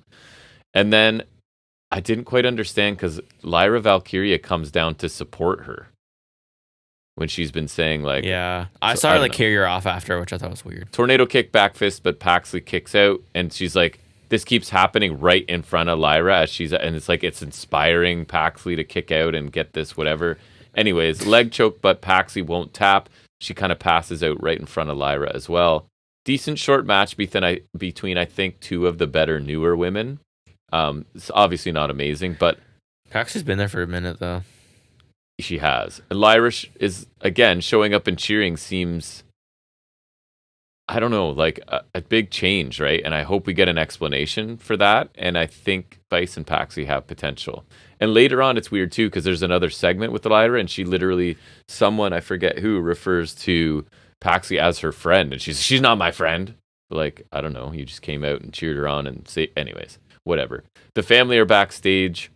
And then I didn't quite understand because Lyra Valkyria comes down to support her when she's been saying yeah. I saw her carry her off after, which I thought was weird. Tornado kick, back fist, but Paxley kicks out, and she's this keeps happening right in front of Lyra and it's inspiring Paxley to kick out and get this whatever. Anyways, leg choke, but Paxley won't tap. She kind of passes out right in front of Lyra as well. Decent short match between I think two of the better newer women. It's obviously not amazing, but Paxley's been there for a minute though. She has. And Lyra is again showing up and cheering seems. I don't know, like a big change, right? And I hope we get an explanation for that. And I think Vice and Paxi have potential. And later on, it's weird too, because there's another segment with Lyra, and she literally, someone, I forget who, refers to Paxi as her friend. And she's not my friend. But like, I don't know, you just came out and cheered her on and say, anyways, whatever. The family are backstage.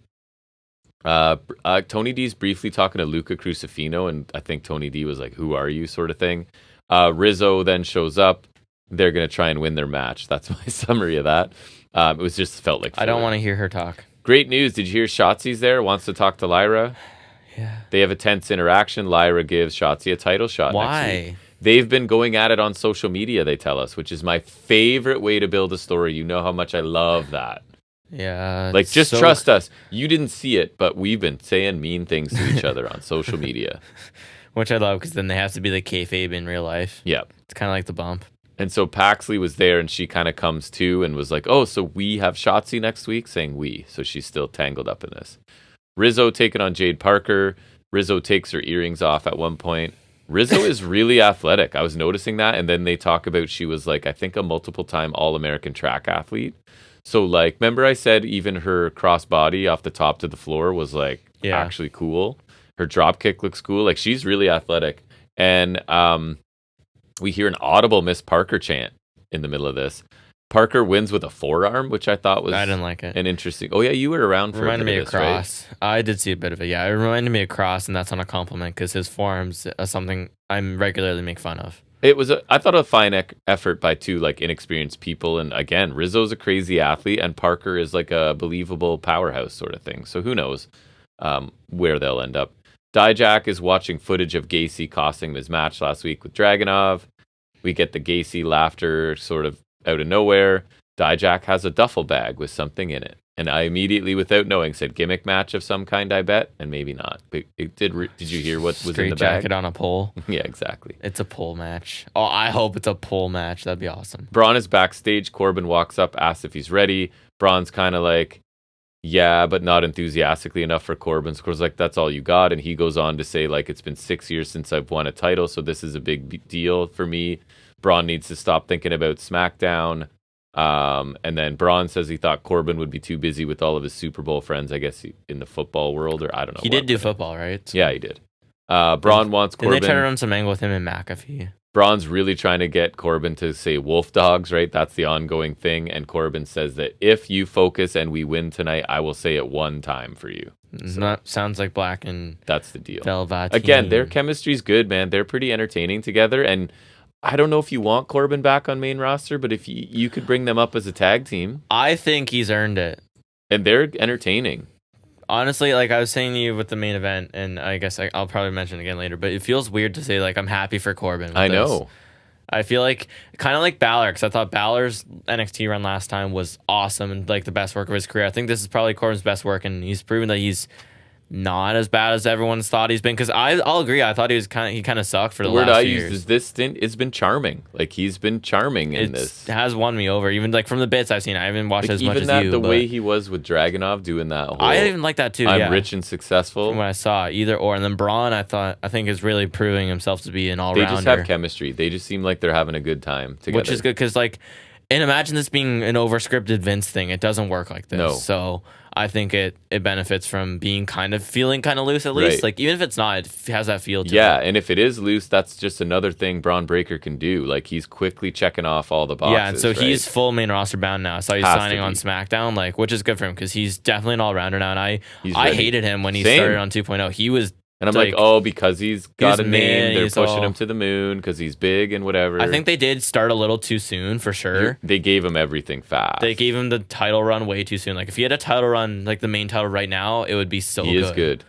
Tony D's briefly talking to Luca Crucifino, and I think Tony D was like, "Who are you?" sort of thing. Rizzo then shows up. They're gonna try and win their match. That's my summary of that. It was just felt like I don't want to hear her talk. Great news. Did you hear Shotzi's there? Wants to talk to Lyra. Yeah. They have a tense interaction. Lyra gives Shotzi a title shot. Why? Next week. They've been going at it on social media, they tell us, which is my favorite way to build a story. You know how much I love that. Yeah. Like, just trust us. You didn't see it, but we've been saying mean things to each other on social media. Which I love, because then they have to be the kayfabe in real life. Yeah. It's kind of like the bump. And so Paxley was there, and she kind of comes to and was like, "Oh, so we have Shotzi next week?" Saying we. So she's still tangled up in this. Rizzo taking on Jade Parker. Rizzo takes her earrings off at one point. Rizzo is really athletic. I was noticing that. And then they talk about she was like, I think, a multiple-time All-American track athlete. So, like, remember I said even her crossbody off the top to the floor was, like, actually cool? Her drop kick looks cool. Like, she's really athletic. And we hear an audible Miss Parker chant in the middle of this. Parker wins with a forearm, which I thought was I didn't like it. An interesting. Oh, yeah, you were around for reminded a bit me of of this, Cross. right? I did see a bit of it, yeah. It reminded me of Cross, and that's not a compliment, because his forearms are something I regularly make fun of. It was, I thought, a fine effort by two like inexperienced people. And again, Rizzo's a crazy athlete, and Parker is like a believable powerhouse sort of thing. So who knows where they'll end up. Dijak is watching footage of Gacy costing him his match last week with Dragunov. We get the Gacy laughter sort of out of nowhere. Dijak has a duffel bag with something in it. And I immediately, without knowing, said gimmick match of some kind, I bet, and maybe not. But did you hear what was in the bag? Jacket on a pole. Yeah, exactly. It's a pole match. Oh, I hope it's a pole match. That'd be awesome. Braun is backstage. Corbin walks up, asks if he's ready. Braun's kind of like, yeah, but not enthusiastically enough for Corbin. So Corbin's like, that's all you got. And he goes on to say, like, it's been 6 years since I've won a title, so this is a big deal for me. Braun needs to stop thinking about SmackDown. And then Braun says he thought Corbin would be too busy with all of his Super Bowl friends, I guess, in the football world, or I don't know. He did do football, right? Yeah, he did. Braun wants Corbin. Did they try to run some angle with him and McAfee? Braun's really trying to get Corbin to say wolf dogs, right? That's the ongoing thing. And Corbin says that if you focus and we win tonight, I will say it one time for you. So, sounds like Black and that's the deal. Velveteen. Again, their chemistry's good, man. They're pretty entertaining together. And I don't know if you want Corbin back on main roster, but if you could bring them up as a tag team. I think he's earned it. And they're entertaining. Honestly, like I was saying to you with the main event, and I guess I'll probably mention it again later, but it feels weird to say, like, I'm happy for Corbin. I know. I feel like, kind of like Balor, because I thought Balor's NXT run last time was awesome and, like, the best work of his career. I think this is probably Corbin's best work, and he's proven that he's not as bad as everyone's thought he's been, because I'll agree, I thought he kind of sucked for the last few years. The word I used is this stint has been charming. Like, he's been charming in this. It has won me over, even like from the bits I've seen. I haven't watched like, as much as even you. The way he was with Dragunov doing that whole, I even like that too. I'm rich and successful. From what I saw, either or. And then Braun, I think is really proving himself to be an all-rounder. They just have chemistry. They just seem like they're having a good time together. Which is good, because like, and imagine this being an over-scripted Vince thing. It doesn't work like this. No. So I think it benefits from being feeling kind of loose at least. Right. Like, even if it's not, it has that feel to it. Yeah, and if it is loose, that's just another thing Braun Breaker can do. Like, he's quickly checking off all the boxes. Yeah, and so he's full main roster bound now. So he's signing on SmackDown, like, which is good for him, because he's definitely an all-rounder now. And I hated him when he started on 2.0. He was... And I'm like, oh, because he's got a name, they're pushing him to the moon because he's big and whatever. I think they did start a little too soon, for sure. They gave him everything fast. They gave him the title run way too soon. Like, if he had a title run, like the main title right now, it would be so good. He is good.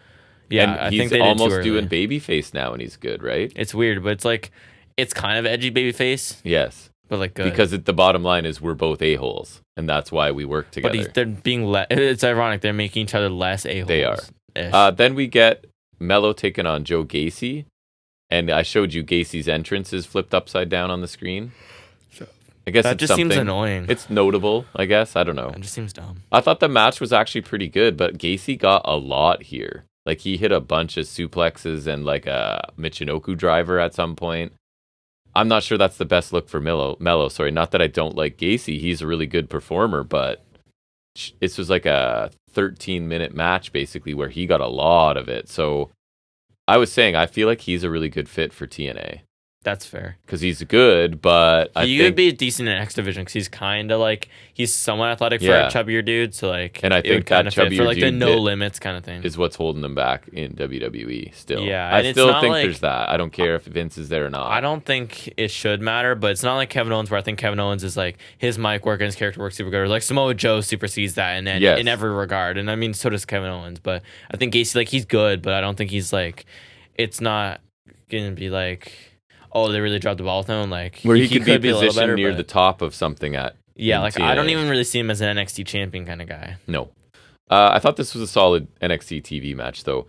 Yeah, and I he's think they almost did too doing babyface now, and he's good, right? It's weird, but it's like, it's kind of edgy babyface. Yes. But like good. Because the bottom line is we're both a-holes, and that's why we work together. But they're being it's ironic. They're making each other less a-holes. They are. Then we get Mello taking on Joe Gacy, and I showed you Gacy's entrance is flipped upside down on the screen. I guess that just seems annoying. It's notable, I guess. I don't know. It just seems dumb. I thought the match was actually pretty good, but Gacy got a lot here. Like, he hit a bunch of suplexes and like a Michinoku driver at some point. I'm not sure that's the best look for Mello. Sorry, not that I don't like Gacy. He's a really good performer, but this was like a 13-minute match basically where he got a lot of it. So I was saying I feel like he's a really good fit for TNA. That's fair. Because he's good, but he could be decent in X Division because he's kind of like, he's somewhat athletic for a chubbier dude. So like, and I think that chubbier for like dude the no limits kind of thing is what's holding them back in WWE still. Yeah, I still think there's that. I don't care if Vince is there or not. I don't think it should matter, but it's not like Kevin Owens where I think Kevin Owens is like his mic work and his character work super good. Or like Samoa Joe supersedes that in every regard, and I mean so does Kevin Owens. But I think Gacy, like, he's good, but I don't think he's like, it's not gonna be like, oh, they really dropped the ball with him. Like, where he could be positioned near the top of something like TNA. I don't even really see him as an NXT champion kind of guy. No. I thought this was a solid NXT TV match, though.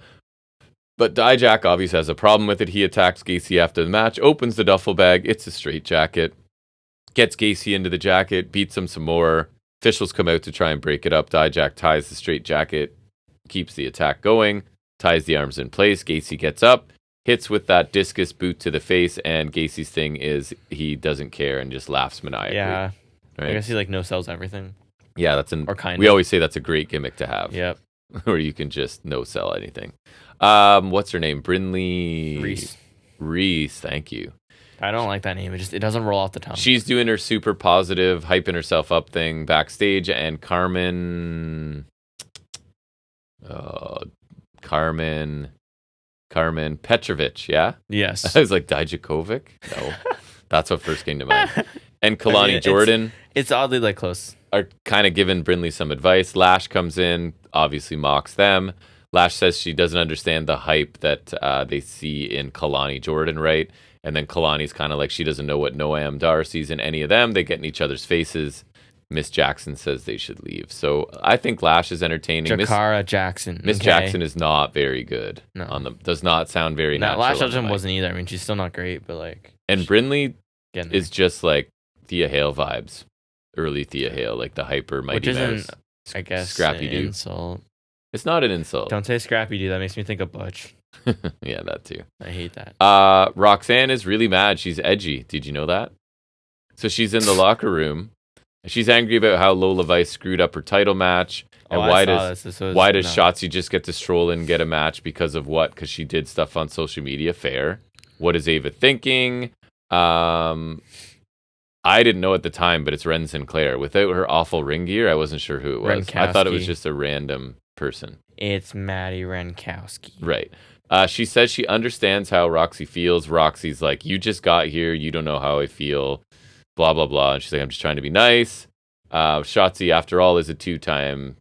But Dijak obviously has a problem with it. He attacks Gacy after the match, opens the duffel bag. It's a straight jacket. Gets Gacy into the jacket, beats him some more. Officials come out to try and break it up. Dijak ties the straight jacket, keeps the attack going, ties the arms in place. Gacy gets up, hits with that discus boot to the face, and Gacy's thing is he doesn't care and just laughs maniacally. Yeah. Right? I guess he like no-sells everything. Yeah, we always say that's a great gimmick to have. Yep. Where you can just no-sell anything. What's her name? Brinley Reese, thank you. I don't like that name. It doesn't roll off the tongue. She's doing her super positive, hyping herself up thing backstage, and Carmen Petrovic, yeah? Yes. I was like, Dijakovic? No. That's what first came to mind. And Kalani Jordan. It's oddly like close. Are kind of giving Brinley some advice. Lash comes in, obviously mocks them. Lash says she doesn't understand the hype that they see in Kalani Jordan, right? And then Kalani's kind of like, she doesn't know what Noam Dar sees in any of them. They get in each other's faces. Miss Jackson says they should leave. So I think Lash is entertaining. Jakara Jackson. Miss Jackson is not very good. No. Does not sound very natural. Lash Jackson wasn't either. I mean, she's still not great, but like. And Brinley is just like Thea Hale vibes. Early Thea Hale, like the hyper Mighty Mouse. Which isn't, I guess, Scrappy Doo. Insult. It's not an insult. Don't say Scrappy Doo. That makes me think of Butch. Yeah, that too. I hate that. Roxanne is really mad. She's edgy. Did you know that? So she's in the locker room. She's angry about how Lola Vice screwed up her title match. And why does Shotzi just get to stroll in and get a match because of what? Because she did stuff on social media. Fair. What is Ava thinking? I didn't know at the time, but it's Ren Sinclair. Without her awful ring gear, I wasn't sure who it was. I thought it was just a random person. It's Maddie Renkowski. Right. She says she understands how Roxy feels. Roxy's like, you just got here. You don't know how I feel. Blah, blah, blah. And she's like, I'm just trying to be nice. Shotzi, after all, is a 2-time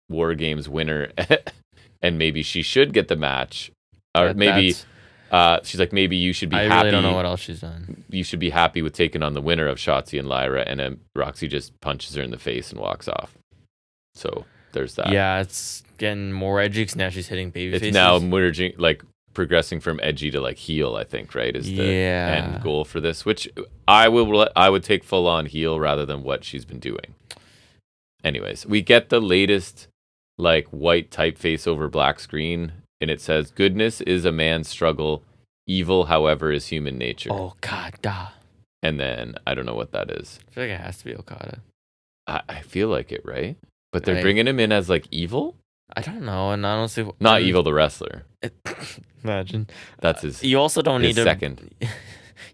War Games winner. And maybe she should get the match. Or maybe... she's like, maybe you should be happy. I really don't know what else she's done. You should be happy with taking on the winner of Shotzi and Lyra, and then Roxy just punches her in the face and walks off. So there's that. Yeah, it's getting more edgy because now she's hitting baby faces. It's now merging, like progressing from edgy to like heel, I think, right? Is the end goal for this, which I would take full on heel rather than what she's been doing. Anyways, we get the latest like white typeface over black screen. And it says, goodness is a man's struggle. Evil, however, is human nature. Okada. And then, I don't know what that is. I feel like it has to be Okada. I feel like it, right? But they're bringing him in as, like, evil? I don't know, and honestly... Not Evil the wrestler. Imagine. That's his You also don't need second.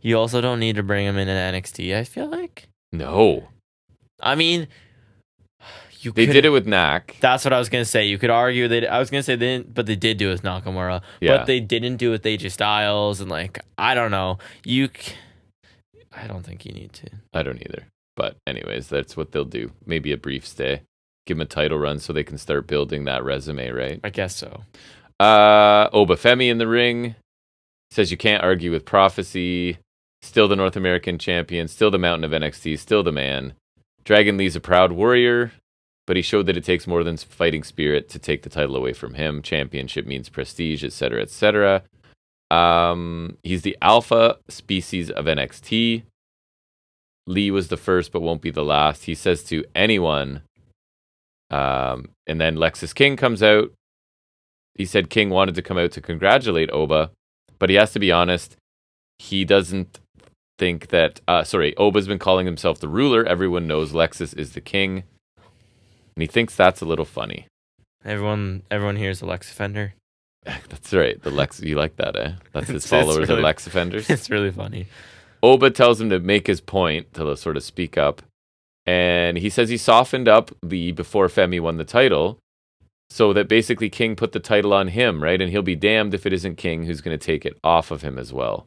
You also don't need to bring him in NXT, I feel like. No. I mean... They did it with Nak. That's what I was gonna say. You could argue that I was gonna say they didn't, but they did do it with Nakamura. Yeah. But they didn't do it with AJ Styles, and like I don't know. I don't think you need to. I don't either. But anyways, that's what they'll do. Maybe a brief stay. Give them a title run so they can start building that resume, right? I guess so. Obafemi in the ring says you can't argue with prophecy. Still the North American champion. Still the Mountain of NXT. Still the man. Dragon Lee's a proud warrior. But he showed that it takes more than fighting spirit to take the title away from him. Championship means prestige, etc., etc. He's the alpha species of NXT. Lee was the first, but won't be the last. He says to anyone. And then Lexus King comes out. He said King wanted to come out to congratulate Oba, but he has to be honest. He doesn't think that, Oba's been calling himself the ruler. Everyone knows Lexus is the king. And he thinks that's a little funny. Everyone here is a Lex offender. That's right. The Lex, you like that, eh? That's his followers are Lex offenders. It's really funny. Oba tells him to make his point, to sort of speak up. And he says he softened up Lee before Femi won the title. So that basically King put the title on him, right? And he'll be damned if it isn't King who's going to take it off of him as well.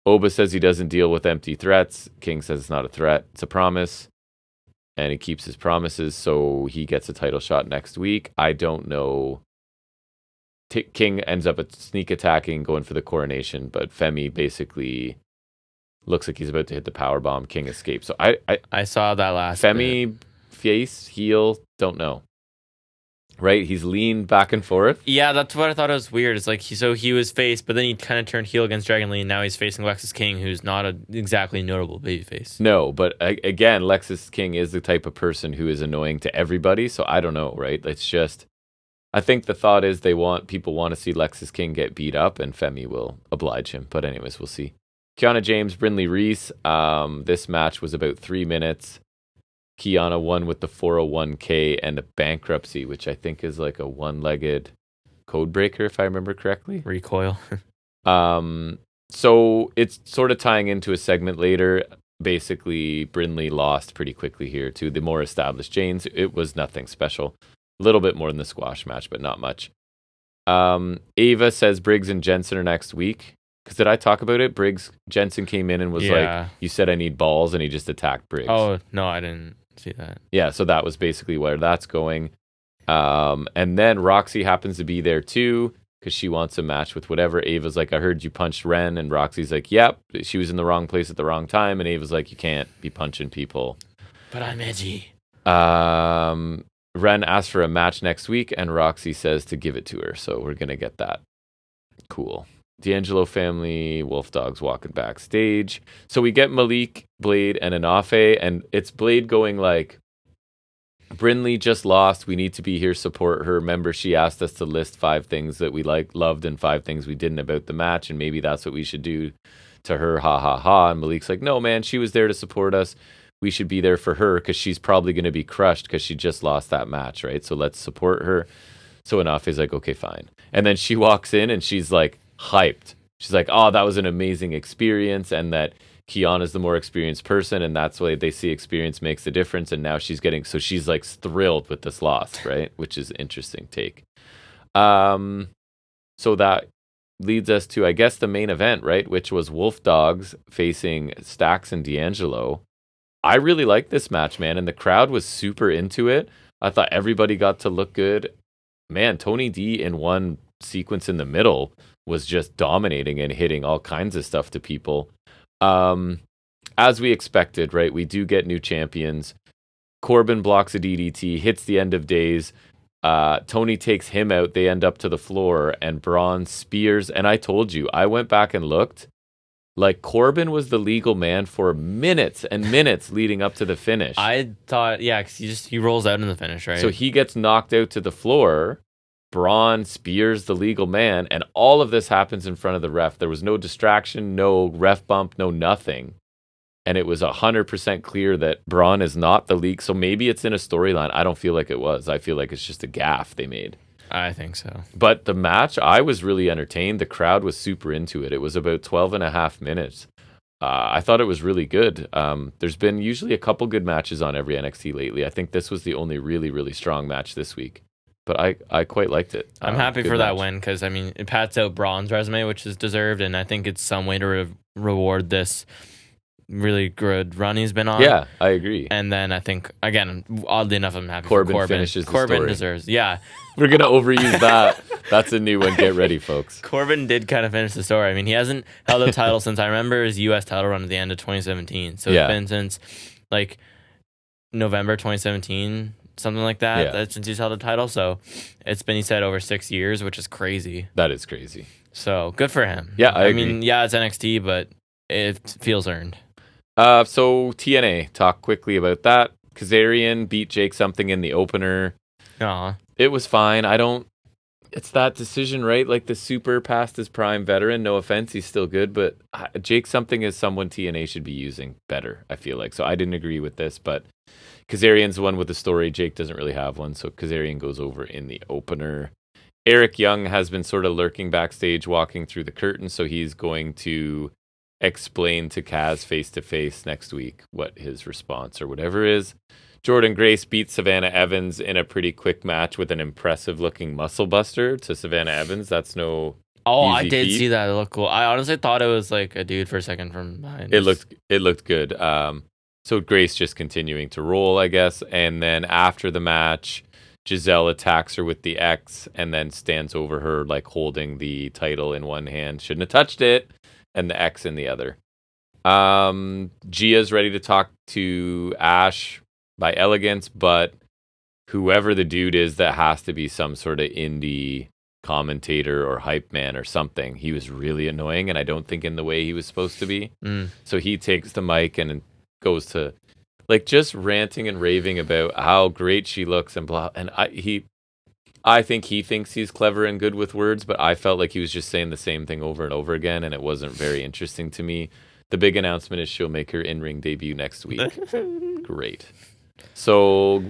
Oba says he doesn't deal with empty threats. King says it's not a threat, it's a promise. And he keeps his promises, so he gets a title shot next week. I don't know. King ends up sneak attacking, going for the coronation, but Femi basically looks like he's about to hit the powerbomb. King escapes. So I saw that last Femi bit. Face, heel, don't know. Right? He's leaned back and forth. Yeah, that's what I thought was weird. It's like he was face, but then he kind of turned heel against Dragon Lee, and now he's facing Lexus King, who's not a exactly notable babyface. No, but again, Lexus King is the type of person who is annoying to everybody, so I don't know, right? It's just, I think the thought is people want to see Lexus King get beat up, and Femi will oblige him. But anyways, we'll see. Kiana James, Brindley Reese. This match was about 3 minutes. Kiana won with the 401k and a bankruptcy, which I think is like a one-legged code breaker, if I remember correctly. Recoil. So it's sort of tying into a segment later. Basically, Brindley lost pretty quickly here to the more established Janes. It was nothing special. A little bit more than the squash match, but not much. Ava says Briggs and Jensen are next week. Because did I talk about it? Jensen came in and was like, you said I need balls, and he just attacked Briggs. Oh, no, I didn't see that. Yeah, so that was basically where that's going. And then Roxy happens to be there too, because she wants a match with whatever. Ava's like, I heard you punched Ren, and Roxy's like, yep, she was in the wrong place at the wrong time, and Ava's like, you can't be punching people. But I'm edgy. Ren asks for a match next week, and Roxy says to give it to her, so we're going to get that. Cool. D'Angelo family, Wolf Dogs walking backstage. So we get Malik, Blade, and Anafe, and it's Blade going like, Brindley just lost. We need to be here, support her. Remember, she asked us to list 5 things that we loved, and 5 things we didn't about the match, and maybe that's what we should do to her. Ha ha ha. And Malik's like, no, man, she was there to support us. We should be there for her because she's probably going to be crushed because she just lost that match, right? So let's support her. So Anafe's like, okay, fine. And then she walks in and she's like, hyped. She's like, oh, that was an amazing experience, and that Kiana's the more experienced person, and that's why they see experience makes the difference. And now she's like thrilled with this loss, right? Which is an interesting take. So that leads us to, I guess, the main event, right? Which was Wolf Dogs facing Stax and D'Angelo. I really liked this match, man, and the crowd was super into it. I thought everybody got to look good. Man, Tony D in one sequence in the middle was just dominating and hitting all kinds of stuff to people. As we expected, right? We do get new champions. Corbin blocks a DDT, hits the end of days. Tony takes him out. They end up to the floor, and Braun spears. And I told you, I went back and looked. Like, Corbin was the legal man for minutes and minutes leading up to the finish. I thought, yeah, because he rolls out in the finish, right? So he gets knocked out to the floor. Braun spears the legal man, and all of this happens in front of the ref. There was no distraction, no ref bump, no nothing. And it was 100% clear that Braun is not the league. So maybe it's in a storyline. I don't feel like it was. I feel like it's just a gaffe they made. I think so. But the match, I was really entertained. The crowd was super into it. It was about 12 and a half minutes. I thought it was really good. There's been usually a couple good matches on every NXT lately. I think this was the only really, really strong match this week. But I quite liked it. I'm happy for that win because, I mean, it pats out Braun's resume, which is deserved, and I think it's some way to reward this really good run he's been on. Yeah, I agree. And then I think, again, oddly enough, I'm happy Corbin for Corbin. Finishes the Corbin story. deserves, yeah. We're going to overuse that. That's a new one. Get ready, folks. Corbin did kind of finish the story. I mean, he hasn't held a title since, I remember, his U.S. title run at the end of 2017. So it's been since, like, November 2017, something like that. That's since he's held a title. So it's been, he said, over 6 years, which is crazy. That is crazy. So good for him. Yeah, I agree. mean, yeah, it's NXT, but it feels earned. So TNA, talk quickly about that. Kazarian beat Jake something in the opener. Aw. It was fine. it's that decision, right? Like the super past his prime veteran. No offense, he's still good, but Jake something is someone TNA should be using better, I feel like. So I didn't agree with this, but Kazarian's the one with the story. Jake doesn't really have one, so Kazarian goes over in the opener. Eric Young has been sort of lurking backstage, walking through the curtain, so he's going to explain to Kaz face to face next week what his response or whatever is. Jordan Grace beats Savannah Evans in a pretty quick match with an impressive looking muscle buster to Savannah Evans. That's no I easy did feat. see that. It looked cool. I honestly thought it was like a dude for a second from behind. It looked good. So Grace just continuing to roll, I guess. And then after the match, Giselle attacks her with the X and then stands over her, like holding the title in one hand. Shouldn't have touched it. And the X in the other. Gia's ready to talk to Ash by Elegance, but whoever the dude is, that has to be some sort of indie commentator or hype man or something. He was really annoying, and I don't think in the way he was supposed to be. So he takes the mic and goes to like just ranting and raving about how great she looks and blah. And I think he thinks he's clever and good with words, but I felt like he was just saying the same thing over and over again, and it wasn't very interesting to me. The big announcement is she'll make her in-ring debut next week. Great. So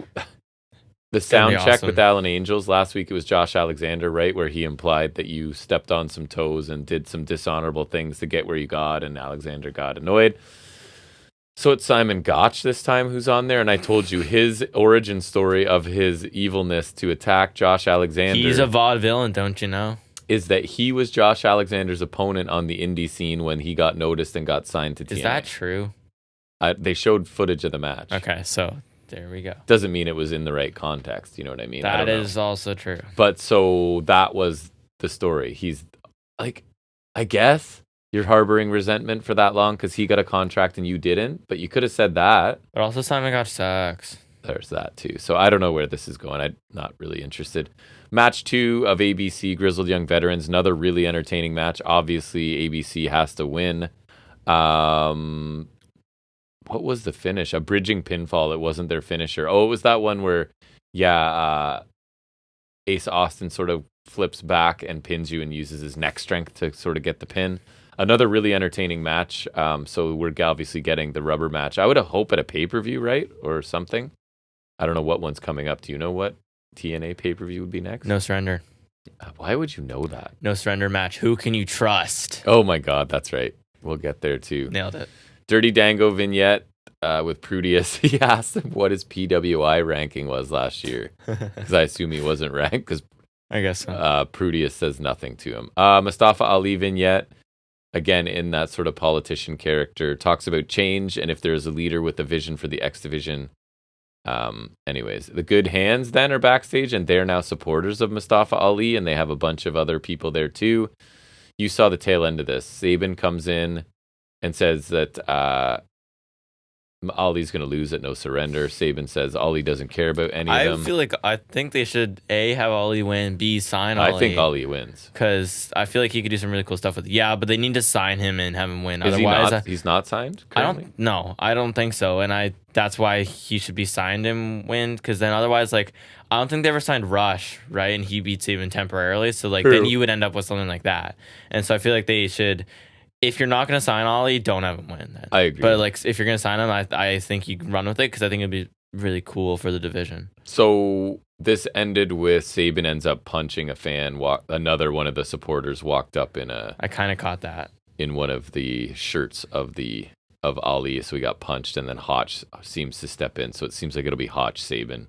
the sound check awesome. with Alan Angels last week, it was Josh Alexander, right, where he implied that you stepped on some toes and did some dishonorable things to get where you got, and Alexander got annoyed. So it's Simon Gotch this time who's on there, and I told you his origin story of his evilness to attack Josh Alexander. He's a vaudevillain, don't you know? Is that he was Josh Alexander's opponent on the indie scene when he got noticed and got signed to TNA. Is that true? They showed footage of the match. Okay, so there we go. Doesn't mean it was in the right context. You know what I mean? That is also true. But so that was the story. He's like, I guess you're harboring resentment for that long because he got a contract and you didn't. But you could have said that. But also Simon Gotch sucks. There's that too. So I don't know where this is going. I'm not really interested. Match 2 of ABC Grizzled Young Veterans. Another really entertaining match. Obviously, ABC has to win. What was the finish? A bridging pinfall. It wasn't their finisher. Oh, it was that one where, Ace Austin sort of flips back and pins you and uses his neck strength to sort of get the pin. Another really entertaining match. So we're obviously getting the rubber match. I would have hoped at a pay-per-view, right? Or something. I don't know what one's coming up. Do you know what TNA pay-per-view would be next? No Surrender. Why would you know that? No Surrender match. Who can you trust? Oh my God, that's right. We'll get there too. Nailed it. Dirty Dango vignette with Prudius. He asked him what his PWI ranking was last year. Because I assume he wasn't ranked because I guess so. Prudius says nothing to him. Mustafa Ali vignette. Again, in that sort of politician character, talks about change and if there's a leader with a vision for the X Division. Anyways, the Good Hands then are backstage and they're now supporters of Mustafa Ali and they have a bunch of other people there too. You saw the tail end of this. Sabin comes in and says that Ali's going to lose at No Surrender. Sabin says Ali doesn't care about any of them. I think they should A, have Ali win, B, sign Ali. I think Ali wins. Because I feel like he could do some really cool stuff with it. Yeah, but they need to sign him and have him win. Is Otherwise, he's not signed currently? I don't think so. And that's why he should be signed and win. Because then otherwise, like, I don't think they ever signed Rush, right? And he beats Sabin temporarily. So, like, then you would end up with something like that. And so I feel like they should... If you're not going to sign Ollie, don't have him win. Then. I agree. But like, if you're going to sign him, I think you can run with it because I think it'd be really cool for the division. So this ended with Sabin ends up punching a fan. Another one of the supporters walked up in a. I kind of caught that in one of the shirts of Ali. So he got punched, and then Hotch seems to step in. So it seems like it'll be Hotch Sabin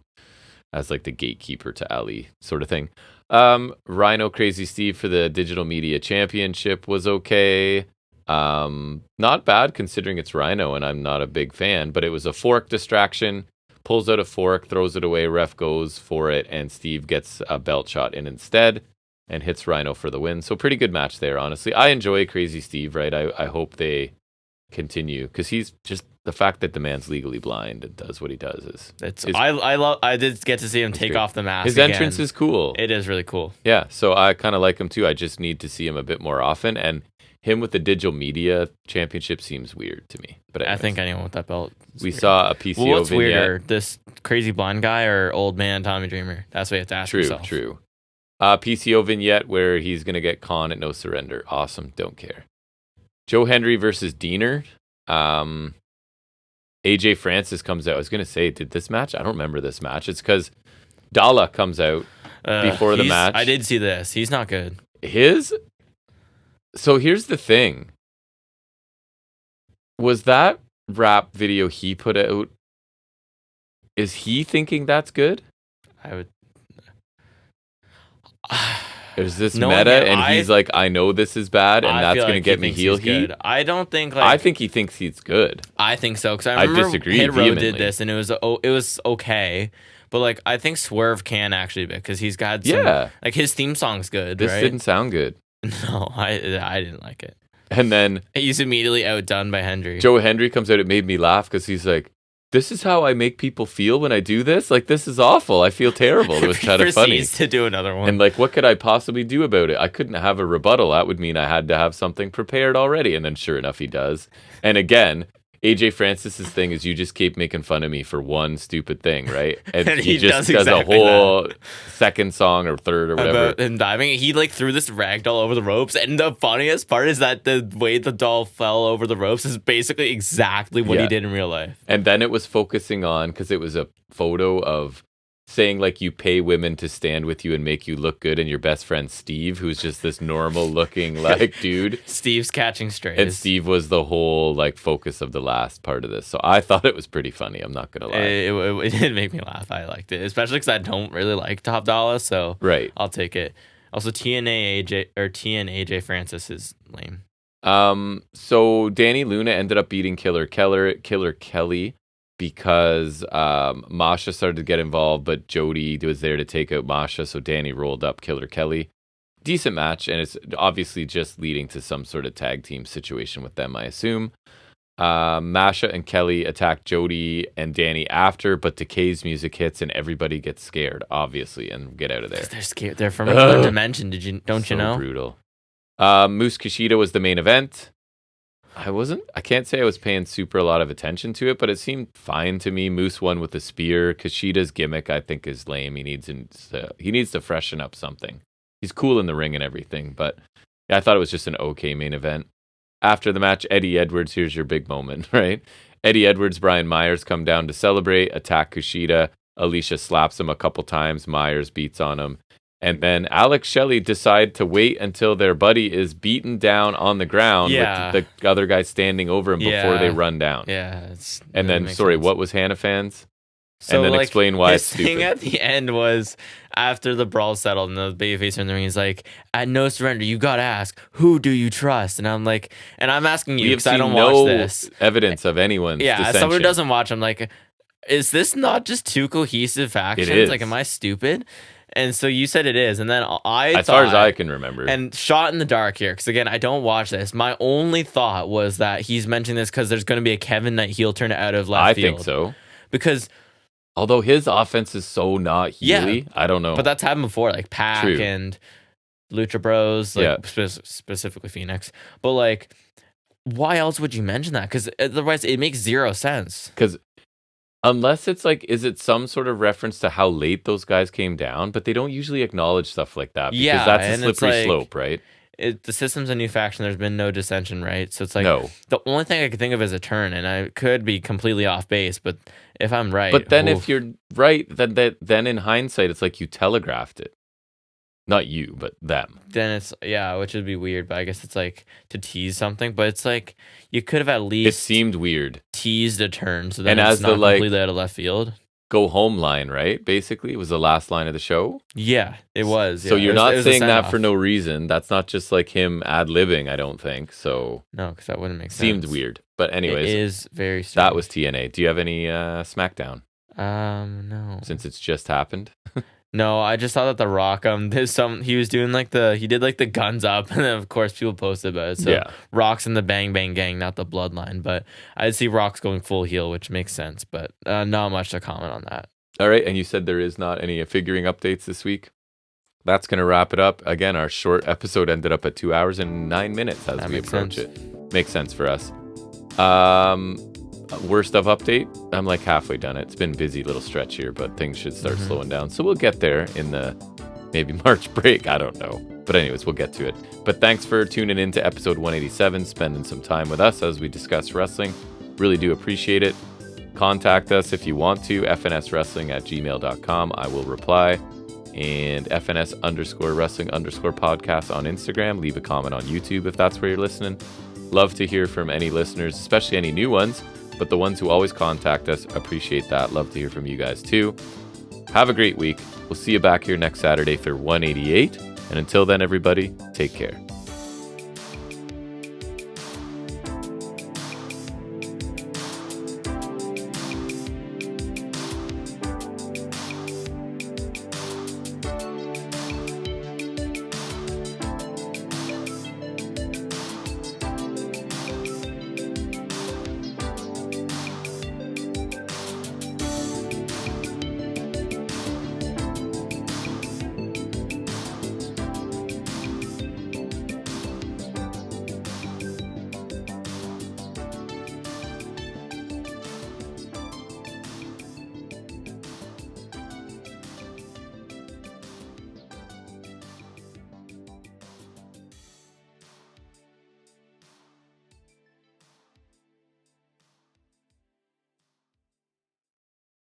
as like the gatekeeper to Ali sort of thing. Rhino Crazy Steve for the Digital Media Championship was okay. Not bad considering it's Rhino and I'm not a big fan, but it was a fork distraction. Pulls out a fork, throws it away, ref goes for it, and Steve gets a belt shot in instead and hits Rhino for the win. So pretty good match there, honestly. I enjoy Crazy Steve, right? I hope they continue because he's just the fact that the man's legally blind and does what he does is I did get to see him take off the mask. His entrance is cool. It is really cool. Yeah, so I kind of like him too. I just need to see him a bit more often, and him with the Digital Media Championship seems weird to me. But anyways, I think anyone with that belt. We saw a PCO what's vignette. Weirder, this crazy blind guy or old man Tommy Dreamer? That's what you have to ask yourself. True. PCO vignette where he's going to get Khan at No Surrender. Awesome. Don't care. Joe Hendry versus Diener. AJ Francis comes out. I was going to say, did this match? I don't remember this match. It's because Dalla comes out before the match. I did see this. He's not good. So here's the thing. Was that rap video he put out, is he thinking that's good? I would... Is this meta and he's like, I know this is bad and that's going to get me heel heat? I don't think I think he thinks he's good. I think so because I remember disagree Hit Row vehemently. did this and it was okay. But like I think Swerve can actually be because he's got some, like his theme song's good. This right? didn't sound good. No, I didn't like it. And then he's immediately outdone by Hendry. Joe Hendry comes out. It made me laugh because he's like, this is how I make people feel when I do this. Like, this is awful. I feel terrible. It was kind of funny. To do another one. And like, what could I possibly do about it? I couldn't have a rebuttal. That would mean I had to have something prepared already. And then sure enough, he does. And again, AJ Francis's thing is you just keep making fun of me for one stupid thing, right? And he just does exactly a whole second song or third or whatever. About him diving. He like threw this ragdoll over the ropes. And the funniest part is that the way the doll fell over the ropes is basically exactly what he did in real life. And then it was focusing on, because it was a photo of saying like you pay women to stand with you and make you look good, and your best friend Steve, who's just this normal looking like dude. Steve's catching strays. And Steve was the whole like focus of the last part of this. So I thought it was pretty funny. I'm not gonna lie. It did make me laugh. I liked it, especially because I don't really like Top Dollar. So I'll take it. Also, TNA AJ Francis is lame. So Danny Luna ended up beating Killer Kelly because Masha started to get involved, but Jody was there to take out Masha, so Danny rolled up Killer Kelly. Decent match, and it's obviously just leading to some sort of tag team situation with them, I assume. Masha and Kelly attack Jody and Danny after, but Decay's music hits and everybody gets scared, obviously, and get out of there. They're scared. They're from another dimension. Don't you know? Brutal. Moose Kushida was the main event. I can't say I was paying a lot of attention to it, but it seemed fine to me. Moose won with a spear. Kushida's gimmick, I think, is lame. He needs to freshen up something. He's cool in the ring and everything, but I thought it was just an okay main event. After the match, Eddie Edwards, here's your big moment, right? Eddie Edwards, Brian Myers come down to celebrate, attack Kushida. Alicia slaps him a couple times. Myers beats on him. And then Alex Shelley decide to wait until their buddy is beaten down on the ground with the other guy standing over him before they run down. Yeah. And then, what was Hannah fans? So, and then like, explain why it's stupid. His thing at the end was, after the brawl settled and the babyface in the ring, he's like, at No Surrender, you gotta ask, who do you trust? And I'm like, and I'm asking you because I don't watch this. Evidence of anyone's dissension. As someone who doesn't watch, I'm like, is this not just two cohesive factions? It is. Like, am I stupid? And so you said it is, and then as far as I can remember, and shot in the dark here, because again, I don't watch this. My only thought was that he's mentioning this because there's going to be a Kevin Knight heel turn out of left field. I think so, because although his offense is so not heely, I don't know. But that's happened before, like Pac and Lucha Bros, like specifically Phoenix. But like, why else would you mention that? Because otherwise, it makes zero sense. Because unless it's like, is it some sort of reference to how late those guys came down? But they don't usually acknowledge stuff like that because that's a slippery slope, right? The system's a new faction. There's been no dissension, right? So it's like the only thing I could think of is a turn, and I could be completely off base. But if I'm right, but then if you're right, then in hindsight, it's like you telegraphed it. Not you, but them. Then it's, which would be weird, but I guess it's like to tease something, but it's like you could have at least... It seemed weird. Teased a turn, so then it's not completely out of left field. Go home line, right? Basically, it was the last line of the show. Yeah, it was. So you're not saying that for no reason. That's not just like him ad-libbing, I don't think. So no, because that wouldn't make sense. Seemed weird. But anyways. It is very strange. That was TNA. Do you have any SmackDown? No. Since it's just happened? No, I just saw that The Rock, he was doing he did like the guns up, and then of course people posted about it. So Rock's in the Bang Bang Gang, not the Bloodline, but I'd see Rock's going full heel, which makes sense, but not much to comment on that. All right, and you said there is not any figuring updates this week? That's going to wrap it up. Again, our short episode ended up at 2 hours and 9 minutes as we approach it. Makes sense for us. Worst of update, I'm like halfway done it. It's been a busy little stretch here, but things should start slowing down. So we'll get there in the maybe March break. I don't know. But anyways, we'll get to it. But thanks for tuning in to episode 187, spending some time with us as we discuss wrestling. Really do appreciate it. Contact us if you want to, fnswrestling@gmail.com. I will reply. And FNS_wrestling_podcast on Instagram. Leave a comment on YouTube if that's where you're listening. Love to hear from any listeners, especially any new ones. But the ones who always contact us, appreciate that. Love to hear from you guys too. Have a great week. We'll see you back here next Saturday for 188. And until then, everybody, take care.